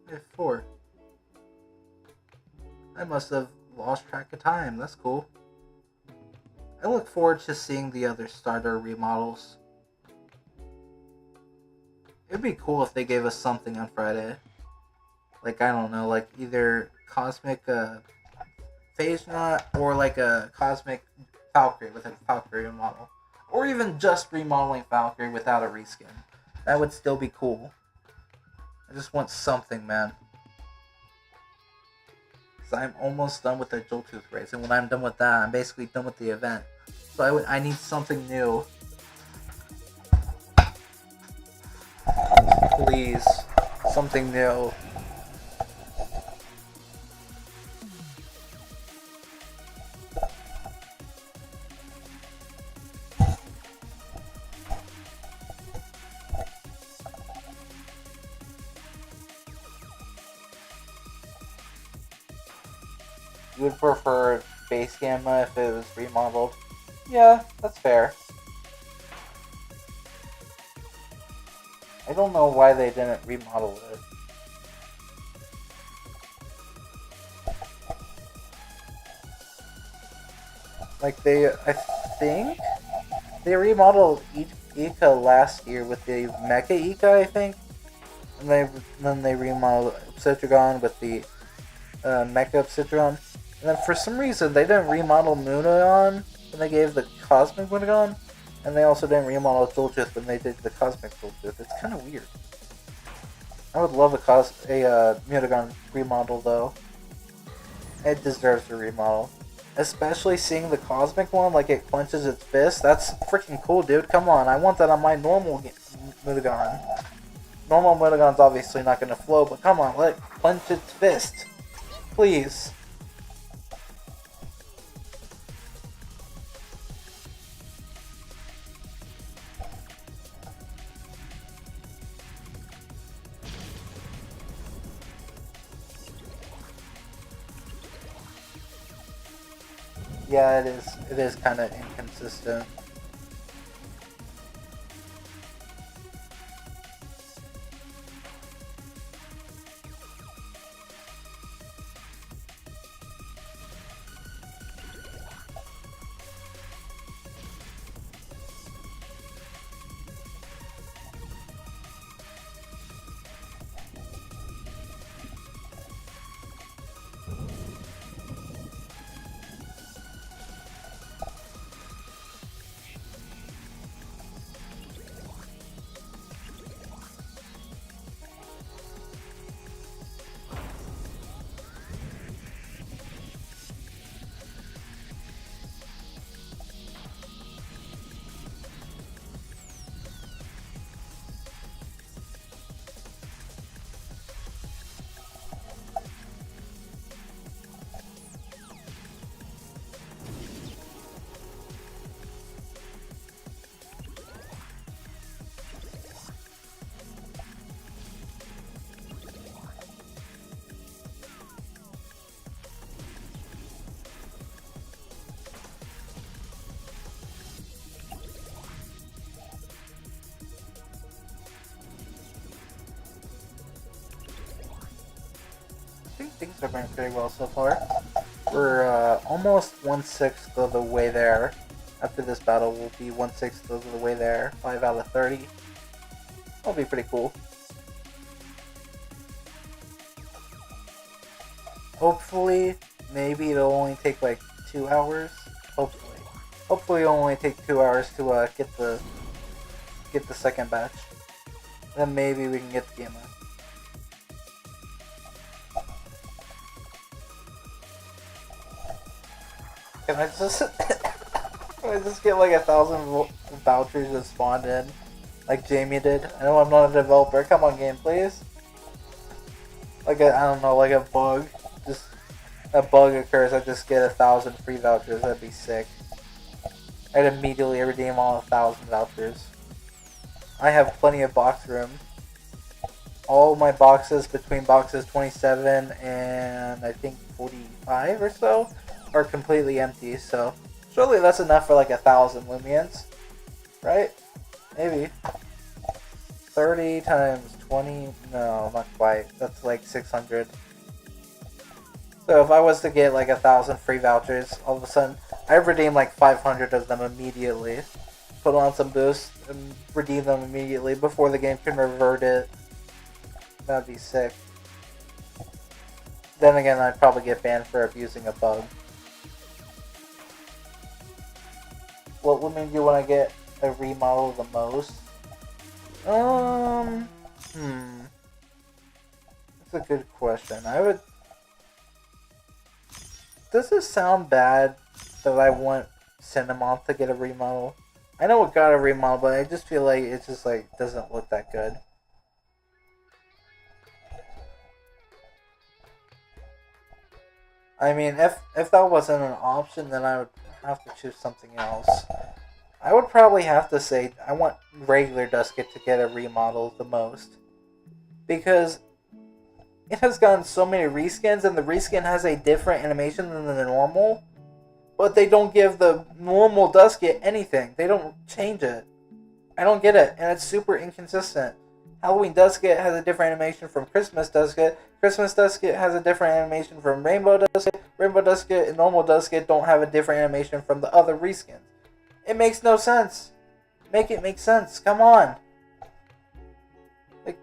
I have 4. I must have lost track of time. That's cool. I look forward to seeing the other starter remodels. It'd be cool if they gave us something on Friday. Like, I don't know, like either Cosmic Phase Knot or like a Cosmic Valkyrie with a Valkyrie remodel. Or even just remodeling Valkyrie without a reskin. That would still be cool. I just want something, man. I'm almost done with the Joltooth Raids, and when I'm done with that, I'm basically done with the event. So I need something new. Please, something new. You would prefer base Gamma if it was remodeled? Yeah, that's fair. I don't know why they didn't remodel it. Like I think they remodeled Ika last year with the Mecha Ika, I think, and then they remodeled Obsidian with the Mecha Obsidian. And then for some reason, they didn't remodel Mudagon when they gave the Cosmic Mudagon. And they also didn't remodel Joltooth when they did the Cosmic Joltooth. It's kind of weird. I would love a Mudagon remodel, though. It deserves a remodel. Especially seeing the Cosmic one, like it clenches its fist. That's freaking cool, dude. Come on, I want that on my normal Mudagon. Normal Mudagon's obviously not going to flow, but come on, let it clench its fist. Please. Yeah, it is kind of inconsistent. I think things are going pretty well so far. We're almost 1/6 of the way there. After this battle, we'll be 1/6 of the way there. 5 out of 30. That'll be pretty cool. Hopefully, maybe it'll only take like 2 hours. Hopefully it'll only take 2 hours to get the second batch. Then maybe we can get the game out. Can I just get like 1,000 vouchers that spawned in, like Jamie did? I know I'm not a developer. Come on, game, please. Like I don't know, like a bug. Just a bug occurs. I just get 1,000 free vouchers. That'd be sick. I'd immediately redeem all 1,000 vouchers. I have plenty of box room. All my boxes between boxes 27 and I think 45 or so are completely empty, so surely that's enough for like 1,000 Loomians, right? Maybe. 30 times 20, no, not quite. That's like 600. So if I was to get like 1,000 free vouchers, all of a sudden, I redeem like 500 of them immediately. Put on some boosts and redeem them immediately before the game can revert it. That'd be sick. Then again, I'd probably get banned for abusing a bug. What would make you want to get a remodel the most? That's a good question. Does it sound bad that I want Cinnamon to get a remodel? I know it got a remodel, but I just feel like it just like doesn't look that good. I mean, if that wasn't an option, then I would have to choose something else. I would probably have to say I want regular Dusket to get a remodel the most. Because it has gotten so many reskins, and the reskin has a different animation than the normal. But they don't give the normal Dusket anything. They don't change it. I don't get it, and it's super inconsistent. Halloween Dusket has a different animation from Christmas Dusket. Christmas Dusket has a different animation from Rainbow Dusket. Rainbow Dusket and normal Dusket don't have a different animation from the other reskins. It makes no sense. Make it make sense. Come on. Like,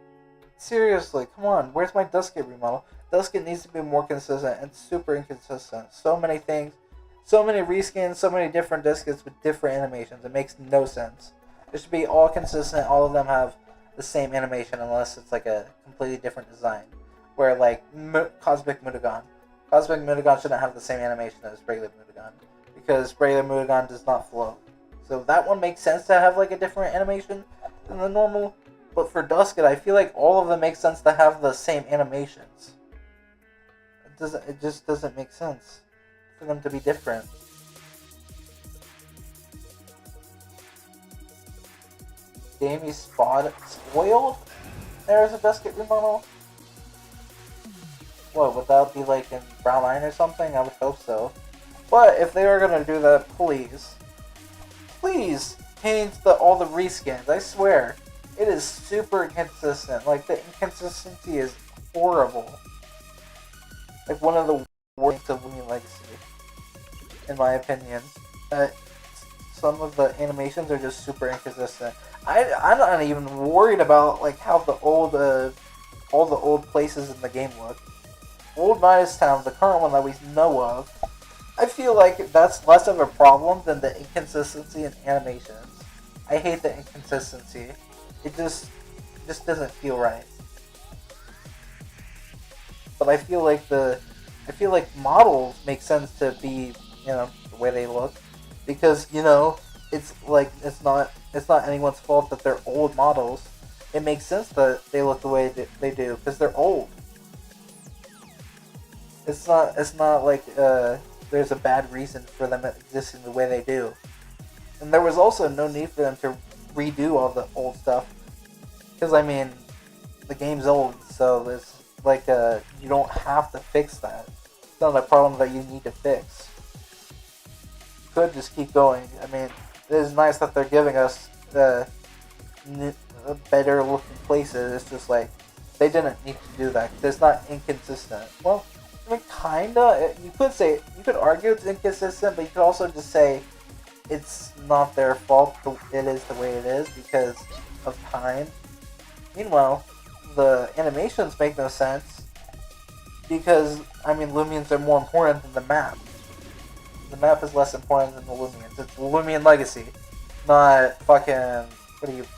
seriously, come on. Where's my Dusket remodel? Dusket needs to be more consistent and super inconsistent. So many things. So many reskins, so many different Duskets with different animations. It makes no sense. It should be all consistent. All of them have the same animation unless it's like a completely different design. Where like Cosmic Mudagon. Cosmic Mudagon shouldn't have the same animation as regular Mudagon. Because regular Mudagon does not float. So that one makes sense to have like a different animation than the normal. But for Dusket, I feel like all of them make sense to have the same animations. It just doesn't make sense for them to be different. Gamey spoiled? There's a Dusket remodel? What, would that be like in Brown Line or something? I would hope so. But if they are gonna do that, please change all the reskins. I swear, it is super inconsistent. Like, the inconsistency is horrible. Like, one of the worst of Loomian Legacy, in my opinion. Some of the animations are just super inconsistent. I'm not even worried about like how all the old places in the game look. Old Midas Town, the current one that we know of, I feel like that's less of a problem than the inconsistency in animations. I hate the inconsistency. It just doesn't feel right. But I feel like models make sense to be, the way they look, because it's not anyone's fault that they're old models. It makes sense that they look the way that they do because they're old. It's not like there's a bad reason for them existing the way they do. And there was also no need for them to redo all the old stuff, because I mean, the game's old, so it's like you don't have to fix that. It's not a problem that you need to fix. You could just keep going. I mean, it is nice that they're giving us better looking places. It's just like they didn't need to do that. It's not inconsistent. Well, I mean, kinda. You could argue it's inconsistent, but you could also just say it's not their fault. It is the way it is because of time. Meanwhile, the animations make no sense because, I mean, Loomians are more important than the map. The map is less important than the Loomians. It's Loomian Legacy, not fucking,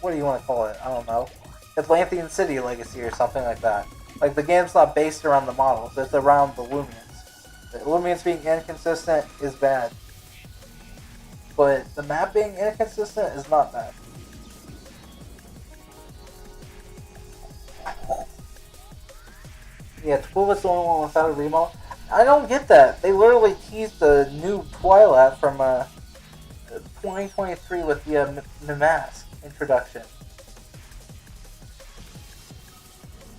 what do you want to call it? I don't know. Atlantean City Legacy or something like that. Like, the game's not based around the models, it's around the Loomians. The Loomians being inconsistent is bad. But the map being inconsistent is not bad. Yeah, Twilight's the only one without a remodel. I don't get that. They literally teased the new Twilight from 2023 with the mask introduction.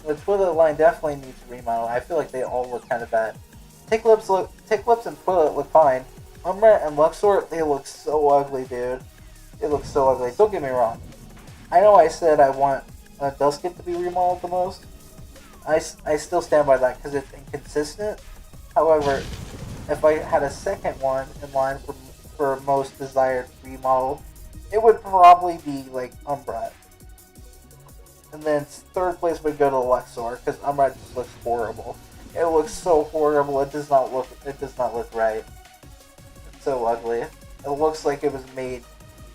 The Twilight line definitely needs a remodel. I feel like they all look kind of bad. Ticklips and Twilight look fine. Umbra and Luxor, they look so ugly, dude. They look so ugly. Don't get me wrong. I know I said I want Duskit to be remodeled the most. I still stand by that because it's inconsistent. However, if I had a second one in line for most desired remodel, it would probably be like Umbra. And then third place would go to Luxor because Umbra just looks horrible. It looks so horrible. It does not look right. It's so ugly. It looks like it was made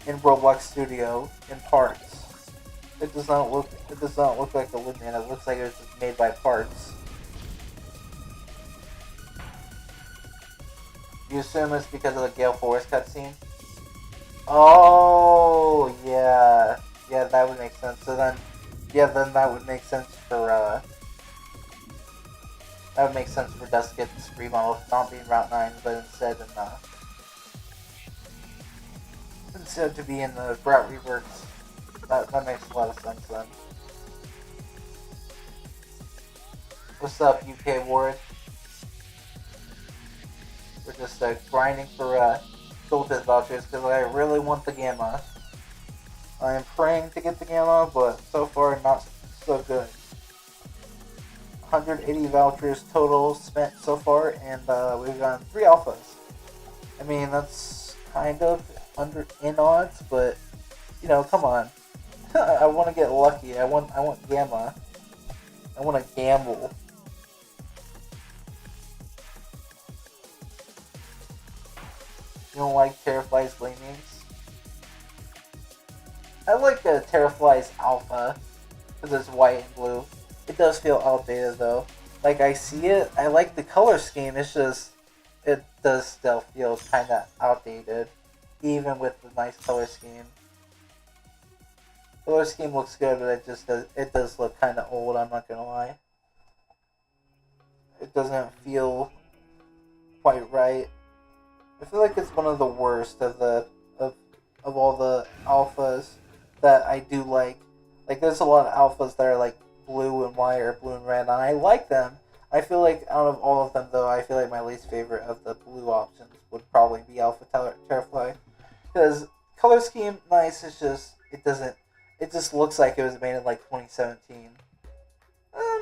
in Roblox Studio in parts. It does not look like a Loomian. It looks like it was just made by parts. You assume it's because of the Gale Forest cutscene? Oh, yeah. Yeah, that would make sense. So then, yeah, then that would make sense for, Duskit's remodel not being Route 9, but instead to be in the Route Reworks. That makes a lot of sense then. What's up, UK Ward? We're just grinding for Joltooth vouchers because I really want the Gamma. I am praying to get the Gamma, but so far not so good. 180 vouchers total spent so far, and we've gotten 3 alphas. I mean, that's kind of in odds, but you know, come on. I want to get lucky. I want Gamma. I want to gamble. You don't like Terrafly's Gleamings? I like Terrafly's Alpha because it's white and blue. It does feel outdated though. Like, I see it. I like the color scheme. It's just it does still feel kind of outdated, even with the nice color scheme. The color scheme looks good, but it does look kind of old. I'm not gonna lie. It doesn't feel quite right. I feel like it's one of the worst of all the alphas that I do like. Like, there's a lot of alphas that are like blue and white or blue and red, and I like them. I feel like out of all of them, though, I feel like my least favorite of the blue options would probably be Alpha Terrafly, because color scheme nice. It's just it just looks like it was made in like 2017.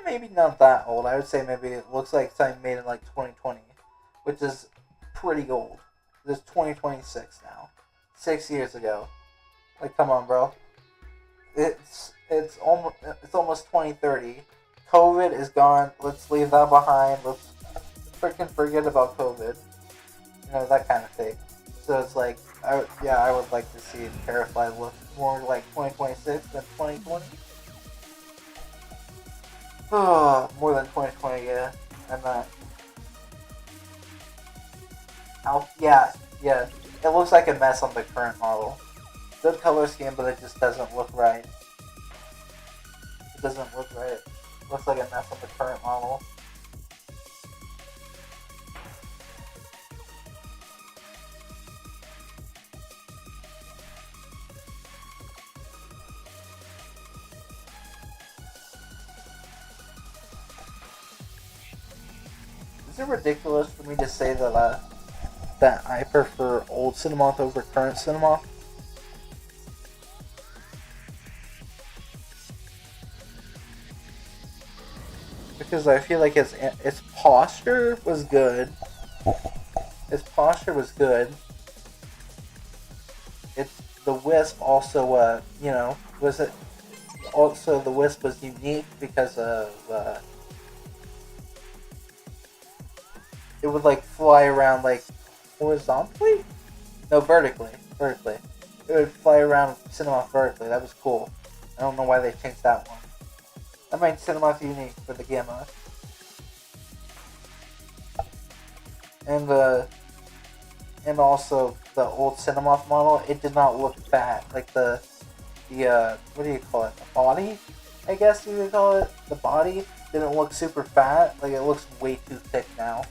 Maybe not that old. I would say maybe it looks like something made in like 2020, which is pretty old. It's 2026 now. 6 years ago. Like, come on, bro. It's almost 2030. COVID is gone. Let's leave that behind. Let's freaking forget about COVID. You know, that kind of thing. So it's like, I would like to see Terrafly look more like 2026 than 2020. Oh, more than 2020, yeah. I'm not. Yeah. It looks like a mess on the current model. Good color scheme, but it just doesn't look right. It doesn't look right. It looks like a mess on the current model. Is it ridiculous for me to say that I prefer old Cinemoth over current Cinemoth? Because I feel like its posture was good. Its posture was good. it's the Wisp also, you know, was it also the Wisp was unique because of it would like fly around like horizontally? No, vertically. Vertically. It would fly around Cinemoth vertically. That was cool. I don't know why they changed that one. That made Cinemoth unique for the Gamma. And and also the old Cinemoth model, it did not look fat. Like the what do you call it? The body, I guess you would call it. The body didn't look super fat. Like it looks way too thick now.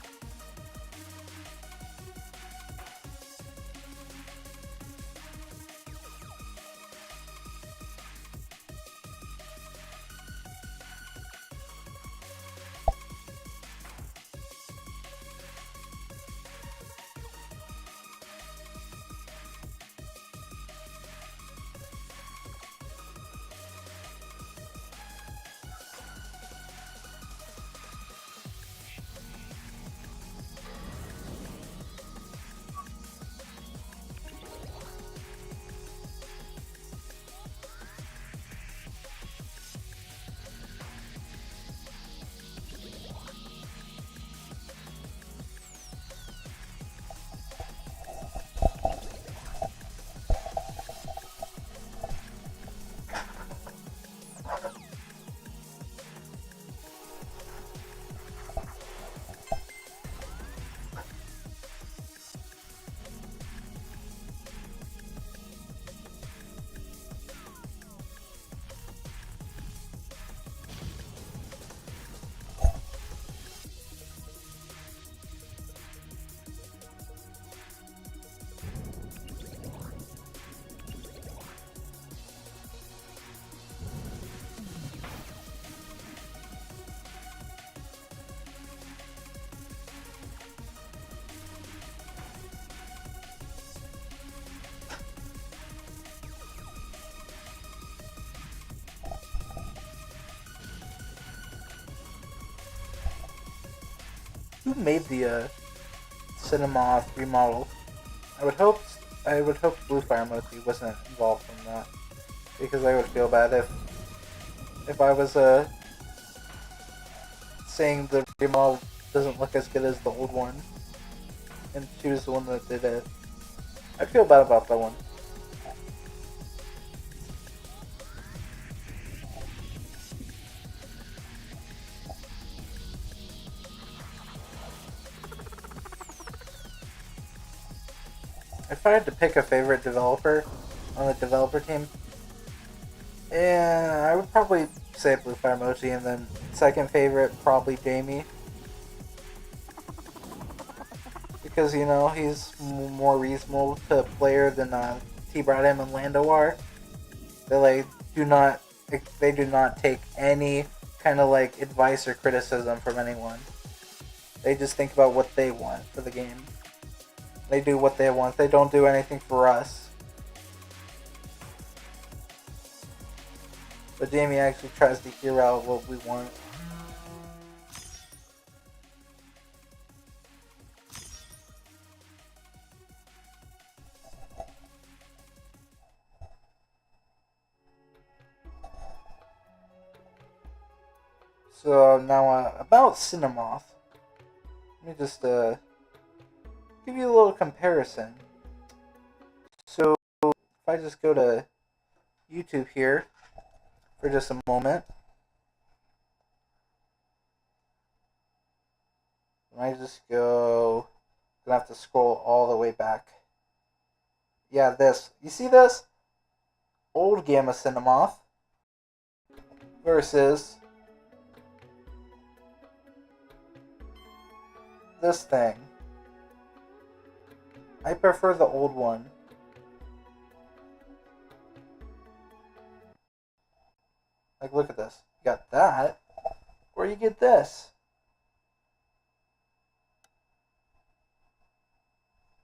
Who made the Cinemoth remodel? I would hope Blue Fire Mochi wasn't involved in that, because I would feel bad if I was saying the remodel doesn't look as good as the old one, and she was the one that did it. I feel bad about that one. If I had to pick a favorite developer on the developer team, I would probably say Blue Fire Mochi, and then second favorite probably Jamie, because you know he's more reasonable to a player than T-Brad M and Lando are. They do not take any kind of like advice or criticism from anyone. They just think about what they want for the game. They do what they want. They don't do anything for us. But Jamie actually tries to hear out what we want. So now about Cinemoth. Let me just give you a little comparison. So if I just go to YouTube here for just a moment, and I just go, gonna have to scroll all the way back. Yeah, this. You see this? Old Gamma Cinemoth versus this thing. I prefer the old one. Like, look at this. You got that, or you get this.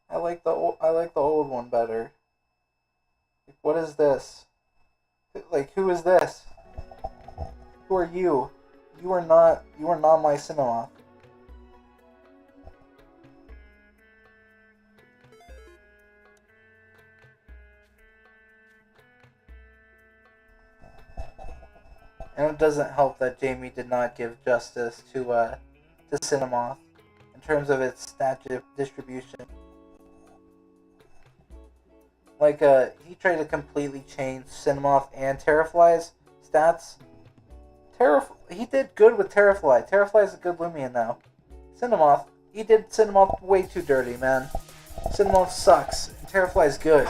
I like the old one better. Like, what is this? Like, who is this? Who are you? You are not my Cinemoth. And it doesn't help that Jamie did not give justice to Cinemoth in terms of its stat distribution. Like, he tried to completely change Cinemoth and Terrafly's stats. He did good with Terrafly. Terrafly's a good Loomian now. Cinemoth, he did Cinemoth way too dirty, man. Cinemoth sucks, and Terrafly's good.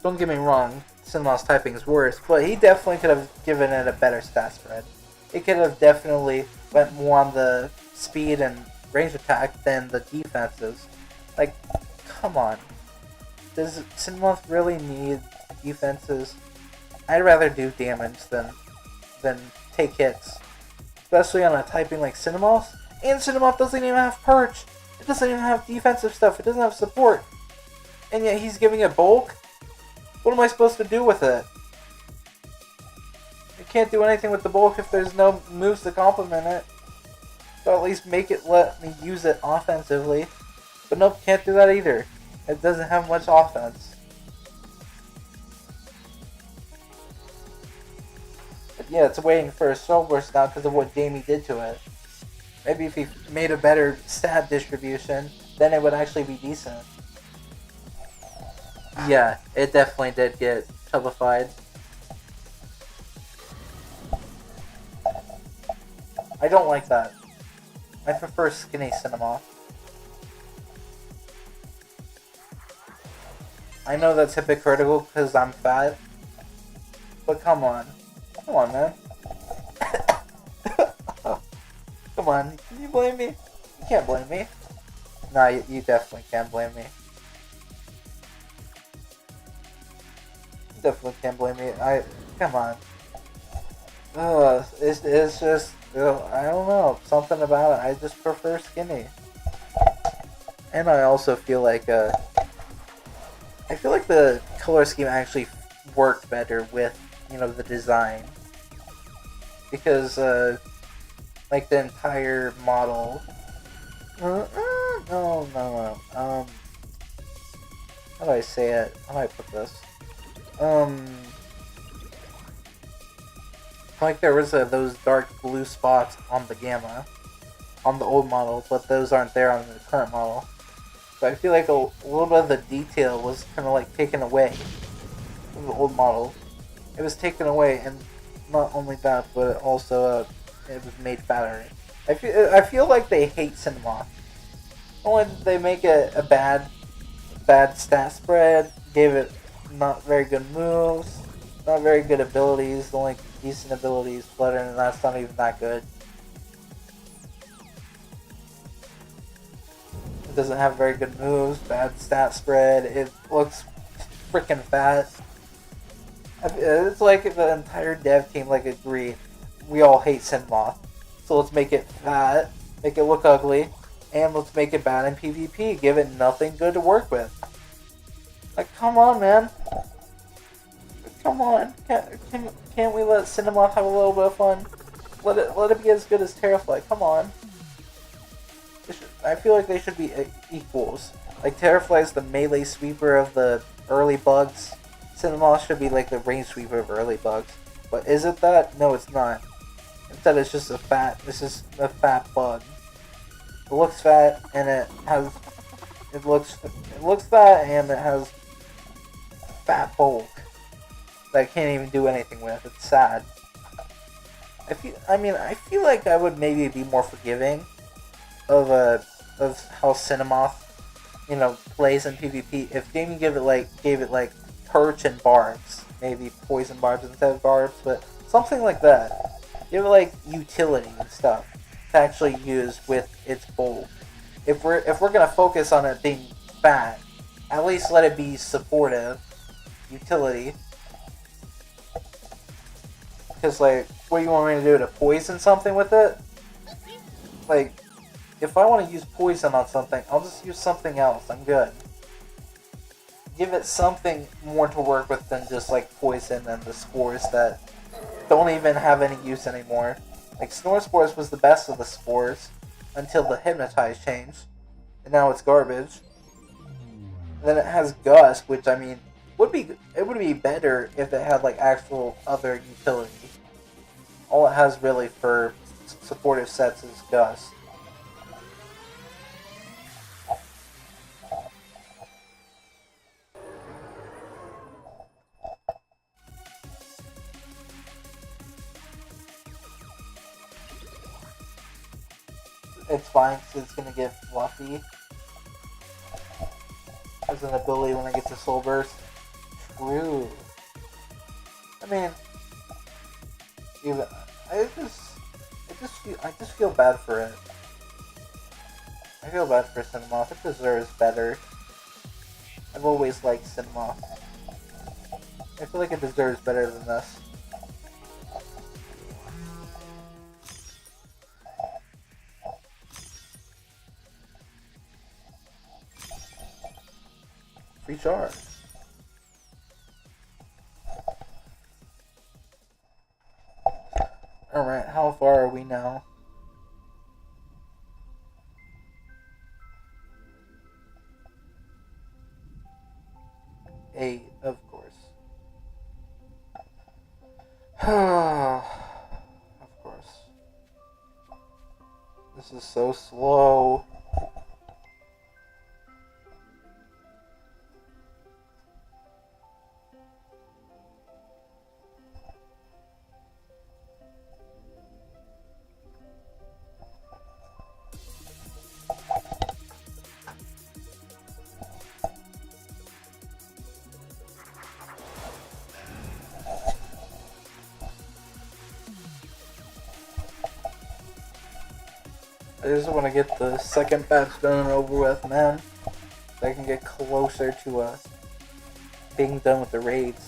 Don't get me wrong, Cinemoth's typing is worse, but he definitely could have given it a better stat spread. It could have definitely went more on the speed and range attack than the defenses. Like, come on. Does Cinemoth really need defenses? I'd rather do damage than take hits. Especially on a typing like Cinemoth. And Cinemoth doesn't even have perch. It doesn't even have defensive stuff. It doesn't have support. And yet he's giving it bulk? What am I supposed to do with it? I can't do anything with the bulk if there's no moves to complement it. So at least let me use it offensively. But nope, can't do that either. It doesn't have much offense. But yeah, it's waiting for a Soul Burst now because of what Jamie did to it. Maybe if he made a better stat distribution, then it would actually be decent. Yeah, it definitely did get tubified. I don't like that. I prefer skinny Cinemoth. I know that's hypocritical because I'm fat, but come on. Come on, man. Come on, can you blame me? You can't blame me. Nah, you definitely can't blame me. You definitely can't blame me. Come on. It's just, I don't know, something about it. I just prefer skinny. And I also feel like, I feel like the color scheme actually worked better with, the design. Because, like the entire model. No. How do I say it? How do I put this? Like there was those dark blue spots on the Gamma, on the old model, but those aren't there on the current model. So I feel like a little bit of the detail was kind of like taken away from the old model. It was taken away, and not only that, but also it was made fatter. I feel like they hate Cinemoth. Only did they make it a bad stat spread, gave it not very good moves, not very good abilities, only decent abilities, Flutter, and that's not even that good. It doesn't have very good moves, bad stat spread, it looks freaking fat. It's like if the entire dev team agreed, we all hate Cinemoth. So let's make it fat, make it look ugly, and let's make it bad in PvP. Give it nothing good to work with. Like, come on, man. Come on. Can't we let Cinemoth have a little bit of fun? Let it be as good as Terrafly. Come on. I feel like they should be equals. Like, Terrafly is the melee sweeper of the early bugs. Cinemoth should be like the range sweeper of early bugs. But is it that? No, it's not. Instead, it's just a fat bug. It looks fat, and it looks fat, and it has fat bulk that I can't even do anything with. It's sad. I feel like I would maybe be more forgiving of how Cinemoth, plays in PvP if Jamie gave it perch and barbs, maybe poison barbs instead of barbs, but something like that. Give it utility and stuff to actually use with its bulk. If we're gonna focus on it being fat, at least let it be supportive utility. Because what do you want me to do, to poison something with it? If I want to use poison on something, I'll just use something else. I'm good. Give it something more to work with than just poison and the spores that don't even have any use anymore. Snore Spores was the best of the spores until the Hypnotize changed, and now it's garbage. And then it has Gust, which would be better if it had actual other utility. All it has really for supportive sets is Gust. It's fine because it's gonna get fluffy as an ability when I get to Soul Burst. True. I mean, even I just feel bad for it. I feel bad for Cinemoth. It deserves better. I've always liked Cinemoth. I feel like it deserves better than this. Free charge. Alright, how far are we now? Eight, of course. Of course. This is so slow. I just want to get the second batch done and over with, man. So I can get closer to being done with the raids.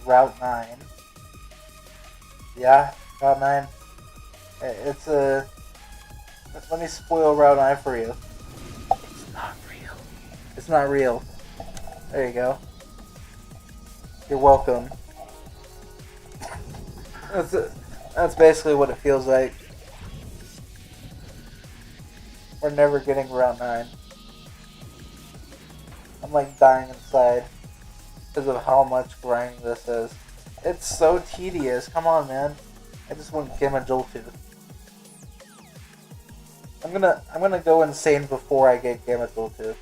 Route 9. Yeah, Route 9. It's a... Let me spoil Route 9 for you. It's not real. It's not real. There you go. You're welcome. That's basically what it feels like. We're never getting Route 9. I'm like dying inside because of how much grinding this is. It's so tedious. Come on, man. I just want to get my Joltooth. I'm gonna go insane before I get Gamma Joltooth.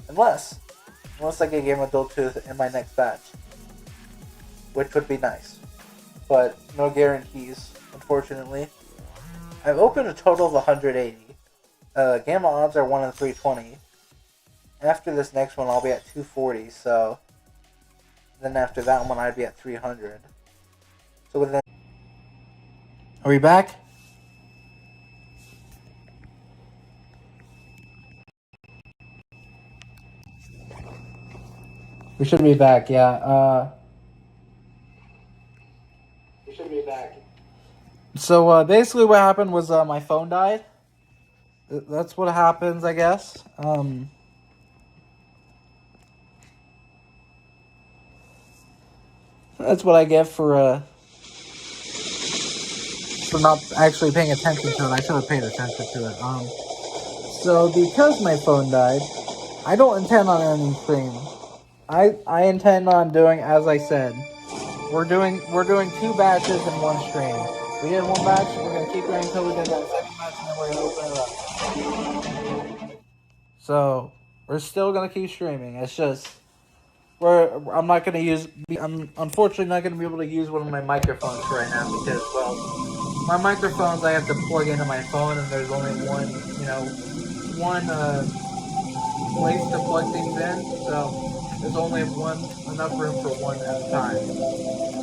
Unless I get Gamma Joltooth in my next batch. Which would be nice. But no guarantees, unfortunately. I've opened a total of 180. Gamma odds are 1 in 320. After this next one, I'll be at 240, so... Then after that one, I'd be at 300. So within... Are we back? We should be back, yeah. We should be back. So, basically what happened was, my phone died. That's what happens, I guess. That's what I get for not actually paying attention to it. I should have paid attention to it. So because my phone died, I don't intend on ending stream. I intend on doing as I said. We're doing 2 batches in 1 stream. We did 1 batch, we're gonna keep going until we get that 2nd batch, and then we're gonna open it up. So we're still gonna keep streaming. It's just I'm unfortunately not gonna be able to use one of my microphones right now because, well, my microphones I have to plug into my phone, and there's only one place to plug things in, so there's only enough room for one at a time.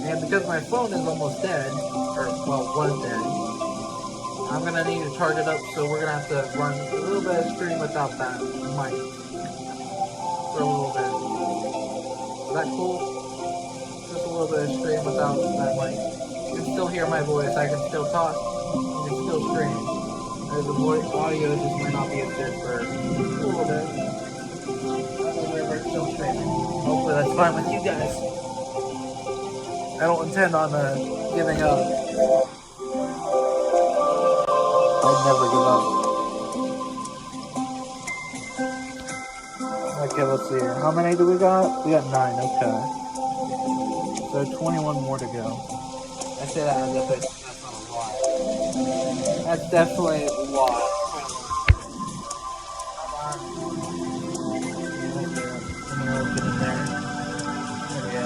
And because my phone is almost dead, or well, was dead, I'm gonna need to charge it up, so we're gonna have to run a little bit of stream without that mic for a little bit. Is that cool? Just a little bit of stream without that mic. You can still hear my voice, I can still talk, you can still stream. The audio just might not be as good for a little bit. We're still streaming. Hopefully that's fine with you guys. I don't intend on giving up. I'd never give up. Okay, let's see here. How many do we got? We got 9, okay. So 21 more to go. I say that as if that's not a lot. That's definitely a lot. Let me open it there. There we go.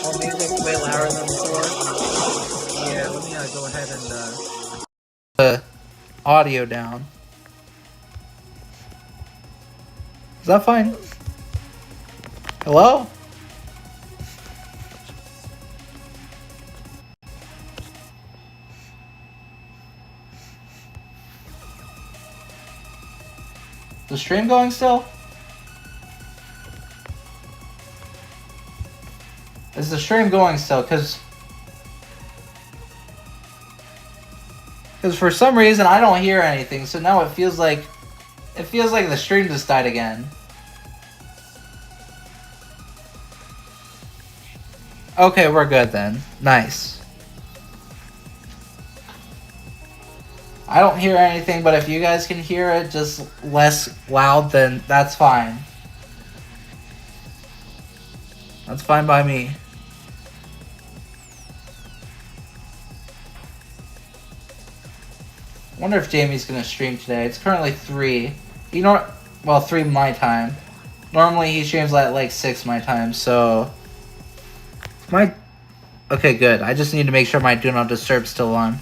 Oh, music's way louder than before. Yeah, let me go ahead and the audio down. Is that fine? Hello? Is the stream going still? Is the stream going still? Because for some reason I don't hear anything, so now it feels like the stream just died again. Okay, we're good then. Nice. I don't hear anything, but if you guys can hear it just less loud, then that's fine. That's fine by me. I wonder if Jamie's gonna stream today. It's currently 3. You know, well, 3 my time. Normally he streams at like 6 my time, so... Okay, good. I just need to make sure my Do Not Disturb is still on.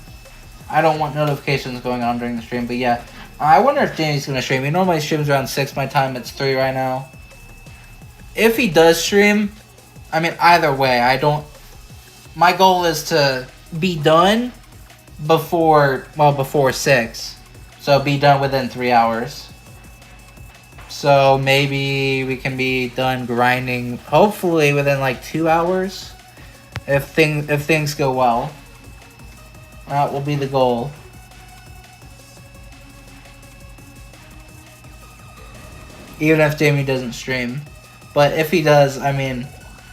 I don't want notifications going on during the stream, but yeah. I wonder if Jamie's gonna stream. He normally streams around 6 my time. It's 3 right now. If he does stream, I mean, either way, my goal is to be done before 6. So be done within 3 hours. So maybe we can be done grinding hopefully within like 2 hours. If things go well. That will be the goal. Even if Jamie doesn't stream. But if he does, I mean,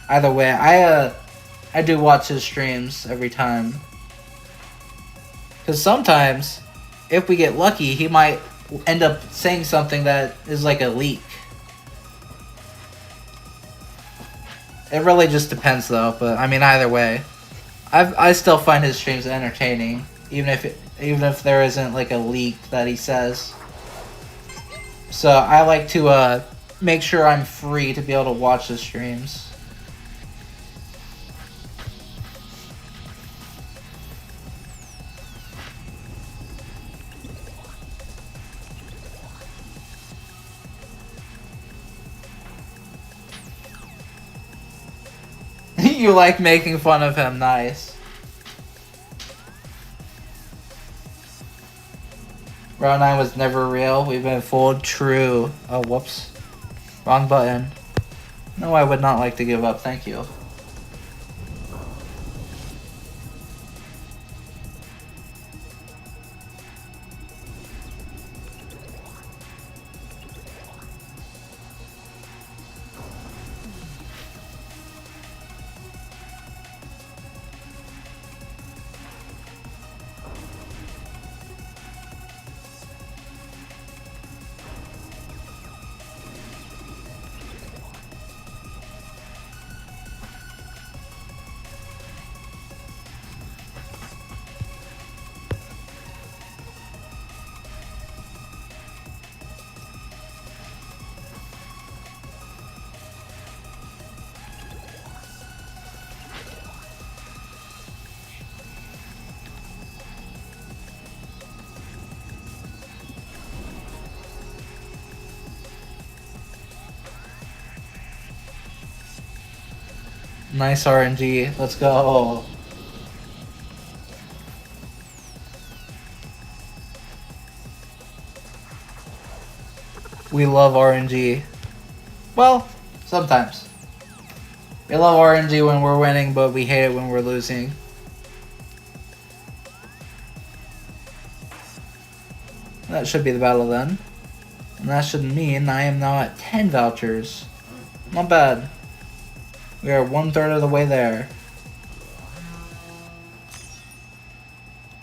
either way, I do watch his streams every time. Because sometimes, if we get lucky, he might end up saying something that is like a leak. It really just depends though, but I mean either way. I still find his streams entertaining, even if there isn't like a leak that he says. So I like to make sure I'm free to be able to watch the streams. You like making fun of him, nice. Round 9 was never real, we've been fooled, true. Oh, whoops. Wrong button. No, I would not like to give up, thank you. Nice RNG. Let's go. We love RNG. Well, sometimes. We love RNG when we're winning, but we hate it when we're losing. That should be the battle then. And that should mean I am now at 10 vouchers. Not bad. We are 1/3 of the way there.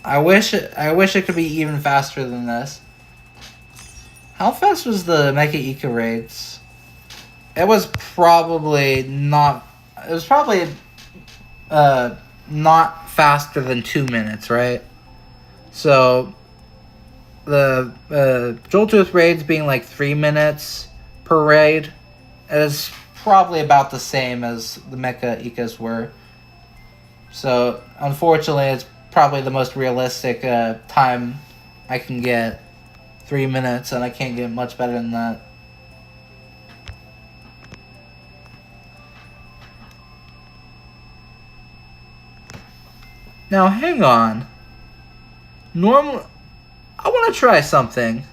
I wish it could be even faster than this. How fast was the Mecha Eco Raids? It was probably not. It was probably not faster than 2 minutes, right? So the Joltooth Raids being like 3 minutes per raid is probably about the same as the Mecha Ecos were. So unfortunately, it's probably the most realistic time I can get. 3 minutes, and I can't get much better than that. Now, hang on. I want to try something.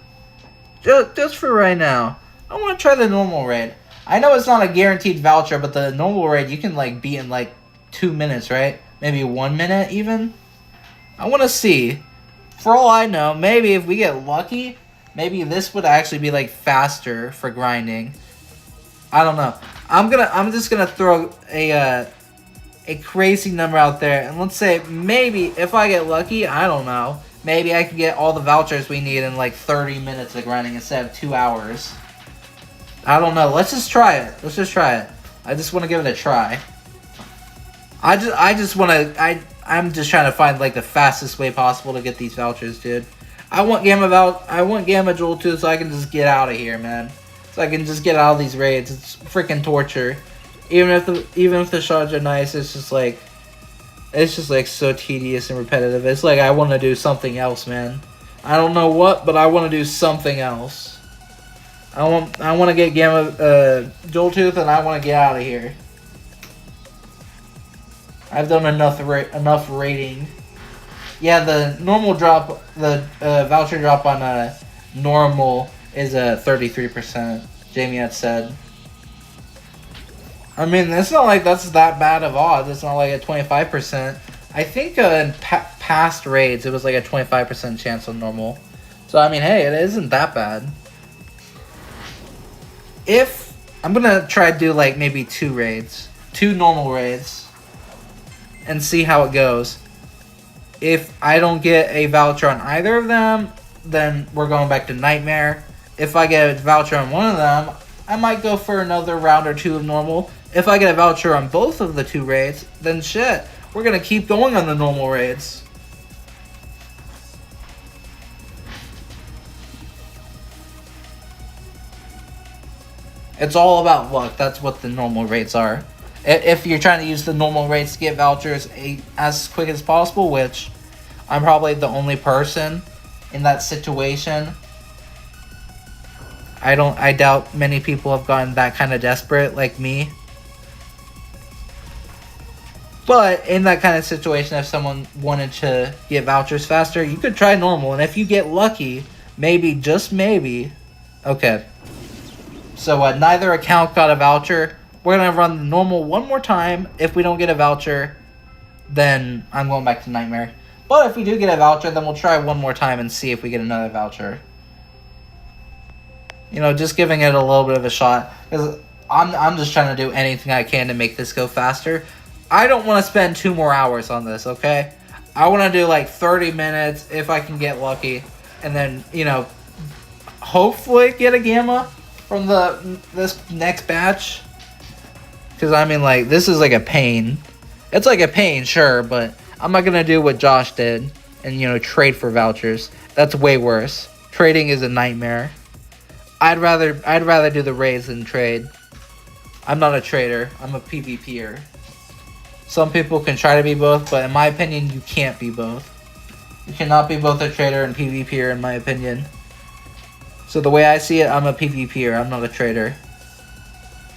Just for right now. I want to try the normal raid. I know it's not a guaranteed voucher, but the normal raid, you can, like, beat in, like, 2 minutes, right? Maybe 1 minute, even? I want to see. For all I know, maybe if we get lucky, maybe this would actually be, like, faster for grinding. I don't know. I'm just gonna throw a crazy number out there, and let's say maybe if I get lucky, I don't know, maybe I can get all the vouchers we need in like 30 minutes of grinding instead of 2 hours. I don't know. Let's just try it. Let's just try it. I just want to give it a try. I'm just trying to find like the fastest way possible to get these vouchers, dude. I want Gamma Joltooth so I can just get out of here, man. So I can just get out of these raids. It's freaking torture. Even if the shots are nice, it's just like so tedious and repetitive. It's like I want to do something else, man. I don't know what, but I want to do something else. I want to get Gamma Joltooth, and I want to get out of here. I've done enough raiding. Yeah, the normal drop, the voucher drop on normal is 33%. Jamie had said. I mean, it's not like that's that bad of odds. It's not like a 25%. I think in past raids, it was like a 25% chance on normal. So, I mean, hey, it isn't that bad. If... I'm gonna try to do, like, maybe 2 raids. 2 normal raids. And see how it goes. If I don't get a voucher on either of them, then we're going back to Nightmare. If I get a voucher on one of them, I might go for another round or 2 of normal. If I get a voucher on both of the 2 raids, then shit, we're gonna keep going on the normal raids. It's all about luck. That's what the normal raids are. If you're trying to use the normal raids to get vouchers as quick as possible, which I'm probably the only person in that situation. I doubt many people have gotten that kind of desperate like me. But in that kind of situation, if someone wanted to get vouchers faster, you could try normal. And if you get lucky, maybe, just maybe... Okay. So neither account got a voucher. We're going to run the normal one more time. If we don't get a voucher, then I'm going back to Nightmare. But if we do get a voucher, then we'll try one more time and see if we get another voucher. You know, just giving it a little bit of a shot. Because I'm just trying to do anything I can to make this go faster. I don't want to spend 2 more hours on this, okay? I want to do like 30 minutes if I can get lucky. And then, you know, hopefully get a Gamma from this next batch. Because, I mean, like, this is like a pain. It's like a pain, sure, but I'm not going to do what Josh did and, you know, trade for vouchers. That's way worse. Trading is a nightmare. I'd rather do the raids than trade. I'm not a trader. I'm a PvPer. Some people can try to be both, but in my opinion, you can't be both. You cannot be both a trader and PvPer, in my opinion. So the way I see it, I'm a PvPer. I'm not a trader.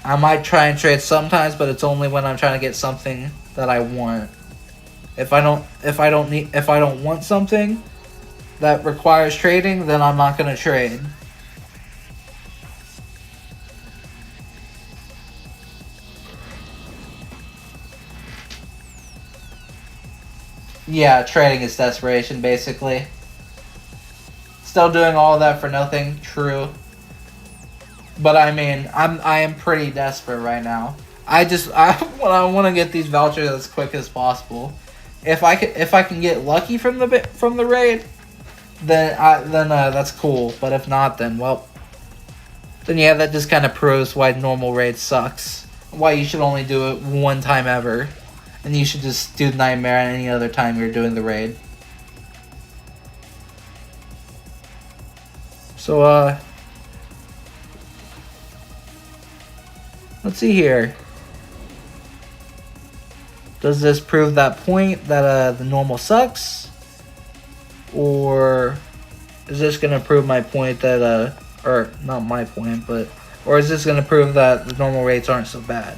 I might try and trade sometimes, but it's only when I'm trying to get something that I want. If I don't want something that requires trading, then I'm not gonna trade. Yeah, trading is desperation, basically. Still doing all of that for nothing, true. But I mean, I am pretty desperate right now. I want to get these vouchers as quick as possible. If I can get lucky from the raid, then that's cool. But if not, then well, then yeah, that just kind of proves why normal raid sucks. Why you should only do it one time ever. And you should just do Nightmare any other time you're doing the raid. So, let's see here. Does this prove that point that the normal sucks? Or is this going to prove my point that, or not my point, but, or is this going to prove that the normal raids aren't so bad?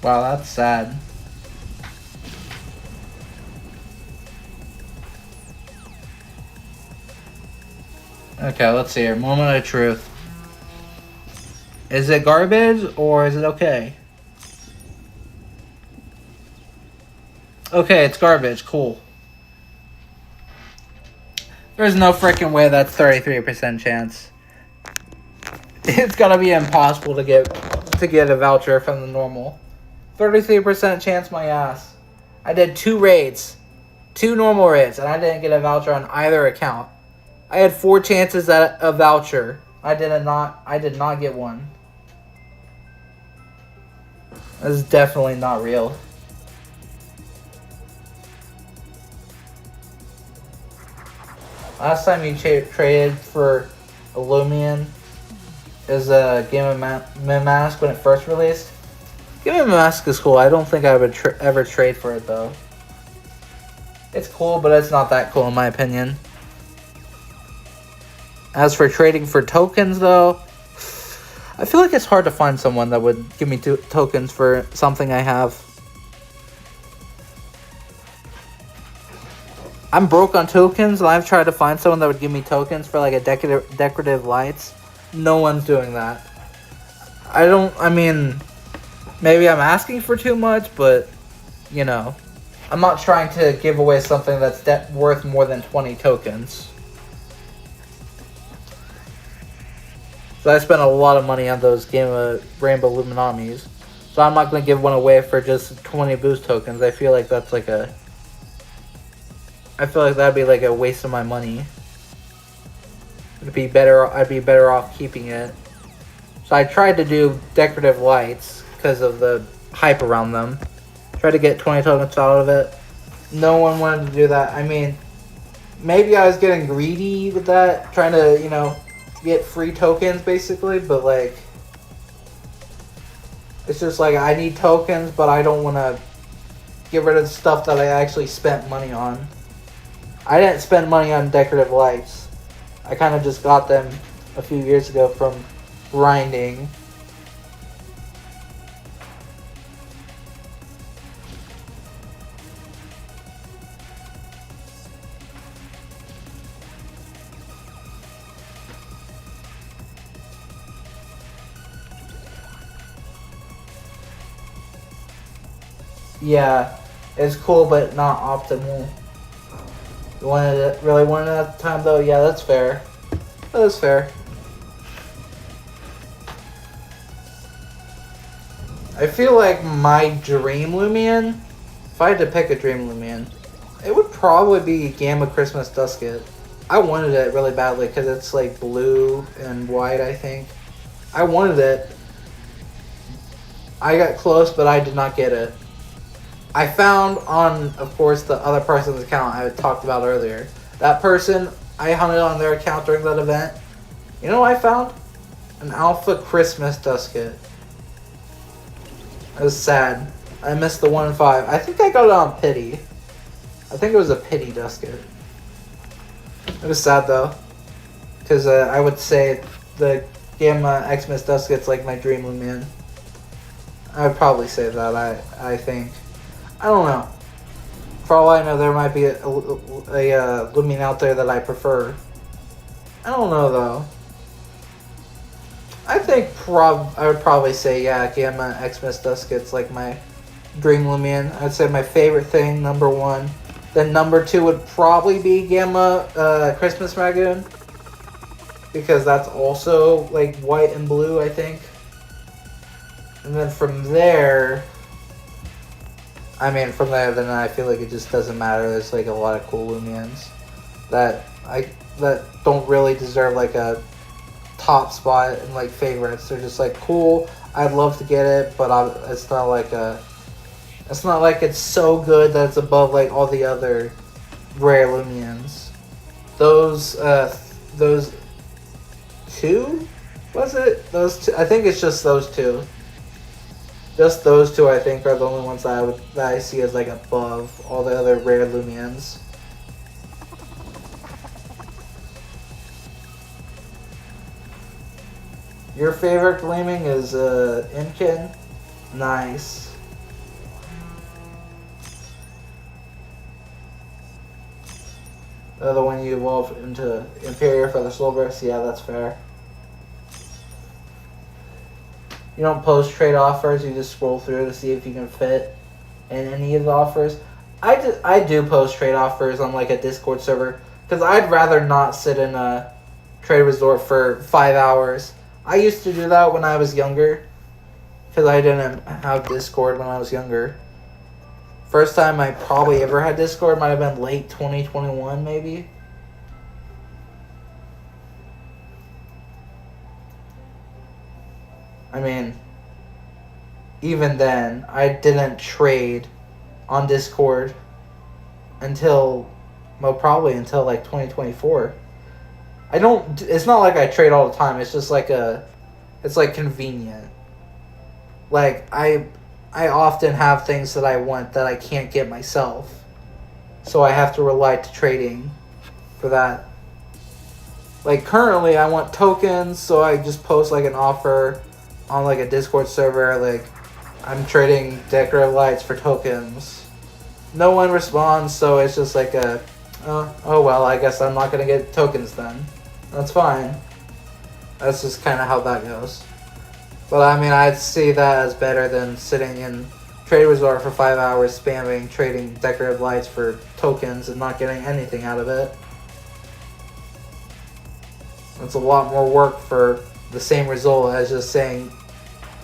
Wow, that's sad. Okay, let's see here. Moment of truth. Is it garbage or is it okay? Okay, it's garbage. Cool. There's no freaking way that's 33% chance. It's gotta be impossible to get a voucher from the normal. 33% chance my ass. I did 2 raids. 2 normal raids, and I didn't get a voucher on either account. I had 4 chances at a voucher. I did not get one. That's definitely not real. Last time you traded for a Loomian is a Game of Mask when it first released. Game of Mask is cool. I don't think I would ever trade for it though. It's cool, but it's not that cool in my opinion. As for trading for tokens though, I feel like it's hard to find someone that would give me tokens for something I have. I'm broke on tokens, and I've tried to find someone that would give me tokens for like a decorative lights. No one's doing that. I mean, maybe I'm asking for too much, but, you know, I'm not trying to give away something that's worth more than 20 tokens. So I spent a lot of money on those Game of Rainbow Luminamis. So I'm not going to give one away for just 20 boost tokens. I feel like that's like a... I feel like that'd be like a waste of my money. I'd be better off keeping it. So I tried to do decorative lights because of the hype around them. Tried to get 20 tokens out of it. No one wanted to do that. I mean, maybe I was getting greedy with that, trying to, you know, get free tokens basically, but like, it's just like I need tokens, but I don't want to get rid of the stuff that I actually spent money on. I didn't spend money on decorative lights. I kind of just got them a few years ago from grinding. Yeah, it's cool, but not optimal. You really wanted it at the time, though? Yeah, that's fair. That is fair. I feel like my dream Loomian, if I had to pick a dream Loomian, it would probably be Gamma Christmas Dusket. I wanted it really badly because it's like blue and white, I think. I wanted it. I got close, but I did not get it. I found on, of course, the other person's account I had talked about earlier. That person, I hunted on their account during that event. You know what I found? An Alpha Christmas Dusket. It was sad. I missed the 1 in 5. I think I got it on pity. I think it was a pity Dusket. It was sad though. Because I would say the Gamma Xmas Dusket's like my dream Loomian. I would probably say that, I think. I don't know. For all I know, there might be a Loomian out there that I prefer. I don't know though. I think I would probably say, yeah, Gamma Xmas Dusket's like my dream Loomian. I'd say my favorite thing, number 1. Then number 2 would probably be Gamma Christmas Dragoon. Because that's also like white and blue, I think. And then from there... I mean, from there, then I feel like it just doesn't matter. There's like a lot of cool Loomians that don't really deserve like a top spot and like favorites. They're just like cool. I'd love to get it, but it's not like it's so good that it's above like all the other rare Loomians. Those 2, was it? Those 2. I think it's just those 2. Just those 2, I think, are the only ones that I see as like above all the other rare Loomians. Your favorite gleaming is Imkin? Nice. The other one you evolve into Imperial for the Soulburst? Yeah, that's fair. You don't post trade offers, you just scroll through to see if you can fit in any of the offers. I do post trade offers on like a Discord server because I'd rather not sit in a trade resort for 5 hours. I used to do that when I was younger because I didn't have Discord when I was younger. First time I probably ever had Discord might have been late 2021 maybe. I mean, even then, I didn't trade on Discord until, well, probably until like 2024. I don't. It's not like I trade all the time. It's just like it's like convenient. Like I often have things that I want that I can't get myself, so I have to rely to trading for that. Like currently, I want tokens, so I just post like an offer on like a Discord server. Like I'm trading decorative lights for tokens. No one responds, so it's just like oh well, I guess I'm not gonna get tokens then. That's fine. That's just kind of how that goes. But I mean, I'd see that as better than sitting in Trade Resort for 5 hours spamming, trading decorative lights for tokens and not getting anything out of it. It's a lot more work for the same result as just saying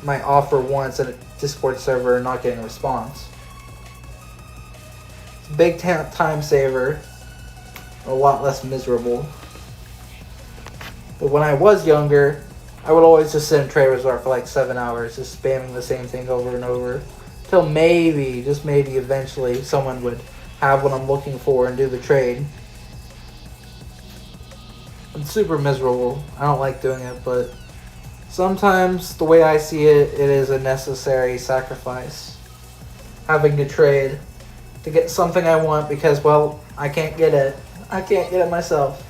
my offer once at a Discord server and not getting a response. It's a big time saver, a lot less miserable. But when I was younger, I would always just sit in Trade Resort for like 7 hours, just spamming the same thing over and over. Till maybe, just maybe eventually, someone would have what I'm looking for and do the trade. It's super miserable. I don't like doing it, but sometimes, the way I see it, it is a necessary sacrifice. Having to trade to get something I want because, well, I can't get it. I can't get it myself.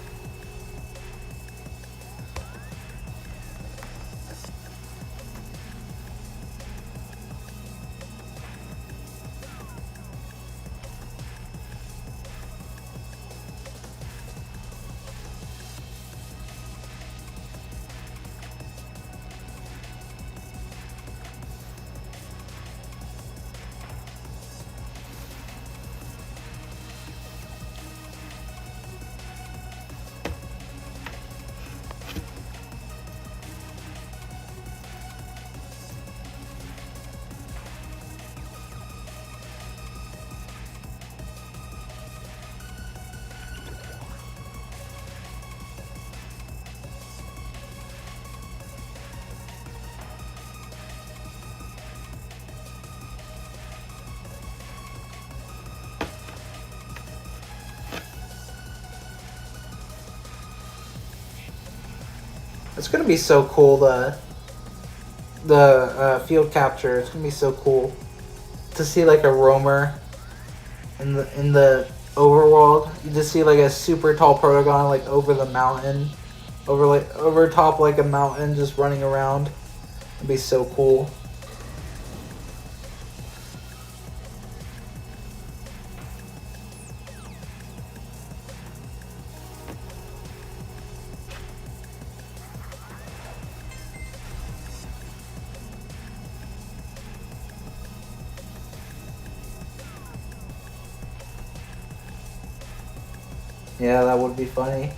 It's gonna be so cool, the field capture. It's gonna be so cool to see like a roamer in the overworld. You just see like a super tall Protagon like over the mountain, over top like a mountain, just running around. It'd be so cool. Yeah, that would be funny.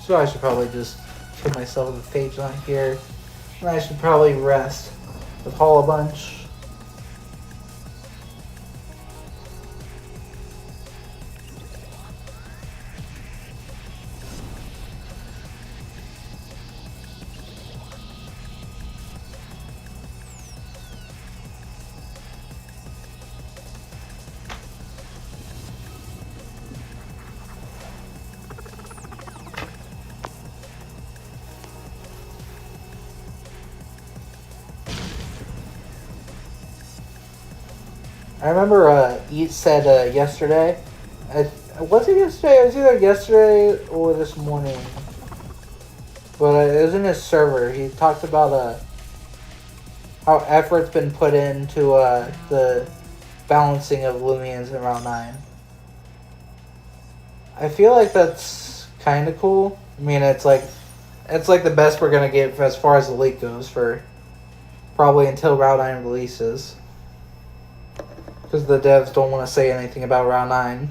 So I should probably just put myself a page on here. And I should probably rest with Haul a bunch. I remember Eat said yesterday, was it yesterday? It was either yesterday or this morning. But it was in his server. He talked about how effort's been put into the balancing of Loomians in Round 9. I feel like that's kind of cool. I mean, it's like the best we're gonna get as far as the leak goes for probably until Round 9 releases. Because the devs don't want to say anything about Round 9.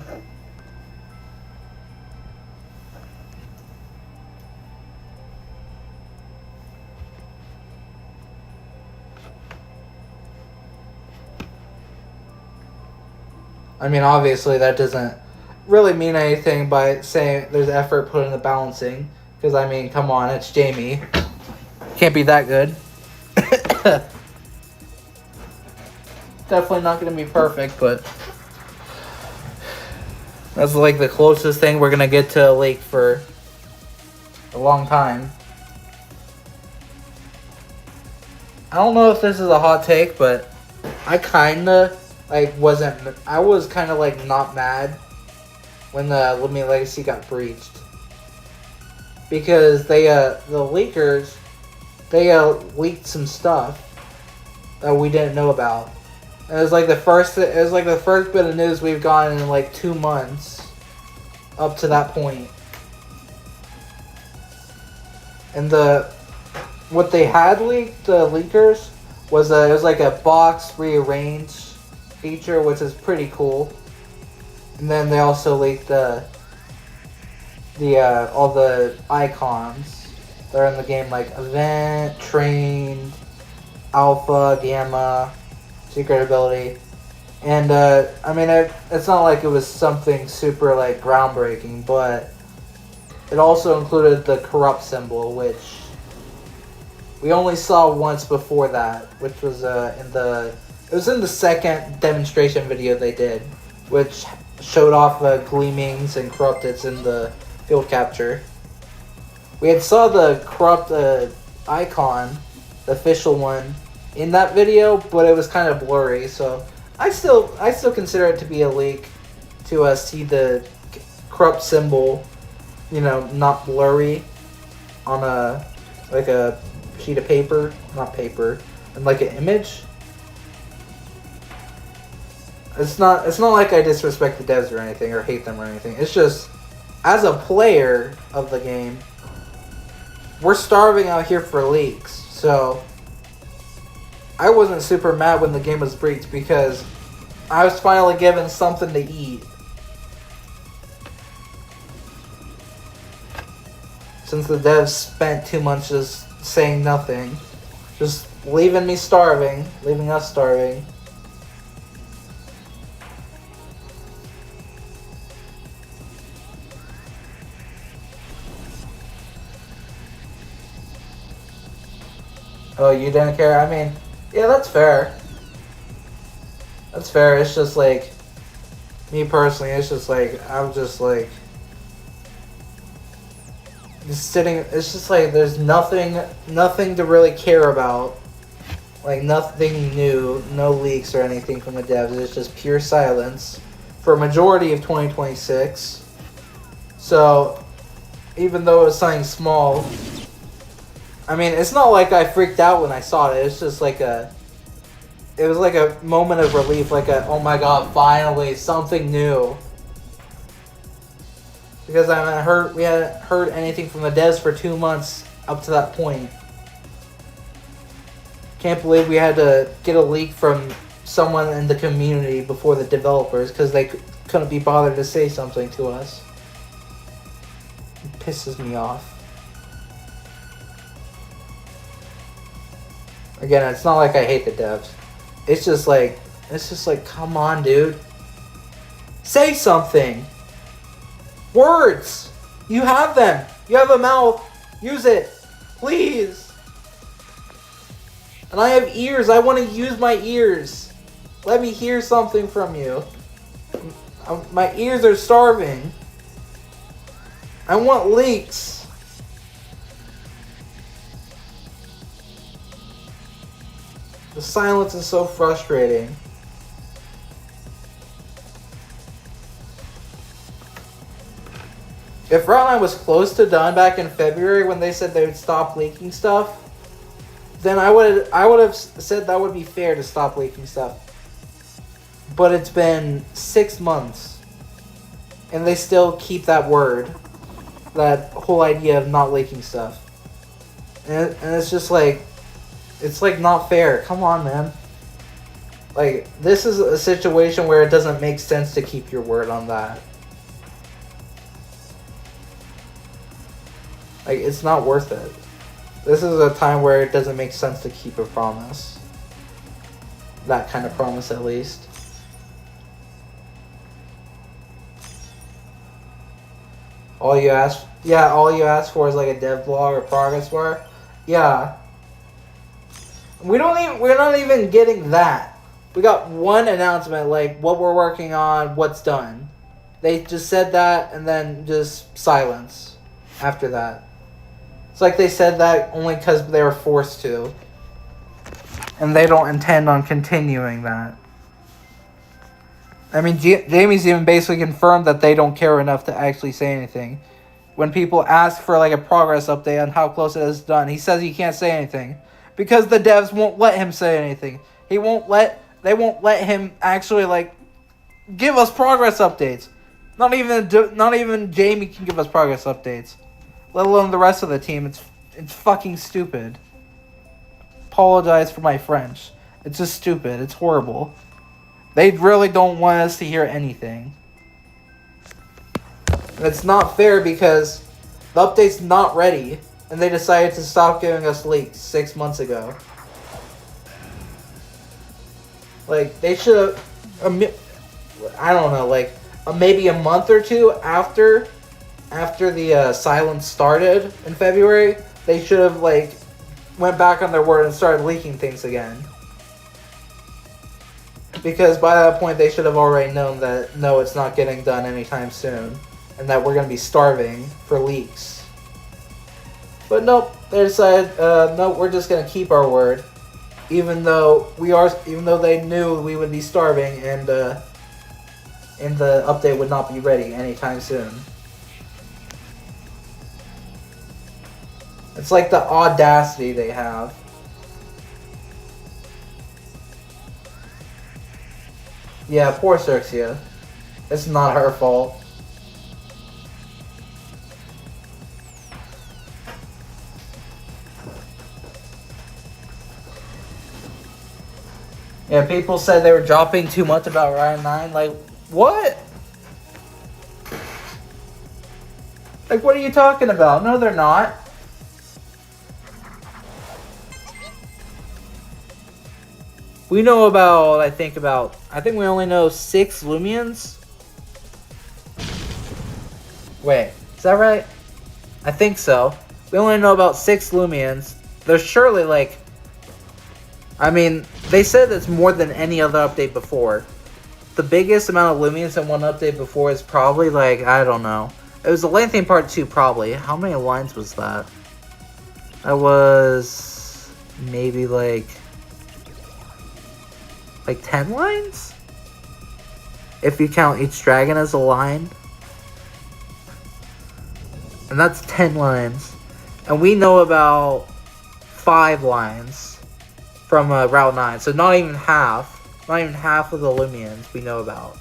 I mean, obviously that doesn't really mean anything by saying there's effort put into balancing. Because, I mean, come on, it's Jamie. Can't be that good. Definitely not going to be perfect, but that's like the closest thing we're going to get to a leak for a long time. I don't know if this is a hot take, but I kind of I was kind of like not mad when the Loomian Legacy got breached. Because the leakers, they leaked some stuff that we didn't know about. And it was like the first bit of news we've gotten in like 2 months up to that point. And what they had leaked, the leakers, was it was like a box rearrange feature, which is pretty cool. And then they also leaked all the icons that are in the game, like event, trained, alpha, gamma, secret ability. And I mean, it's not like it was something super like groundbreaking, but it also included the corrupt symbol, which we only saw once before that, which was in the second demonstration video they did, which showed off gleamings and corrupteds in the field capture. We had saw the corrupt icon, the official one, in that video, but it was kind of blurry. So I still consider it to be a leak to see the corrupt symbol, not blurry on a sheet of paper, not paper, and like an image. It's not like I disrespect the devs or anything or hate them or anything. It's just, as a player of the game, we're starving out here for leaks. So I wasn't super mad when the game was breached because I was finally given something to eat. Since the devs spent 2 months just saying nothing, just leaving us starving. Oh, you didn't care? I mean, yeah, that's fair. That's fair. It's just like, me personally, it's just like, I'm just like, just sitting, it's just like, there's nothing to really care about. Like, nothing new, no leaks or anything from the devs. It's just pure silence for a majority of 2026. So, even though it was something small, I mean, it's not like I freaked out when I saw it. It's just like it was like a moment of relief, like oh my god, finally, something new. Because we hadn't heard anything from the devs for 2 months up to that point. Can't believe we had to get a leak from someone in the community before the developers because they couldn't be bothered to say something to us. It pisses me off. Again, it's not like I hate the devs. It's just like, come on, dude. Say something. Words. You have them. You have a mouth. Use it. Please. And I have ears. I want to use my ears. Let me hear something from you. My ears are starving. I want leaks. The silence is so frustrating. If Round 9 was close to done back in February when they said they would stop leaking stuff, then I would have said that would be fair to stop leaking stuff. but it's been 6 months, and they still keep that word, that whole idea of not leaking stuff. And it's just like, it's like not fair. Come on, man. Like, this is a situation where it doesn't make sense to keep your word on that. Like, it's not worth it. This is a time where it doesn't make sense to keep a promise. That kind of promise, at least. All you ask for is like a dev blog or progress bar. Yeah. We're not even getting that. We got one announcement, like what we're working on, what's done. They just said that and then just silence after that. It's like they said that only because they were forced to. And they don't intend on continuing that. I mean, Jamie's even basically confirmed that they don't care enough to actually say anything. When people ask for like a progress update on how close it is done, he says he can't say anything. Because the devs won't let him say anything. They won't let him actually like give us progress updates. Not even Jamie can give us progress updates. Let alone the rest of the team. It's fucking stupid. Apologize for my French. It's just stupid. It's horrible. They really don't want us to hear anything. And it's not fair because the update's not ready, and they decided to stop giving us leaks 6 months ago. Like, they should have, I don't know, like, maybe a month or two after the silence started in February, they should have, like, went back on their word and started leaking things again. Because by that point, they should have already known that, no, it's not getting done anytime soon. And that we're going to be starving for leaks. But nope, they decided, no, we're just going to keep our word. Even though they knew we would be starving and the update would not be ready anytime soon. It's like the audacity they have. Yeah, poor Xerxia. It's not her fault. Yeah, people said they were dropping too much about Ryan 9. Like, what? Like, what are you talking about? No, they're not. We know about, I think we only know 6 Loomians? Wait, is that right? I think so. We only know about 6 Loomians. There's surely, like... I mean, they said it's more than any other update before. The biggest amount of Loomians in one update before is probably, like, I don't know. It was the Lengthening Part 2, probably. How many lines was that? That was... maybe, like 10 lines? If you count each dragon as a line. And that's 10 lines. And we know about 5 lines from Route 9. So not even half of the Loomians we know about.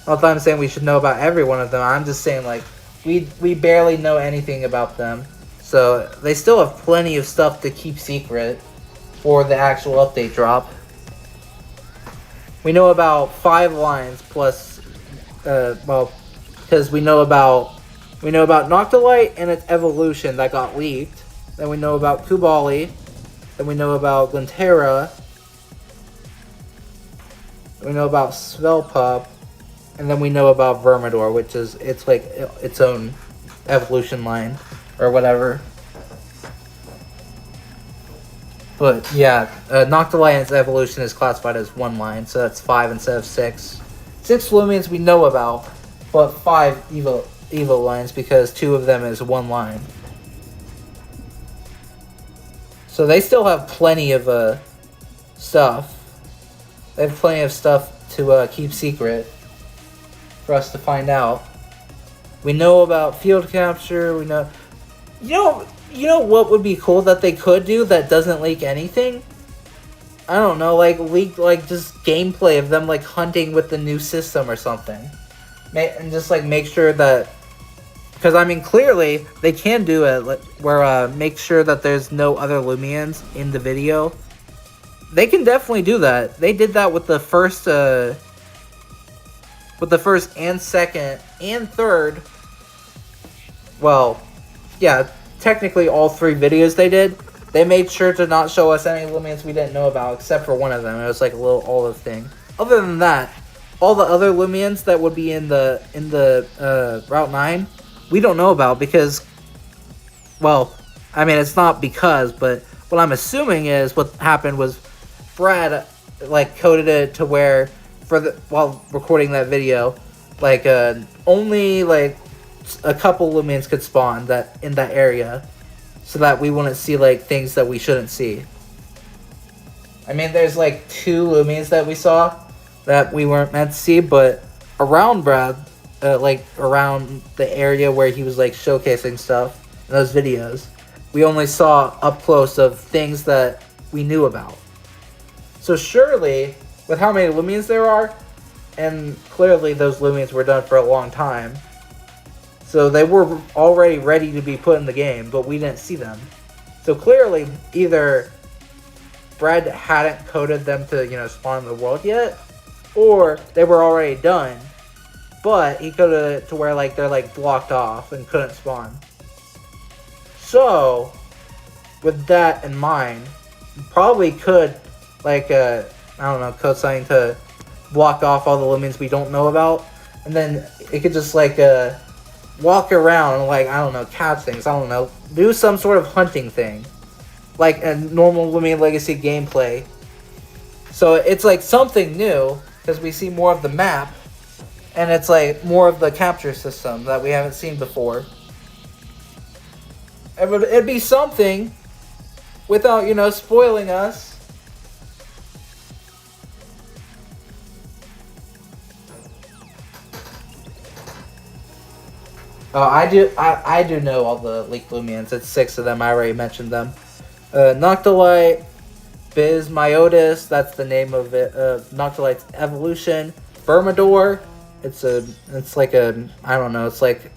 Not that I'm saying we should know about every one of them. I'm just saying, like, we barely know anything about them. So they still have plenty of stuff to keep secret for the actual update drop. We know about 5 lines plus, well, because we know about Noctilite and its evolution that got leaked. Then we know about Kubali. Then we know about Glintera. We know about Svelpup. And then we know about Vermidor, which is its own evolution line or whatever. But yeah, Noctilite and its evolution is classified as 1 line, so that's 5 instead of 6. 6 Loomians we know about, but 5 Evo lines because 2 of them is 1 line. So they still have plenty of stuff. They have plenty of stuff to keep secret for us to find out. We know about field capture. We know, you know what would be cool that they could do that doesn't leak anything? I don't know, like leak like just gameplay of them like hunting with the new system or something, and just like make sure that, because I mean clearly they can do it like, where make sure that there's no other Loomians in the video. They can definitely do that. They did that with the first and second and third. Well, yeah, technically all 3 videos they did. They made sure to not show us any Loomians we didn't know about, except for one of them. It was like a little olive thing. Other than that, all the other Loomians that would be in the Route 9, we don't know about because, well, I mean it's not because, but what I'm assuming is what happened was Brad like coded it to where while recording that video, like only like a couple Loomians could spawn in that area, so that we wouldn't see like things that we shouldn't see. I mean, there's like 2 Loomians that we saw that we weren't meant to see, but around Brad, like around the area where he was like showcasing stuff in those videos, we only saw up close of things that we knew about. So surely, with how many Loomians there are, and clearly those Loomians were done for a long time, so they were already ready to be put in the game, but we didn't see them. So clearly, either Brad hadn't coded them to, spawn in the world yet, or they were already done, but he coded it to where like they're like blocked off and couldn't spawn. So, with that in mind, you probably could like I don't know, code something to block off all the Loomians we don't know about, and then it could just like walk around and like, I don't know, catch things, I don't know, do some sort of hunting thing, like a normal Loomian Legacy gameplay. So it's like something new, because we see more of the map, and it's like more of the capture system that we haven't seen before. It'd be something without, spoiling us. Oh, I do know all the leaked Loomians. It's 6 of them. I already mentioned them. Noctilite, Biz Myotis, that's the name of it. Noctilite's evolution. Vermidor, it's like a, I don't know, it's like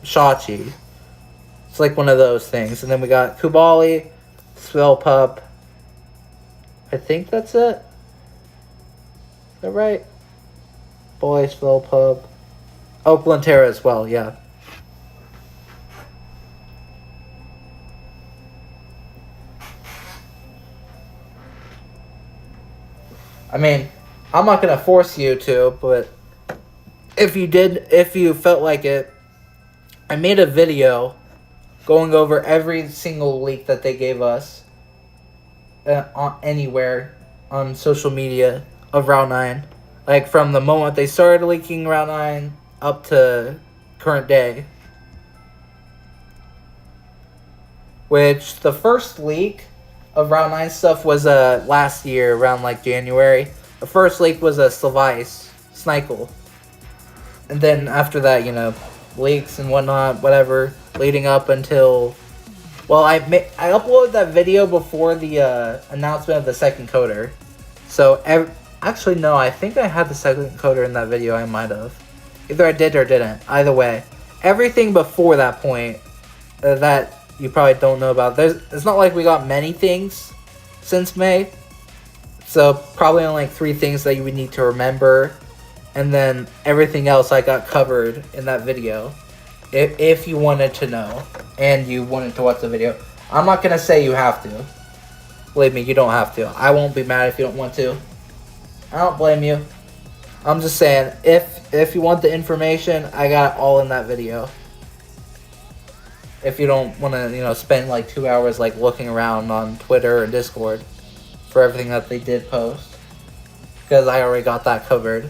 Shachi. It's like one of those things. And then we got Kubali, Swellpup. I think that's it. Is that right? Boy, Swellpup. Oh, Glantera as well, yeah. I mean, I'm not going to force you to, but if you felt like it, I made a video going over every single leak that they gave us anywhere on social media of Route 9. Like, from the moment they started leaking Route 9 up to current day. Which, the first leak of Route 9 stuff was last year, around like January. The first leak was a Snikel. And then after that, leaks and whatnot, whatever, leading up until, well, I uploaded that video before the announcement of the second coder. So, actually no, I think I had the second coder in that video. I might have. Either I did or didn't. Either way, everything before that point that you probably don't know about. It's not like we got many things since May. So probably only like 3 things that you would need to remember. And then everything else I got covered in that video. If you wanted to know and you wanted to watch the video. I'm not going to say you have to. Believe me, you don't have to. I won't be mad if you don't want to. I don't blame you. I'm just saying, if you want the information, I got it all in that video. If you don't want to, spend like 2 hours like looking around on Twitter or Discord for everything that they did post. Because I already got that covered.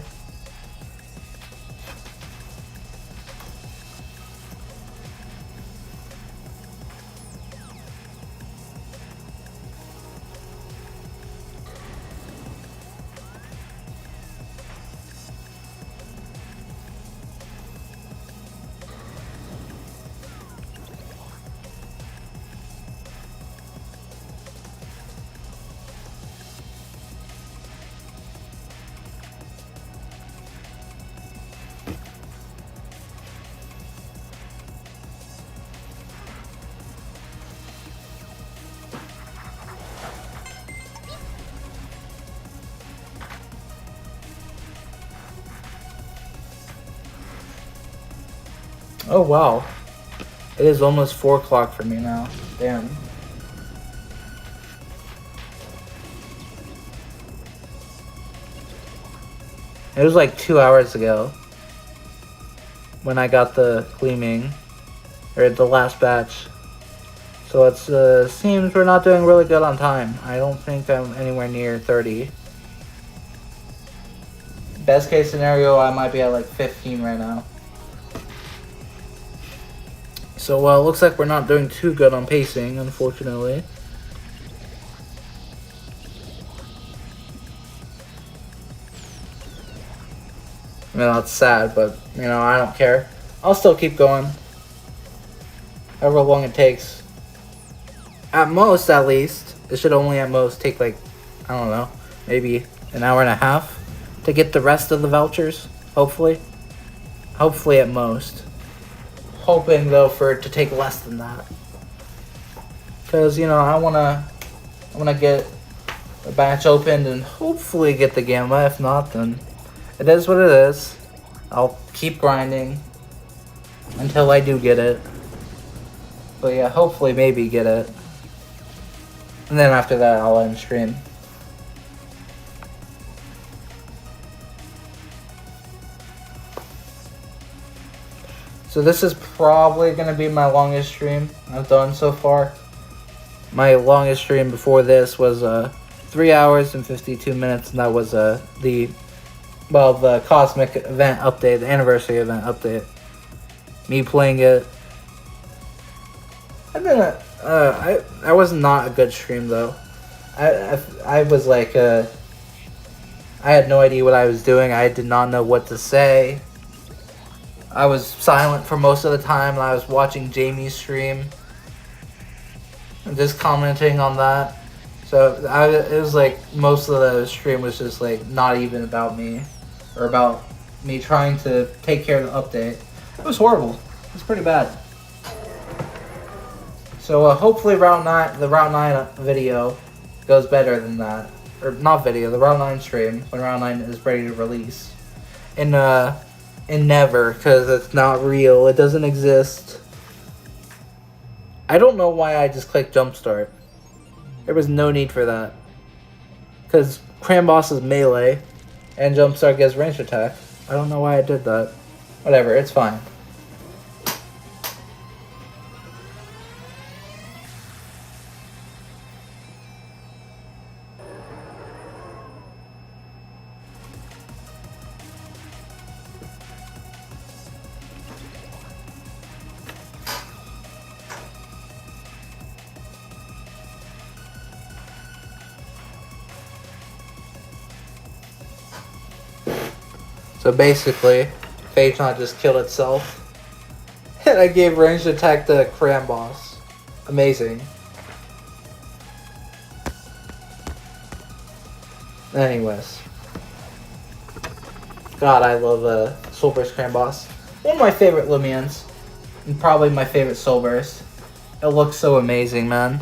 Oh wow. It is almost 4 o'clock for me now. Damn. It was like 2 hours ago when I got the gleaming, or the last batch. So it seems we're not doing really good on time. I don't think I'm anywhere near 30. Best case scenario, I might be at like 15 right now. So it looks like we're not doing too good on pacing, unfortunately. I mean, that's sad, but, you know, I don't care. I'll still keep going. However long it takes. At most, at least, it should only at most take like, I don't know, maybe an hour and a half to get the rest of the vouchers, hopefully. Hopefully at most. Hoping, though, for it to take less than that. Because, you know, I wanna get a batch opened and hopefully get the gamma. If not, then it is what it is. I'll keep grinding until I do get it. But yeah, hopefully maybe get it. And then after that, I'll end stream. So this is probably going to be my longest stream I've done so far. My longest stream before this was 3 hours and 52 minutes, and that was the Cosmic event update, the anniversary event update. Me playing it. I was not a good stream though. I was like I had no idea what I was doing. I did not know what to say. I was silent for most of the time. I was watching Jamie's stream and just commenting on that. So it was like most of the stream was just like not even about me or about me trying to take care of the update. It was horrible. It was pretty bad. So hopefully the Route 9 video goes better than that. Or not video, the Route 9 stream when Route 9 is ready to release. And never, because it's not real. It doesn't exist. I don't know why I just clicked Jumpstart. There was no need for that. Because Cram Boss is melee, and Jumpstart gives range attack. I don't know why I did that. Whatever, it's fine. So basically, Phaeton just killed itself. And I gave ranged attack to Cram Boss. Amazing. Anyways. God, I love Soul Burst Cram Boss. One of my favorite Loomians. And probably my favorite Soul Burst. It looks so amazing, man.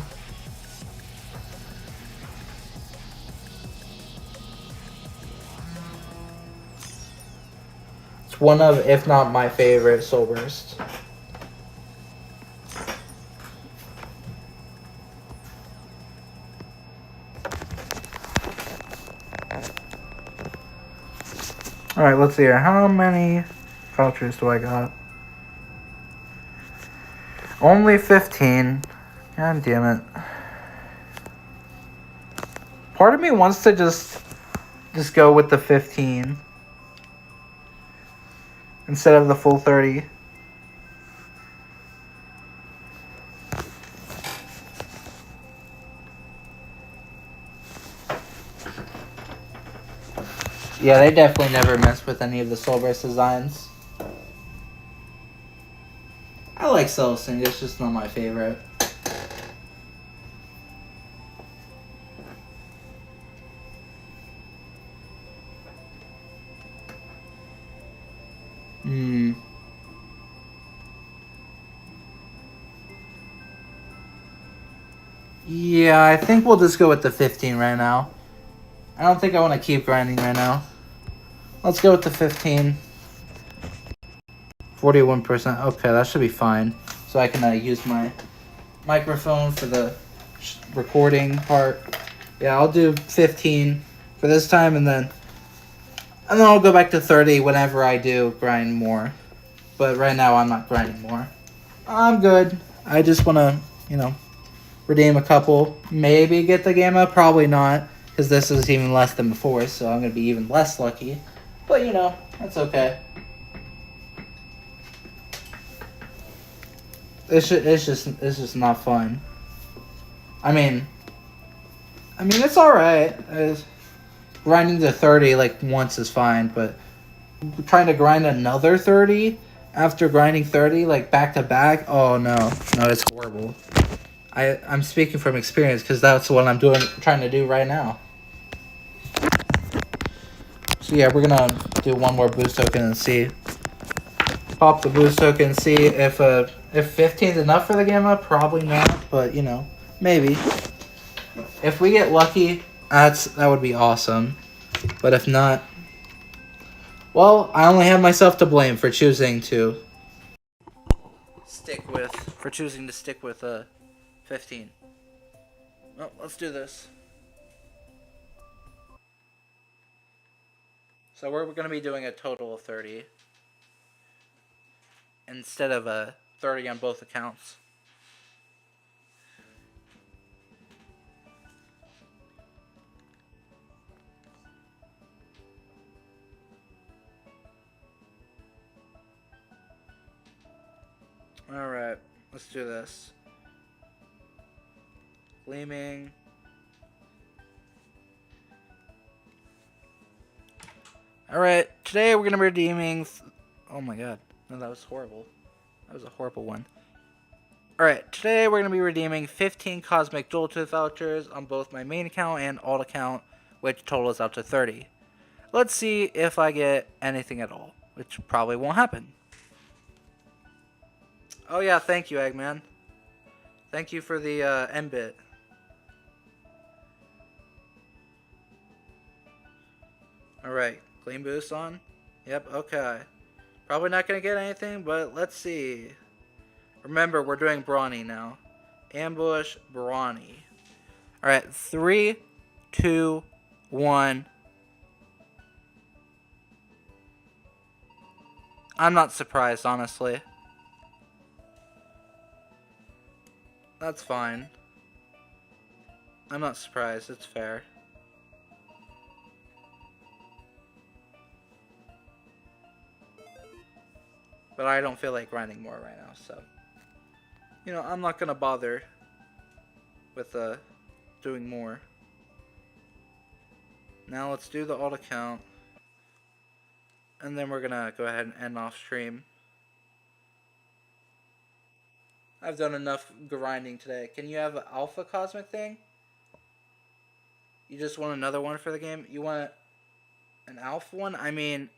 One of, if not my favorite, Soul Burst. Alright, let's see here. How many vouchers do I got? Only 15. God damn it. Part of me wants to just go with the 15. Instead of the full 30. Yeah, they definitely never messed with any of the Soul Burst designs. I like Celestine, it's just not my favorite. Yeah, I think we'll just go with the 15 right now. I don't think I want to keep grinding right now. Let's go with the 15. 41%. Okay, that should be fine. So I can use my microphone for the recording part. Yeah, I'll do 15 for this time, and then I'll go back to 30 whenever I do grind more. But right now I'm not grinding more. I'm good. I just want to, redeem a couple. Maybe get the gamma. Probably not, because this is even less than before, so I'm going to be even less lucky. But, that's okay. It's just not fun. I mean, it's alright. Grinding to 30 like once is fine, but trying to grind another 30 after grinding 30 like back to back, oh no, it's horrible. I'm speaking from experience because that's what I'm trying to do right now. So yeah, we're gonna do one more boost token and see. Pop the boost token and see if 15 is enough for the gamma. Probably not, but maybe. If we get lucky, that would be awesome. But if not, well, I only have myself to blame for choosing to stick with 15. Well, let's do this. So we're going to be doing a total of 30 instead of 30 on both accounts. Alright, let's do this. Gleaming. Alright, today we're going to be redeeming... Oh my god, no, that was horrible. That was a horrible one. Alright, today we're going to be redeeming 15 Cosmic Joltooth vouchers on both my main account and alt account, which totals out to 30. Let's see if I get anything at all, which probably won't happen. Oh yeah, thank you, Eggman. Thank you for the M-bit. Alright, clean boost on? Yep, okay. Probably not going to get anything, but let's see. Remember, we're doing Brawny now. Ambush, Brawny. Alright, 3, 2, 1. I'm not surprised, honestly. That's fine. I'm not surprised, it's fair. But I don't feel like grinding more right now, so... I'm not gonna bother with doing more. Now let's do the alt account. And then we're gonna go ahead and end off stream. I've done enough grinding today. Can you have an alpha cosmic thing? You just want another one for the game? You want an alpha one? I mean,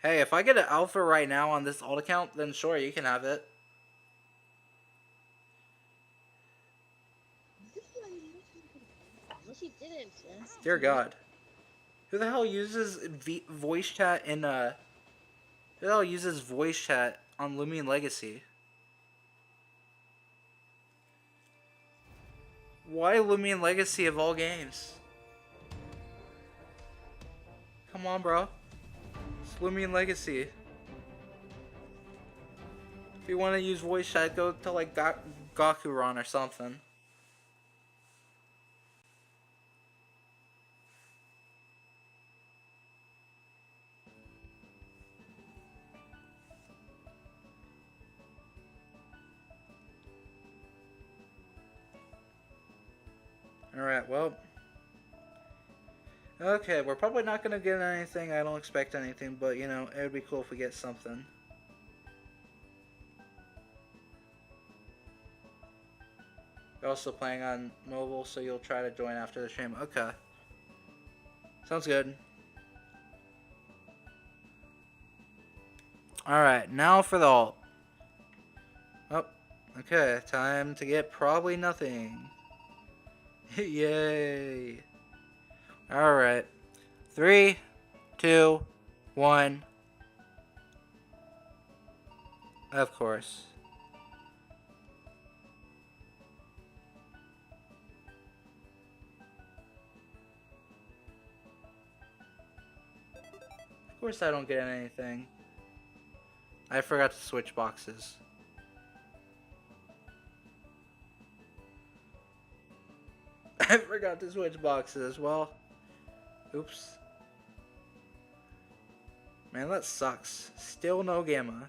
hey, if I get an alpha right now on this alt account, then sure, you can have it. Dear God. Who the hell uses voice chat in, Who the hell uses voice chat on Loomian Legacy? Why Loomian Legacy of all games? Come on, bro. It's Loomian Legacy. If you want to use voice chat, go to like Gakuron or something. Alright, well. Okay, we're probably not going to get anything. I don't expect anything, but, it would be cool if we get something. You're also playing on mobile, so you'll try to join after the stream. Okay. Sounds good. Alright, now for the alt. Oh, okay. Time to get probably nothing. Yay. Alright. 3, 2, 1. Of course. Of course I don't get anything. I forgot to switch boxes. I forgot to switch boxes. Well, oops. Man, that sucks. Still no gamma.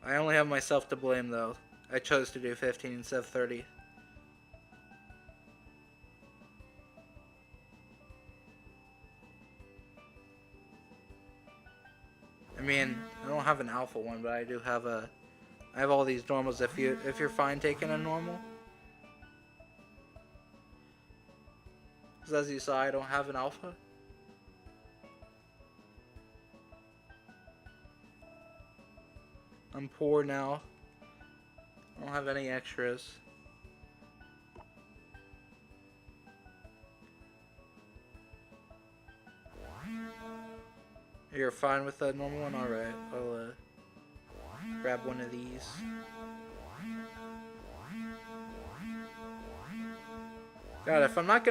I only have myself to blame though. I chose to do 15 instead of 30. I mean, I don't have an alpha one, but I do have a... I have all these normals if you're fine taking a normal. Because as you saw, I don't have an alpha. I'm poor now. I don't have any extras. You're fine with the normal one? Alright, I'll grab one of these. God, if I'm not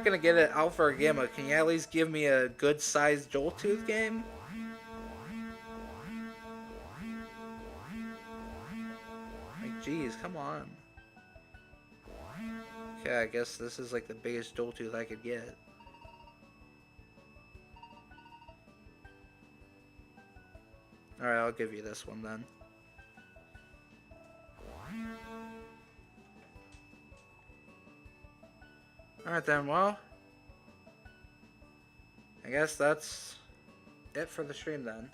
gonna get an alpha or gamma, can you at least give me a good sized Joltooth game? Like, jeez, come on. Okay, I guess this is like the biggest Joltooth I could get. Alright, I'll give you this one then. Alright then, well, I guess that's it for the stream then.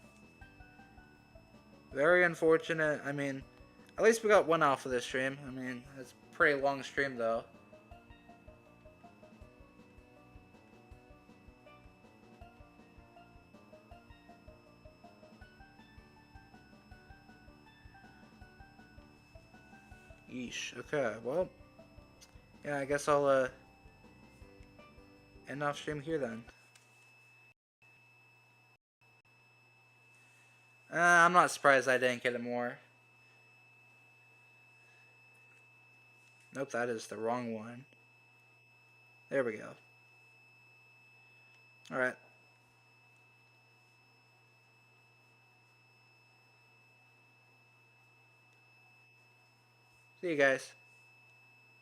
Very unfortunate. I mean, at least we got one alpha this stream. I mean, it's a pretty long stream though. Yeesh. Okay, well, yeah, I guess I'll end off stream here then. I'm not surprised I didn't get it more. Nope, that is the wrong one. There we go. Alright. See you guys.